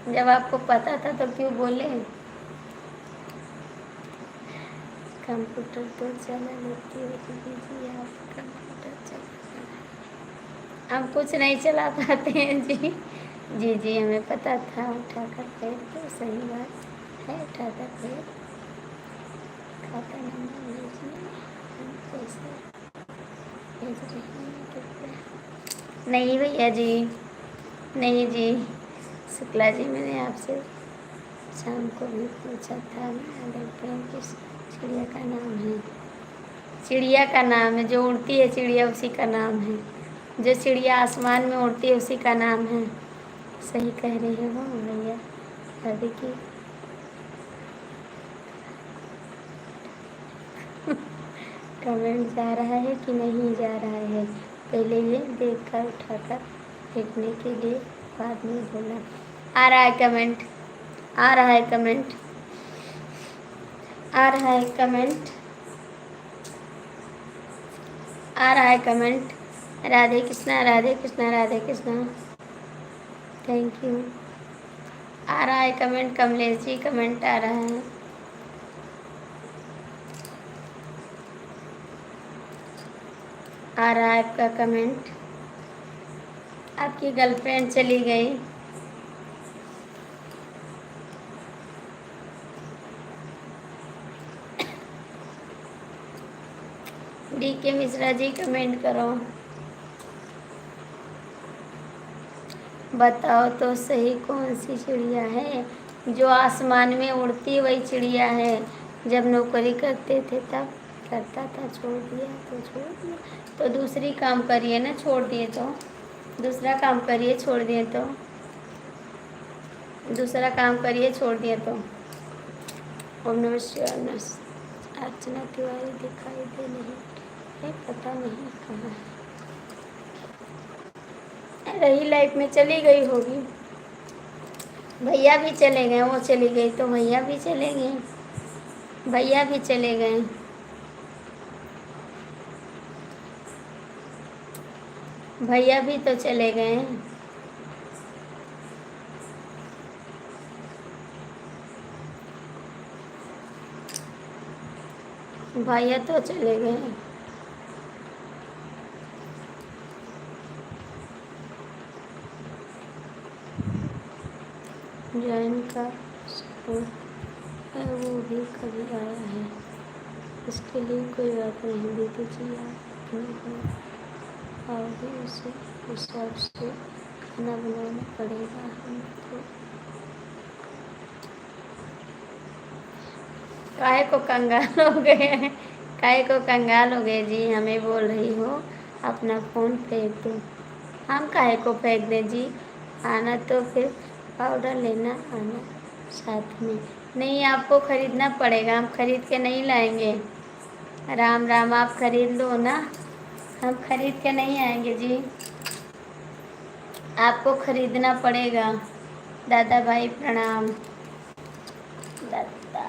जब आपको पता था तो क्यों बोले? कंप्यूटर तो चला लेती हो दीदी आप, कंप्यूटर चला। हम कुछ नहीं चला पाते हैं जी। जी जी, हमें पता था। उठाकर पैर तो सही बात है, उठाकर पैर। खाता नंबर भेजिए, हम पैसे भेज रहे हैं कृपया। नहीं भैया जी, नहीं जी। शुक्ला जी, मैंने आपसे शाम को भी पूछा था, गर्लफ्रेंड किस चिड़िया का नाम है? चिड़िया का नाम है, जो उड़ती है चिड़िया उसी का नाम है। जो चिड़िया आसमान में उड़ती है उसी का नाम है। सही कह रही है वो भैया। अभी की कमेंट जा रहा है कि नहीं जा रहा है, पहले ये देखकर उठाकर फेंकने के लिए बाद में बोला। आ रहा है कमेंट, आ रहा है कमेंट, आ रहा है कमेंट, आ रहा है comment. Radhe Krishna Radhe Krishna Radhe Krishna, thank you. आ रहा है कमेंट, कमलेश जी कमेंट आ रहा है। आ रहा है आपका कमेंट। आपकी गर्लफ्रेंड चली गई। DK मिश्रा जी कमेंट करो, बताओ तो सही कौन सी चिड़िया है जो आसमान में उड़ती, वही चिड़िया है। जब नौकरी करते थे तब करता था, छोड़ दिया तो छोड़ दिया। तो दूसरी काम करिए ना, छोड़ दिए तो दूसरा काम करिए, छोड़ दिए तो दूसरा काम करिए, छोड़ दिए तो। ओम नमः शिवाय। अर्चना तिवारी दिखाई दे नहीं है, पता नहीं कहाँ है। रही लाइफ में चली गई होगी। भैया भी चले गए, वो चली गई तो भैया भी चले गए, भैया भी चले गए। भैया भी तो चले गए हैं। भैया तो चले गए हैं। जैन का सपोर्ट है वो भी कभी आया है, इसके लिए कोई बात नहीं दीदी जी, आप अपने को और भी उसे हिसाब से खाना बनाना पड़ेगा हमको। काहे को कंगाल हो गए हैं, काहे को कंगाल हो गए जी, हमें बोल रही हो अपना फ़ोन फेंक दो। हम काहे को फेंक दें जी, आना तो फिर पाउडर लेना आना साथ में। नहीं, आपको ख़रीदना पड़ेगा, हम खरीद के नहीं लाएंगे। राम राम, आप खरीद लो ना, हम खरीद के नहीं आएंगे जी, आपको खरीदना पड़ेगा। दादा भाई प्रणाम। दादा,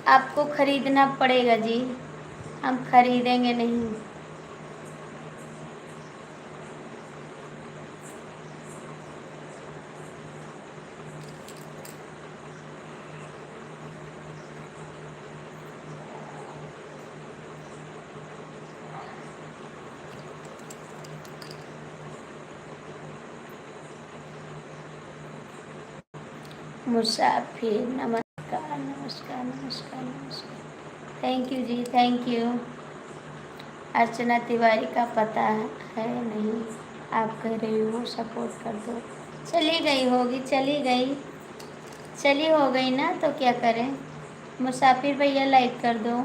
आपको खरीदना पड़ेगा जी, हम खरीदेंगे नहीं। मुसाफिर, नमस्कार नमस्कार नमस्कार नमस्कार। थैंक यू जी, थैंक यू। अर्चना तिवारी का पता है नहीं, आप कह रही हो सपोर्ट कर दो। चली गई होगी, चली गई, चली हो गई ना तो क्या करें। मुसाफिर भैया लाइक कर दो,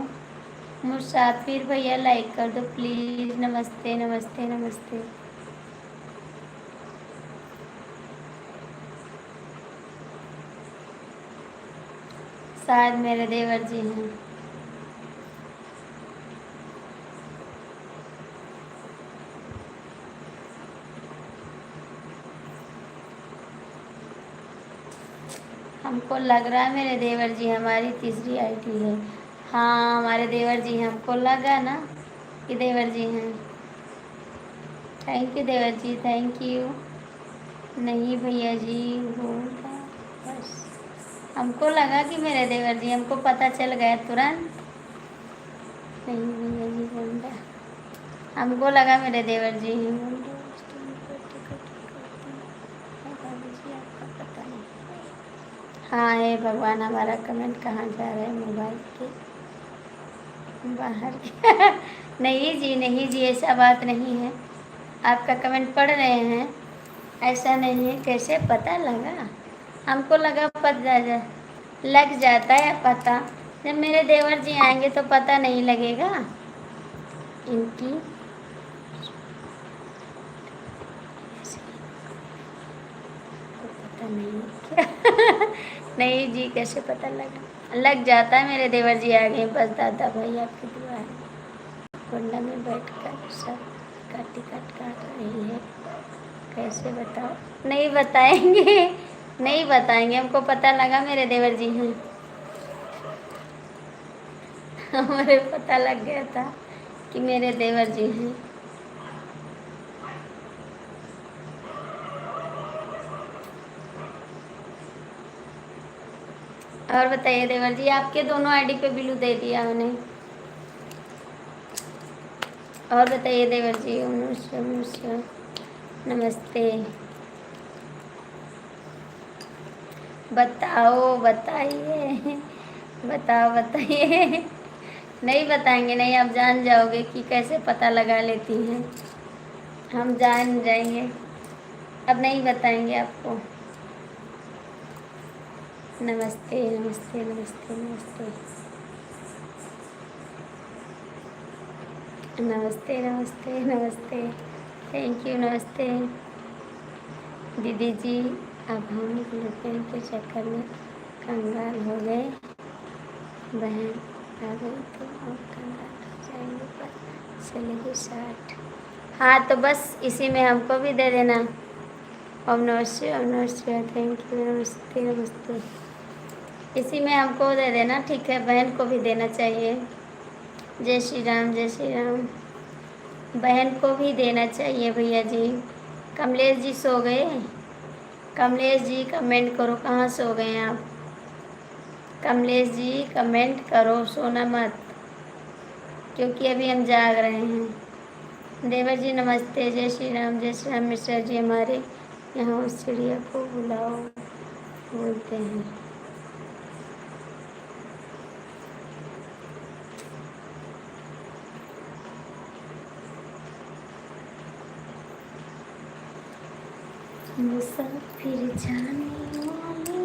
मुसाफिर भैया लाइक कर दो प्लीज़। नमस्ते नमस्ते नमस्ते। शायद मेरे देवर जी हैं। हमको लग रहा है मेरे देवर जी, हमारी तीसरी आईडी है। हाँ, हमारे देवर जी हैं, हमको लगा ना कि देवर जी हैं। थैंक यू देवर जी, थैंक यू। नहीं भैया जी, बोला बस, हमको लगा कि मेरे देवर जी, हमको पता चल गया तुरंत। नहीं भैया जी, बोला, हमको लगा मेरे देवर जी हैं। हाँ है भगवान, हमारा कमेंट कहाँ जा रहा है मोबाइल के बाहर के नहीं जी, नहीं जी, ऐसा बात नहीं है। आपका कमेंट पढ़ रहे हैं, ऐसा नहीं है। कैसे पता लगा? हमको लगा पता लग जाता है पता। जब मेरे देवर जी आएंगे तो पता नहीं लगेगा इनकी। पता नहीं क्या नहीं जी, कैसे पता लगा? लग जाता है, मेरे देवर जी आ गए बस। दादा भाई आपकी दुआ है। कुंडा में बैठ कर सब का टिकट काट रही है, कैसे बताओ? नहीं बताएंगे, नहीं बताएंगे, हमको पता लगा मेरे देवर जी हैं। हमारे पता लग गया था कि मेरे देवर जी हैं। और बताइए देवर जी, आपके दोनों आईडी पे बिलू दे दिया उन्हें। और बताइए देवर जी, नमस्ते। बताओ, बताइए, बताओ बताइए। नहीं बताएंगे, नहीं, आप जान जाओगे कि कैसे पता लगा लेती हैं। हम जान जाएंगे, अब नहीं बताएंगे आपको। नमस्ते नमस्ते नमस्ते नमस्ते नमस्ते नमस्ते नमस्ते। थैंक यू, नमस्ते दीदी जी। अब हम लड़कियों के चक्कर में कंगाल हो गए, बहन आ गई तो और कंगाल हो जाएंगे, पर चलेगी 60। हाँ तो बस इसी में हमको भी दे देना। ओम नमः शिवाय, ओम नमः शिवाय, थैंक यू, नमस्ते नमस्ते। इसी में हमको दे देना, ठीक है? बहन को भी देना चाहिए। जय श्री राम, जय श्री राम। बहन को भी देना चाहिए भैया जी। कमलेश जी सो गए? कमलेश जी कमेंट करो, कहाँ सो गए आप? कमलेश जी कमेंट करो, सोना मत, क्योंकि अभी हम जाग रहे हैं। देवर जी नमस्ते, जय श्री राम, जय श्री राम। मिश्रा जी हमारे यहाँ उस चिड़िया को बुलाओ बोलते हैं। मुसाफिर जाने वाले,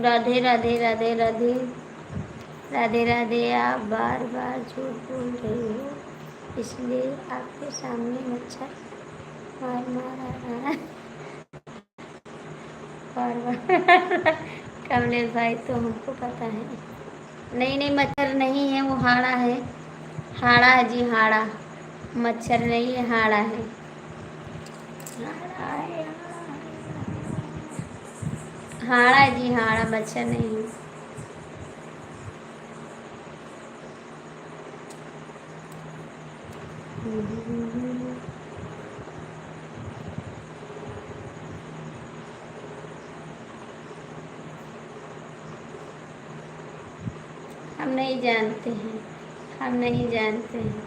राधे राधे राधे राधे राधे राधे। आप बार बार झूठ बोल रही हो, इसलिए आपके सामने मच्छर मार मारा बार बार। कमलेश भाई तो हमको पता है। नहीं नहीं, मच्छर नहीं है, वो हाड़ा है। हाड़ा है जी, हाड़ा। मच्छर नहीं है, हाड़ा है। हाड़ा है, हाड़ा है जी, हाड़ा, मच्छर नहीं है। हम नहीं जानते हैं, हम नहीं जानते हैं,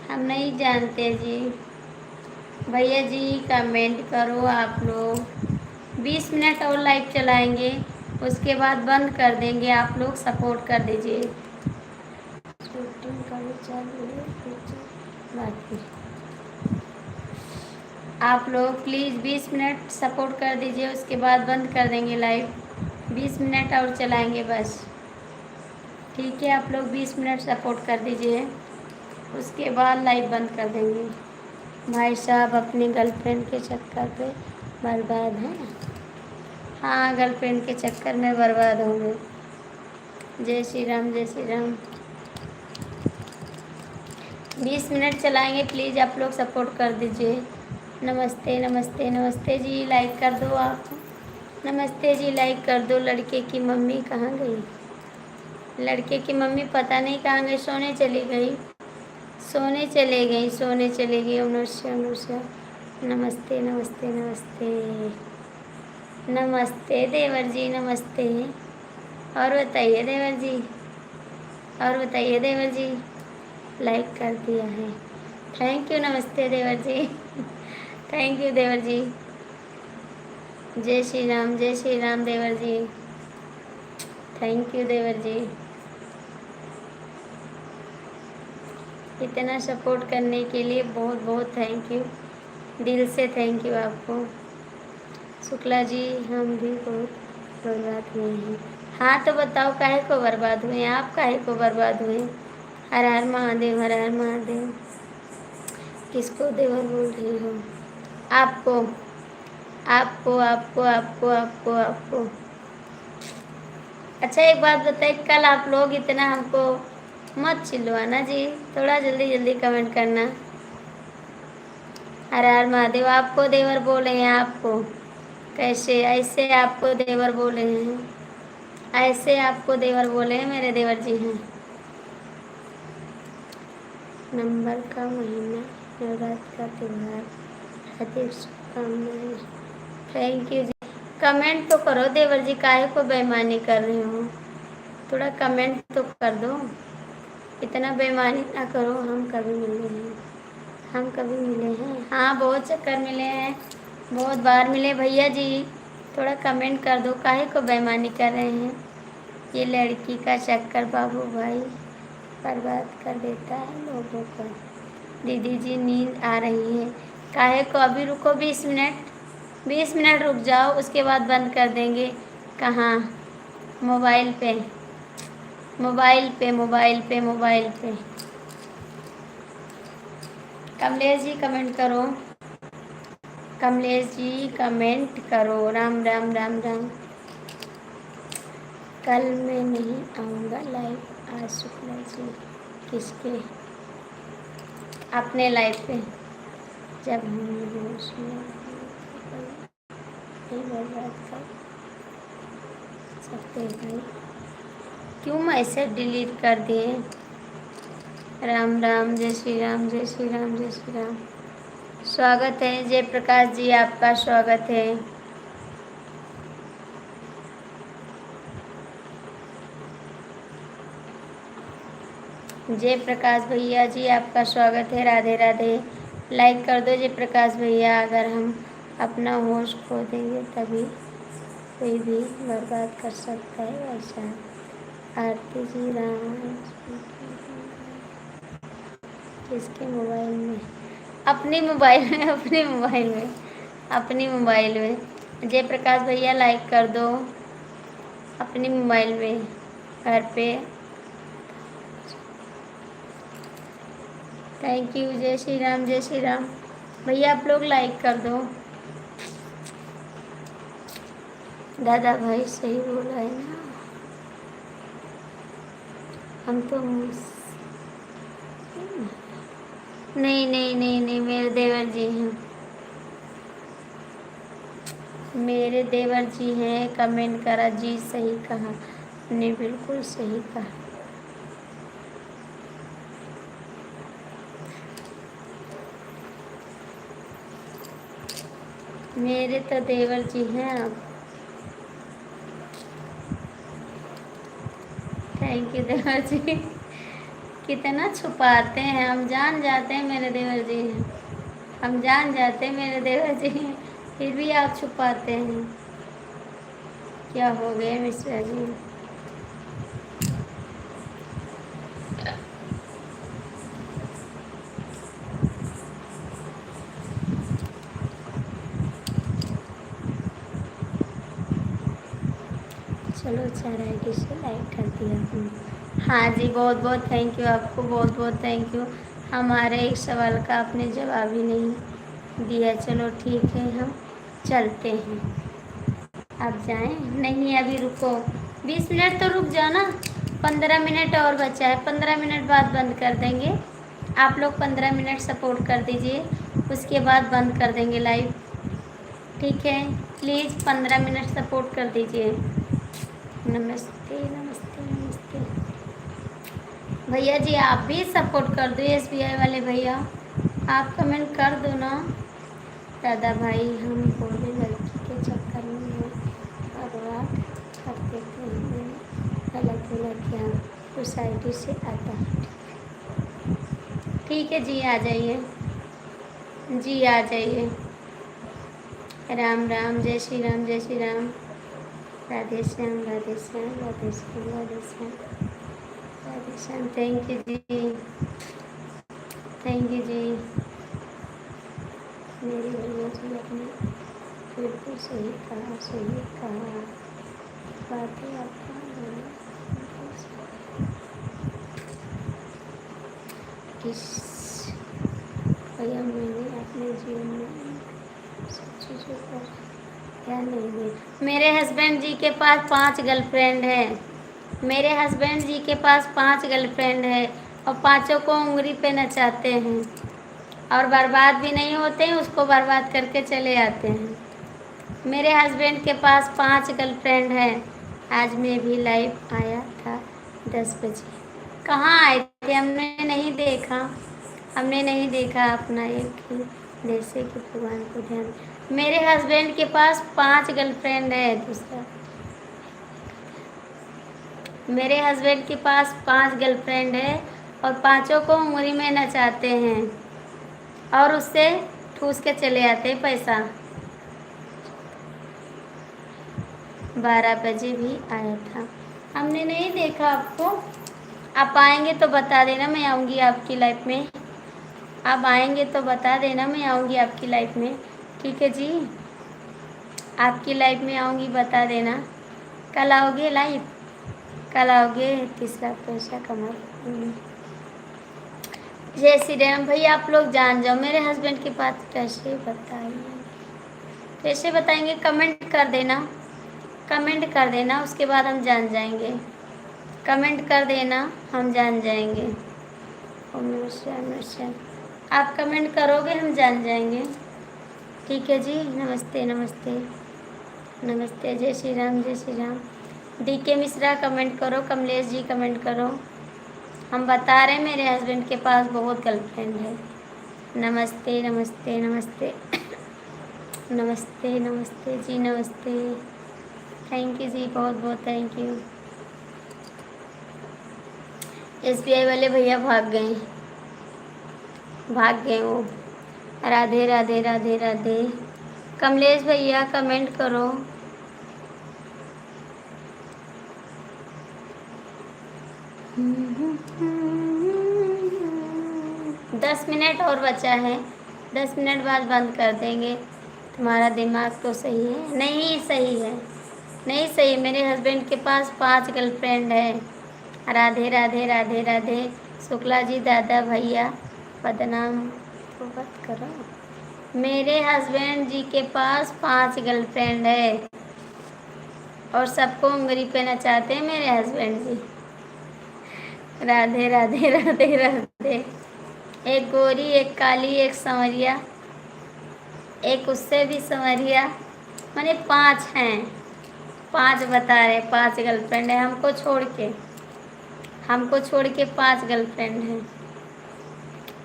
हम नहीं जानते जी। भैया जी कमेंट करो आप लोग। 20 मिनट और लाइव चलाएंगे, उसके बाद बंद कर देंगे। आप लोग सपोर्ट कर दीजिए। शूटिंग का भी चालू है, बाकी आप लोग प्लीज़ 20 मिनट सपोर्ट कर दीजिए, उसके बाद बंद कर देंगे लाइव। 20 मिनट और चलाएंगे बस, ठीक है? आप लोग 20 मिनट सपोर्ट कर दीजिए, उसके बाद लाइव बंद कर देंगे। भाई साहब अपनी गर्लफ्रेंड के चक्कर पे बर्बाद हैं। हाँ, गर्लफ्रेंड के चक्कर में बर्बाद होंगे। जय श्री राम, जय श्री राम। 20 मिनट चलाएंगे, प्लीज़ आप लोग सपोर्ट कर दीजिए। नमस्ते नमस्ते नमस्ते जी, लाइक कर दो आप। नमस्ते जी, लाइक कर दो। लड़के की मम्मी कहाँ गई? लड़के की मम्मी पता नहीं कहाँ गई, सोने चली गई, सोने चले गई, सोने चली गई। अनुष्या, अनुष्या नमस्ते नमस्ते नमस्ते नमस्ते देवर जी, नमस्ते। और बताइए देवर जी, और बताइए देवर जी। लाइक कर दिया है, थैंक यू। नमस्ते देवर जी, थैंक यू देवर जी। जय श्री राम, जय श्री राम देवर जी, थैंक यू देवर जी। इतना सपोर्ट करने के लिए बहुत बहुत थैंक यू, दिल से थैंक यू आपको। शुक्ला जी हम भी बहुत बर्बाद हुए हैं। हाँ तो बताओ काहे को बर्बाद हुए? आप काहे को बर्बाद हुए? हर हर महादेव, हर हर महादेव। किसको देवर बोल रही हो? आपको, आपको आपको आपको आपको आपको। अच्छा एक बात बताइए, कल आप लोग इतना हमको मत चिल्लवाना जी, थोड़ा जल्दी जल्दी कमेंट करना। हर हर महादेव। आपको देवर बोले हैं? आपको कैसे ऐसे आपको देवर बोले हैं? ऐसे आपको देवर बोले हैं? मेरे देवर जी हैं। नंबर का महीना, नवरात्र का त्यौहार, हार्दिक शुभकामनाएं। Thank you ji. कमेंट तो करो देवर जी, काहे को बेईमानी कर रहे हो? थोड़ा कमेंट तो कर दो, इतना बेईमानी ना करो। हम कभी मिले हैं? हम कभी मिले हैं? हाँ बहुत चक्कर मिले हैं, बहुत बार मिले भैया जी। थोड़ा कमेंट कर दो, काहे को बेईमानी कर रहे हैं? ये लड़की का चक्कर बाबू भाई बर्बाद कर देता है लोगों को। दीदी जी नींद आ रही है, काहे को? अभी रुको 20 मिनट, 20 मिनट रुक जाओ, उसके बाद बंद कर देंगे। कहाँ? मोबाइल पे, मोबाइल पे, मोबाइल पे, मोबाइल पे। कमलेश जी कमेंट करो, कमलेश जी कमेंट करो। राम राम राम राम। कल मैं नहीं आऊँगा लाइव, आज शुक्ला जी। किसके? अपने लाइव पे। जब हम होश में नहीं बर्बाद कर सकते भाई। क्यों मैसेज डिलीट कर दिए? राम राम, जय श्री राम, जय श्री राम, जय श्री राम। स्वागत है जयप्रकाश जी, आपका स्वागत है। जयप्रकाश भैया जी, आपका स्वागत है। राधे राधे। लाइक कर दो जयप्रकाश भैया। अगर हम अपना होश खो देंगे तभी कोई भी बर्बाद कर सकता है, ऐसा। आरती जी राम, किसके मोबाइल में? अपने मोबाइल में, अपने मोबाइल में, अपनी मोबाइल में। जयप्रकाश भैया लाइक कर दो अपनी मोबाइल में, घर पे। Thank you. जय श्री राम, जय श्री राम। भैया आप लोग लाइक कर दो। दादा भाई सही बोला है ना, हम तो नहीं नहीं नहीं नहीं, मेरे देवर जी हैं, मेरे देवर जी हैं। कमेंट करा जी, सही कहा ने, बिल्कुल सही कहा। मेरे तो देवर जी हैं आप। थैंक यू देवर जी। कितना छुपाते हैं, हम जान जाते हैं मेरे देवर जी हैं, हम जान जाते हैं मेरे देवर जी हैं, फिर भी आप छुपाते हैं। क्या हो गया मिश्रा जी? चलो 4 आईडी से लाइक कर दिया आपने। हाँ जी, बहुत बहुत थैंक यू आपको, बहुत बहुत थैंक यू। हमारे एक सवाल का आपने जवाब ही नहीं दिया। चलो ठीक है, हम चलते हैं। आप जाएं? नहीं अभी रुको, 20 मिनट तो रुक जाओ ना। 15 मिनट और बचा है, 15 मिनट बाद बंद कर देंगे। आप लोग 15 मिनट सपोर्ट कर दीजिए, उसके बाद बंद कर देंगे लाइव। ठीक है, प्लीज़ 15 मिनट सपोर्ट कर दीजिए। नमस्ते नमस्ते नमस्ते। भैया जी आप भी सपोर्ट कर दो, SBI वाले भैया आप कमेंट कर दो ना। दादा भाई हम बोले लड़की के चक्कर में बर्बाद कर देते हैं, गलत लड़कियाँ सोसाइटी से आता है। ठीक है जी, आ जाइए जी, आ जाइए। राम राम, जय श्री राम, जय श्री राम। राधे श्याम, राधे श्याम, राधे श्याम, राधे श्याम, राधे श्याम। थैंक यू जी, थैंक यू जी। मेरी भैया जी अपने बिल्कुल सही कहा, सही कहा। बातें आपका किस भैया मैंने अपने जीवन में सब चीज़ों पर ध्यान नहीं दिया। मेरे हस्बैंड जी के पास 5 गर्लफ्रेंड है, मेरे हस्बैंड जी के पास 5 गर्लफ्रेंड है और पांचों को उंगली पे नचाते हैं और बर्बाद भी नहीं होते हैं, उसको बर्बाद करके चले आते हैं। मेरे हस्बैंड के पास 5 गर्लफ्रेंड है। आज मैं भी लाइव आया था 10 बजे। कहाँ आए थे? हमने नहीं देखा, हमने नहीं देखा अपना एक ही जैसे कि भगवान को ध्यान। मेरे हस्बैंड के पास 5 गर्लफ्रेंड है। दूसरा, मेरे हस्बैंड के पास 5 गर्लफ्रेंड है और पांचों को उंगली में नचाते हैं और उससे ठूस के चले आते हैं पैसा। 12 बजे भी आया था, हमने नहीं देखा आपको। आप आएंगे तो बता देना, मैं आऊँगी आपकी लाइफ में। आप आएंगे तो बता देना, मैं आऊँगी आपकी लाइफ में। ठीक है जी, आपकी लाइफ में आऊँगी, बता देना। कल आओगे लाइव? कल आओगे? तीसरा पैसा कमा। जय श्री राम। भैया आप लोग जान जाओ, मेरे हस्बैंड के पास कैसे बताइए, कैसे बताएंगे? कमेंट कर देना, कमेंट कर देना, उसके बाद हम जान जाएंगे। कमेंट कर देना, हम जान जाएंगे। ओम नमः शिवाय, नमः शिवाय। आप कमेंट करोगे, हम जान जाएंगे। ठीक है जी, नमस्ते नमस्ते नमस्ते। जय श्री राम, जय श्री राम। डीके मिश्रा कमेंट करो, कमलेश जी कमेंट करो। हम बता रहे हैं मेरे हस्बैंड के पास बहुत गर्लफ्रेंड है। नमस्ते नमस्ते नमस्ते नमस्ते नमस्ते जी, नमस्ते। थैंक यू जी, बहुत बहुत थैंक यू। SBI वाले भैया भाग गए, भाग गए वो। राधे राधे राधे राधे। कमलेश भैया कमेंट करो। दस मिनट और बचा है, 10 मिनट बाद बंद कर देंगे। तुम्हारा दिमाग तो सही है? नहीं सही है, नहीं सही। मेरे हस्बैंड के पास 5 गर्लफ्रेंड है। राधे राधे राधे राधे। शुक्ला जी दादा भैया बदनाम तो मत करो। मेरे हस्बैंड जी के पास 5 गर्लफ्रेंड है और सबको उंगली पे नचाते हैं मेरे हस्बैंड जी। राधे राधे राधे राधे। एक गोरी, एक काली, एक संवरिया, एक उससे भी संवरिया, माने 5 हैं। 5 बता रहे, 5 गर्लफ्रेंड है हमको छोड़ के, हमको छोड़ के 5 गर्लफ्रेंड हैं।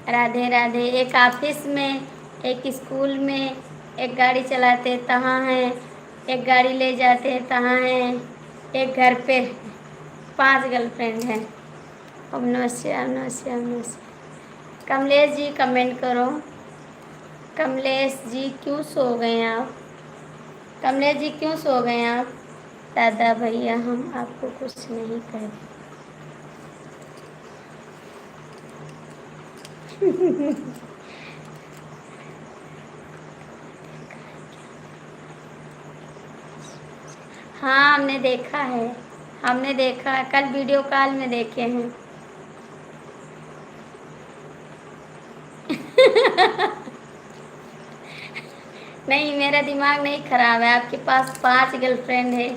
राधे राधे। एक ऑफिस में, एक स्कूल में, एक गाड़ी चलाते तहाँ हैं, एक गाड़ी ले जाते तहाँ हैं, एक घर पे। 5 गर्लफ्रेंड हैं। ओम नमः शिवाय, ओम नमः शिवाय, ओम नमः शिवाय। कमलेश जी कमेंट करो। कमलेश जी क्यों सो गए आप? कमलेश जी क्यों सो गए आप? दादा भैया हम आपको कुछ नहीं कह हाँ हमने देखा है, हमने देखा है, कल वीडियो कॉल में देखे हैं। नहीं मेरा दिमाग नहीं खराब है, आपके पास 5 गर्लफ्रेंड है।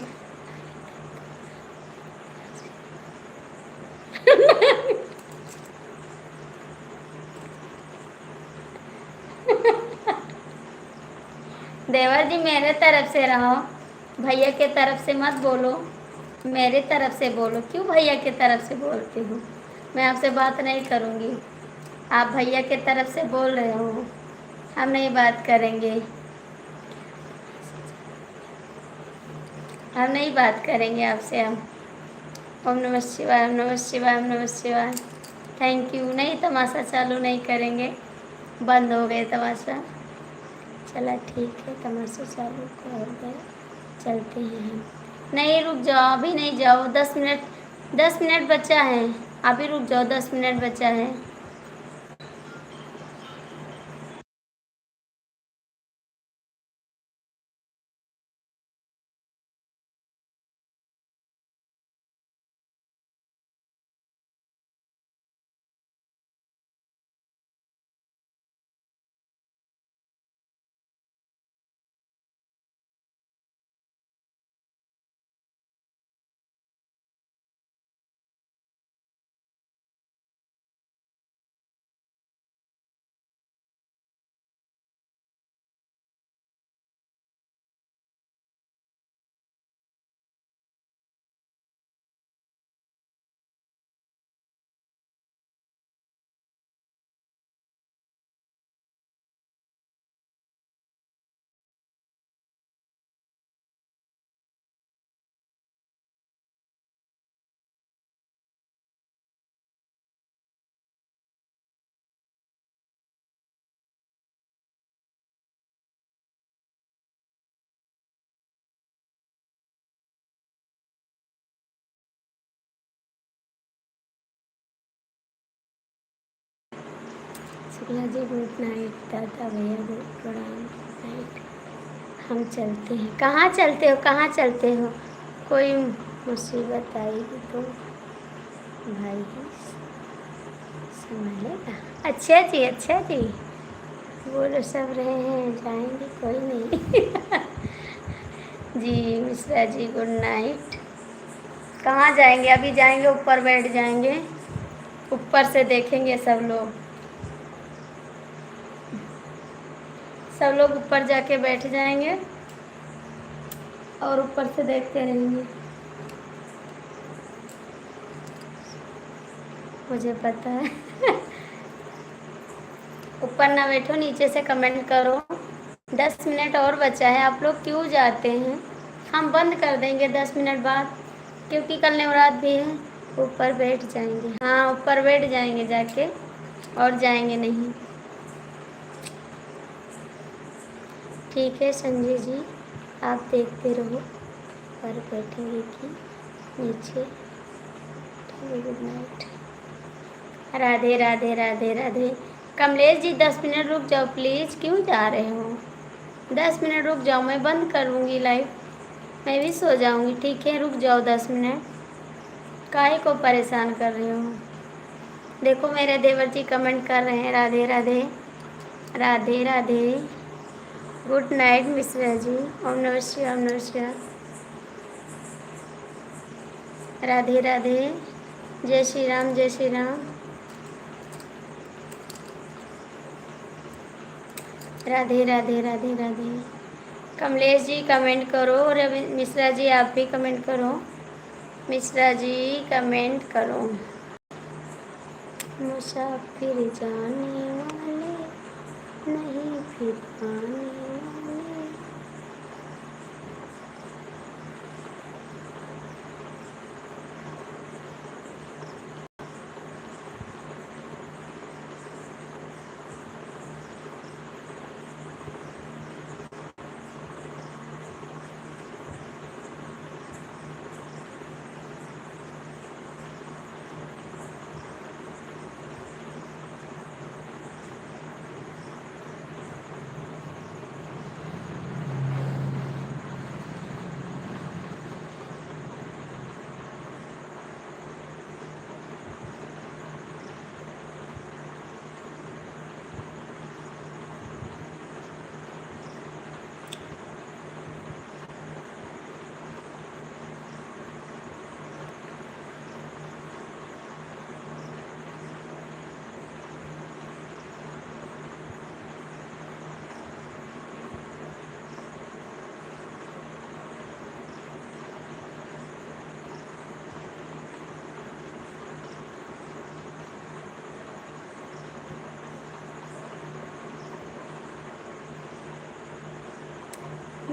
देवर जी मेरे तरफ से रहो, भैया के तरफ से मत बोलो, मेरे तरफ से बोलो। क्यों भैया के तरफ से बोलती हूँ? मैं आपसे बात नहीं करूँगी, आप भैया के तरफ से बोल रहे हो, हम नहीं बात करेंगे, हम नहीं बात करेंगे आपसे हम। ओम नमः शिवाय, ओम नमः शिवाय, ओम नमः शिवाय। Thank you. नहीं तमाशा चालू नहीं करेंगे, बंद हो गए तमाशा। चला ठीक है, तमाशा चालू कर गए, चलते हैं हम। नहीं रुक जाओ, अभी नहीं जाओ, 10 मिनट, 10 मिनट बचा है, अभी रुक जाओ, 10 मिनट बचा है। शुक्ला जी गुड नाइट, दादा भैया गुड प्रणाम, गुड नाइट। हम चलते हैं। कहाँ चलते हो, कहाँ चलते हो? कोई मुसीबत आएगी तो भाई संभालेगा। अच्छा जी, अच्छा जी, बोलो सब रहे हैं, जाएंगे कोई नहीं। जी मिश्रा जी गुड नाइट। कहाँ जाएंगे? अभी जाएंगे ऊपर, बैठ जाएंगे, ऊपर से देखेंगे सब लोग, सब लोग ऊपर जाके बैठ जाएंगे और ऊपर से देखते रहेंगे। मुझे पता है। ऊपर ना बैठो, नीचे से कमेंट करो। 10 मिनट और बचा है, आप लोग क्यों जाते हैं? हम बंद कर देंगे 10 मिनट बाद, क्योंकि कल नवरात भी है। ऊपर बैठ जाएंगे, हाँ ऊपर बैठ जाएंगे जाके, और जाएंगे नहीं। ठीक है संजय जी, आप देखते रहो ऊपर बैठेंगे कि नीचे। Good night. Radhe Radhe Radhe Radhe. Kamlesh ji 10 minute रुक जाओ प्लीज़, क्यों जा रहे हो? 10 मिनट रुक जाओ, मैं बंद करूँगी लाइव, मैं भी सो जाऊँगी। ठीक है, रुक जाओ 10 मिनट, काहे को परेशान कर रहे हो? देखो मेरे देवर जी कमेंट कर रहे हैं, राधे राधे राधे राधे। गुड नाइट मिश्रा जी, ओम नमः शिवाय, ओम नमः शिवाय। राधे राधे, जय श्री राम, जय श्री राम। राधे राधे राधे राधे। कमलेश जी कमेंट करो, और मिश्रा जी आप भी कमेंट करो। मिश्रा जी कमेंट करो। मुसाफिर जाने वाले नहीं फिर आने वाले।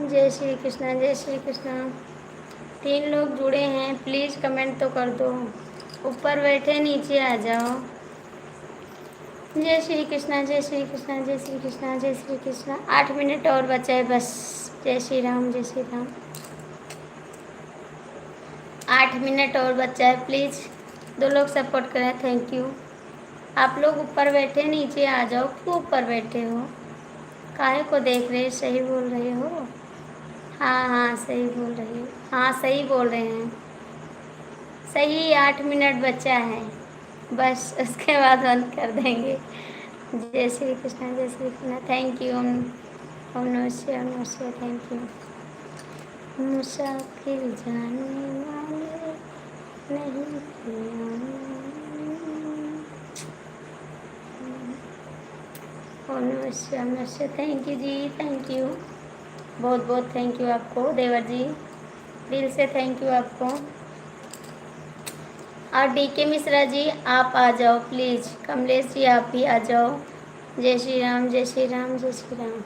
जय श्री कृष्णा, जय श्री कृष्णा। 3 लोग जुड़े हैं, प्लीज़ कमेंट तो कर दो। ऊपर बैठे नीचे आ जाओ। जय श्री कृष्णा, जय श्री कृष्णा, जय श्री कृष्णा, जय श्री कृष्णा। 8 मिनट और बचा है बस। जय श्री राम, जय श्री राम। 8 मिनट और बचा है, प्लीज़ 2 लोग सपोर्ट करें, थैंक यू। आप लोग ऊपर बैठे नीचे आ जाओ, क्यों ऊपर बैठे हो? काहे को देख रहे? सही बोल रहे हो? हाँ हाँ सही बोल रहे हो, हाँ सही बोल रहे हैं, सही। 8 मिनट बचा है बस, उसके बाद बंद कर देंगे। जय श्री कृष्णा, जय श्री कृष्णा, थैंक यू। ओम नमः शिवाय, ओम नमः शिवाय, थैंक यू। मुसाफिर जाने वाले नहीं फिर आने वाले। ओम नमः शिवाय, ओम नमः शिवाय, थैंक यू जी, थैंक यू, बहुत बहुत थैंक यू आपको देवर जी, दिल से थैंक यू आपको। और डीके मिश्रा जी आप आ जाओ प्लीज़, कमलेश जी आप भी आ जाओ। जय श्री राम, जय श्री राम, जय श्री राम,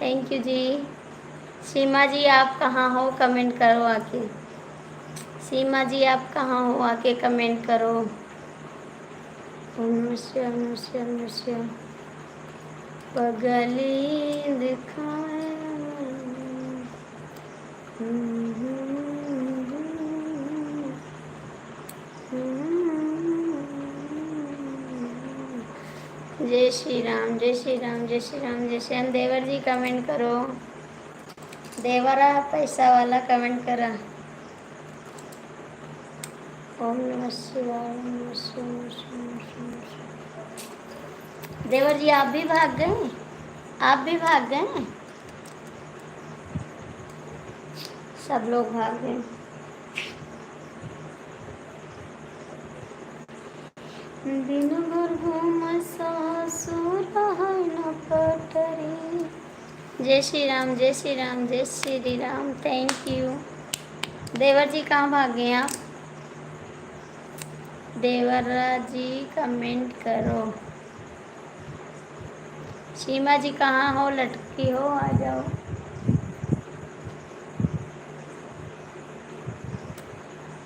थैंक यू जी। सीमा जी आप कहाँ हो, कमेंट करो आके। सीमा जी आप कहाँ हो, आके कमेंट करो। ओम नमः शिवाय, ओम नमः शिवाय, ओम नमः शिवाय। पगली दिखाए जय श्री राम, जय श्री राम, जय श्री राम, जय श्री राम। देवर जी कमेंट करो, देवरा पैसा वाला कमेंट करा। ओम नमः शिवाय, ओम नमः शिवाय, ओम नमः शिवाय, ओम नमः शिवाय। देवर जी आप भी भाग गए, आप भी भाग गए, सब लोग भाग गए। दिन भर घूम सासुर न पटरी। जय श्री राम, जय श्री राम, जय श्री राम, थैंक यू। देवर जी कहाँ भाग गए आप? देवरा जी कमेंट करो। सीमा जी कहाँ हो, लटकी हो, आ जाओ।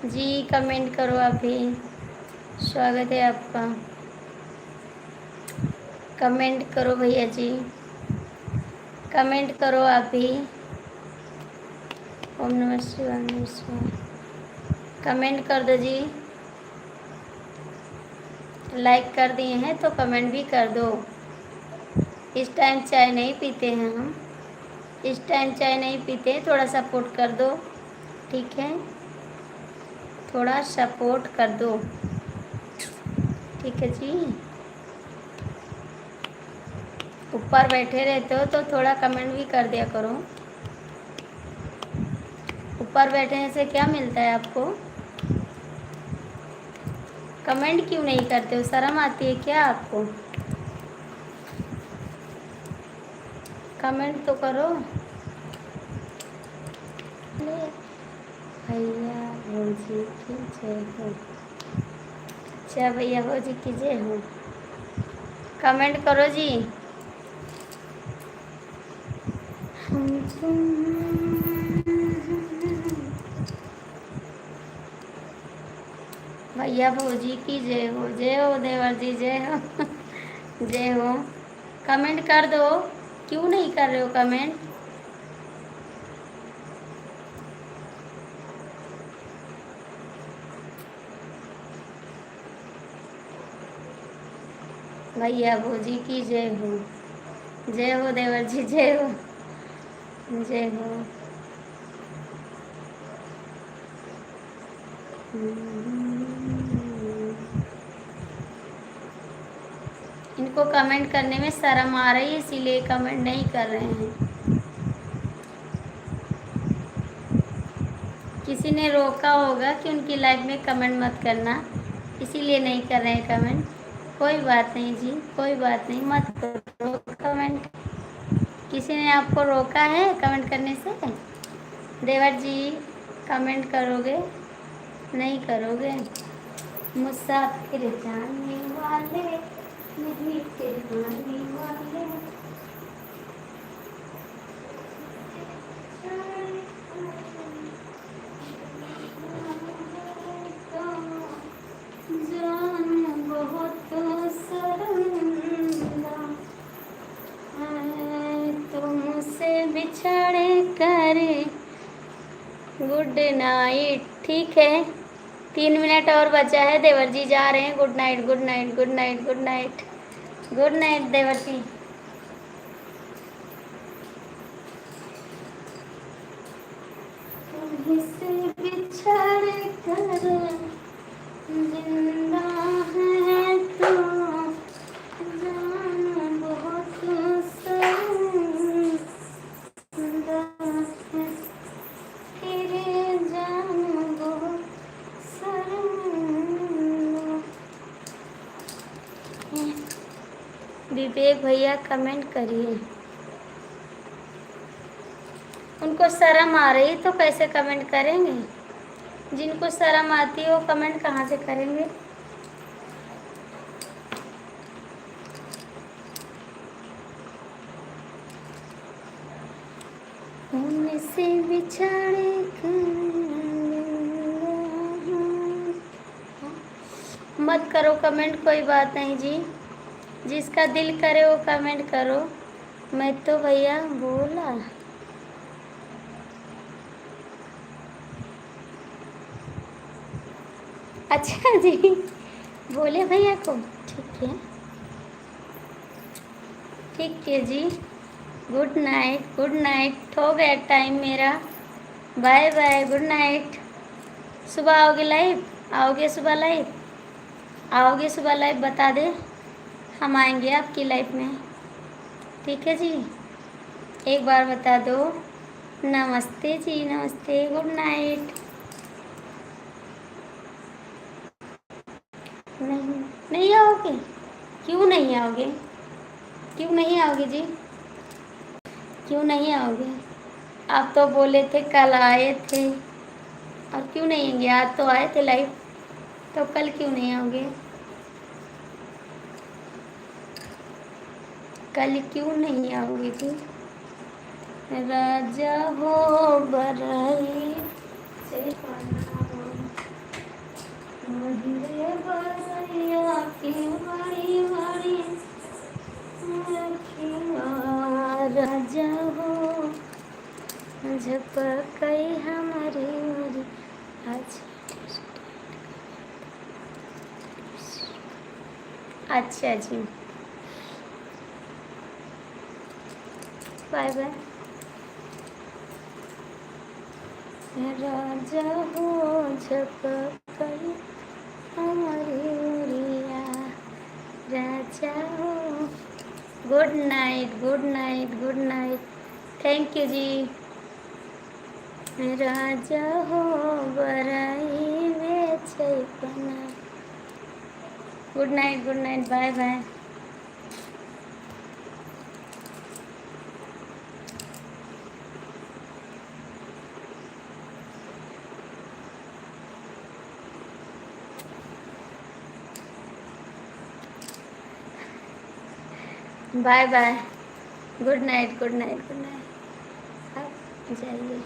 जी कमेंट करो अभी, स्वागत है आपका। कमेंट करो भैया जी, कमेंट करो अभी। ओम नमः शिवाय, नमः शिवाय। कमेंट कर दो जी, लाइक कर दिए हैं तो कमेंट भी कर दो। इस टाइम चाय नहीं पीते हैं हम, इस टाइम चाय नहीं पीते, थोड़ा सपोर्ट कर दो, ठीक है? थोड़ा सपोर्ट कर दो, ठीक है जी। ऊपर बैठे रहते हो तो थोड़ा कमेंट भी कर दिया करो। ऊपर बैठने से क्या मिलता है आपको? कमेंट क्यों नहीं करते हो? शर्म आती है क्या आपको? कमेंट तो करो। भैया भौजी की जय हो। अच्छा भैया भौजी की जय हो, कमेंट करो जी। भैया भौजी की जय हो, जय हो देवर जी, जय हो। जय हो। कमेंट कर दो, क्यों नहीं कर रहे हो कमेंट? भैया भौजी की जय हो, जय हो देवर जी, जय हो, जय हो। इनको कमेंट करने में शर्म आ रही है, इसीलिए कमेंट नहीं कर रहे हैं। किसी ने रोका होगा कि उनकी लाइफ में कमेंट मत करना, इसीलिए नहीं कर रहे हैं कमेंट। कोई बात नहीं जी, कोई बात नहीं, मत करो कमेंट। किसी ने आपको रोका है कमेंट करने से? देवर जी कमेंट करोगे? नहीं करोगे? मुसाफिर जाने वाले नहीं ठहरने वाले। जान बहुत शर्मिंदा है तुमसे बिछड़ कर। गुड नाइट, ठीक है, 3 मिनट और बचा है। देवर जी जा रहे हैं। Good night, good night, good night, good night, good night देवर जी। तुमसे बिछड़ कर जिंदा है तो जान बहुत शर्मिंदा है, तेरे जान बहुत शर्मिंदा है। विवेक भैया कमेंट करिए। उनको शर्म आ रही तो कैसे कमेंट करेंगे? जिनको शर्म आती है वो कमेंट कहाँ से करेंगे? उनसे बिछड़े मत करो कमेंट, कोई बात नहीं जी, जिसका दिल करे वो कमेंट करो। मैं तो भैया बोला। अच्छा जी, बोले भैया को, ठीक है, ठीक है जी। गुड नाइट, गुड नाइट, हो गया टाइम मेरा। Bye bye, good night. सुबह आओगे लाइव? आओगे सुबह लाइव? आओगे सुबह लाइव? बता दे, हम आएंगे आपकी लाइफ में, ठीक है जी। एक बार बता दो। नमस्ते जी, नमस्ते, गुड नाइट। नहीं, नहीं आओगे? क्यों नहीं आओगे? क्यों नहीं आओगे जी? क्यों नहीं आओगे? आप तो बोले थे कल आए थे, और क्यों नहीं आएंगे? आज तो आए थे लाइव। तो कल क्यों नहीं आओगे? कल क्यों नहीं आओगी थी? राजा हो बरई से बनाओ, महिले बरैया की बड़ी बड़ी रखिया। राजा हो झपकई हमारी मरी आज। अच्छा जी, बाय बाय। राजा हो झपकई हमारी उरिया, राजा हो। Good night, good night, good night. Thank you जी। राजा हो बराई बेचैपना। Good night, good night, bye bye. Bye bye, good night, good night, good night. आप जाइए।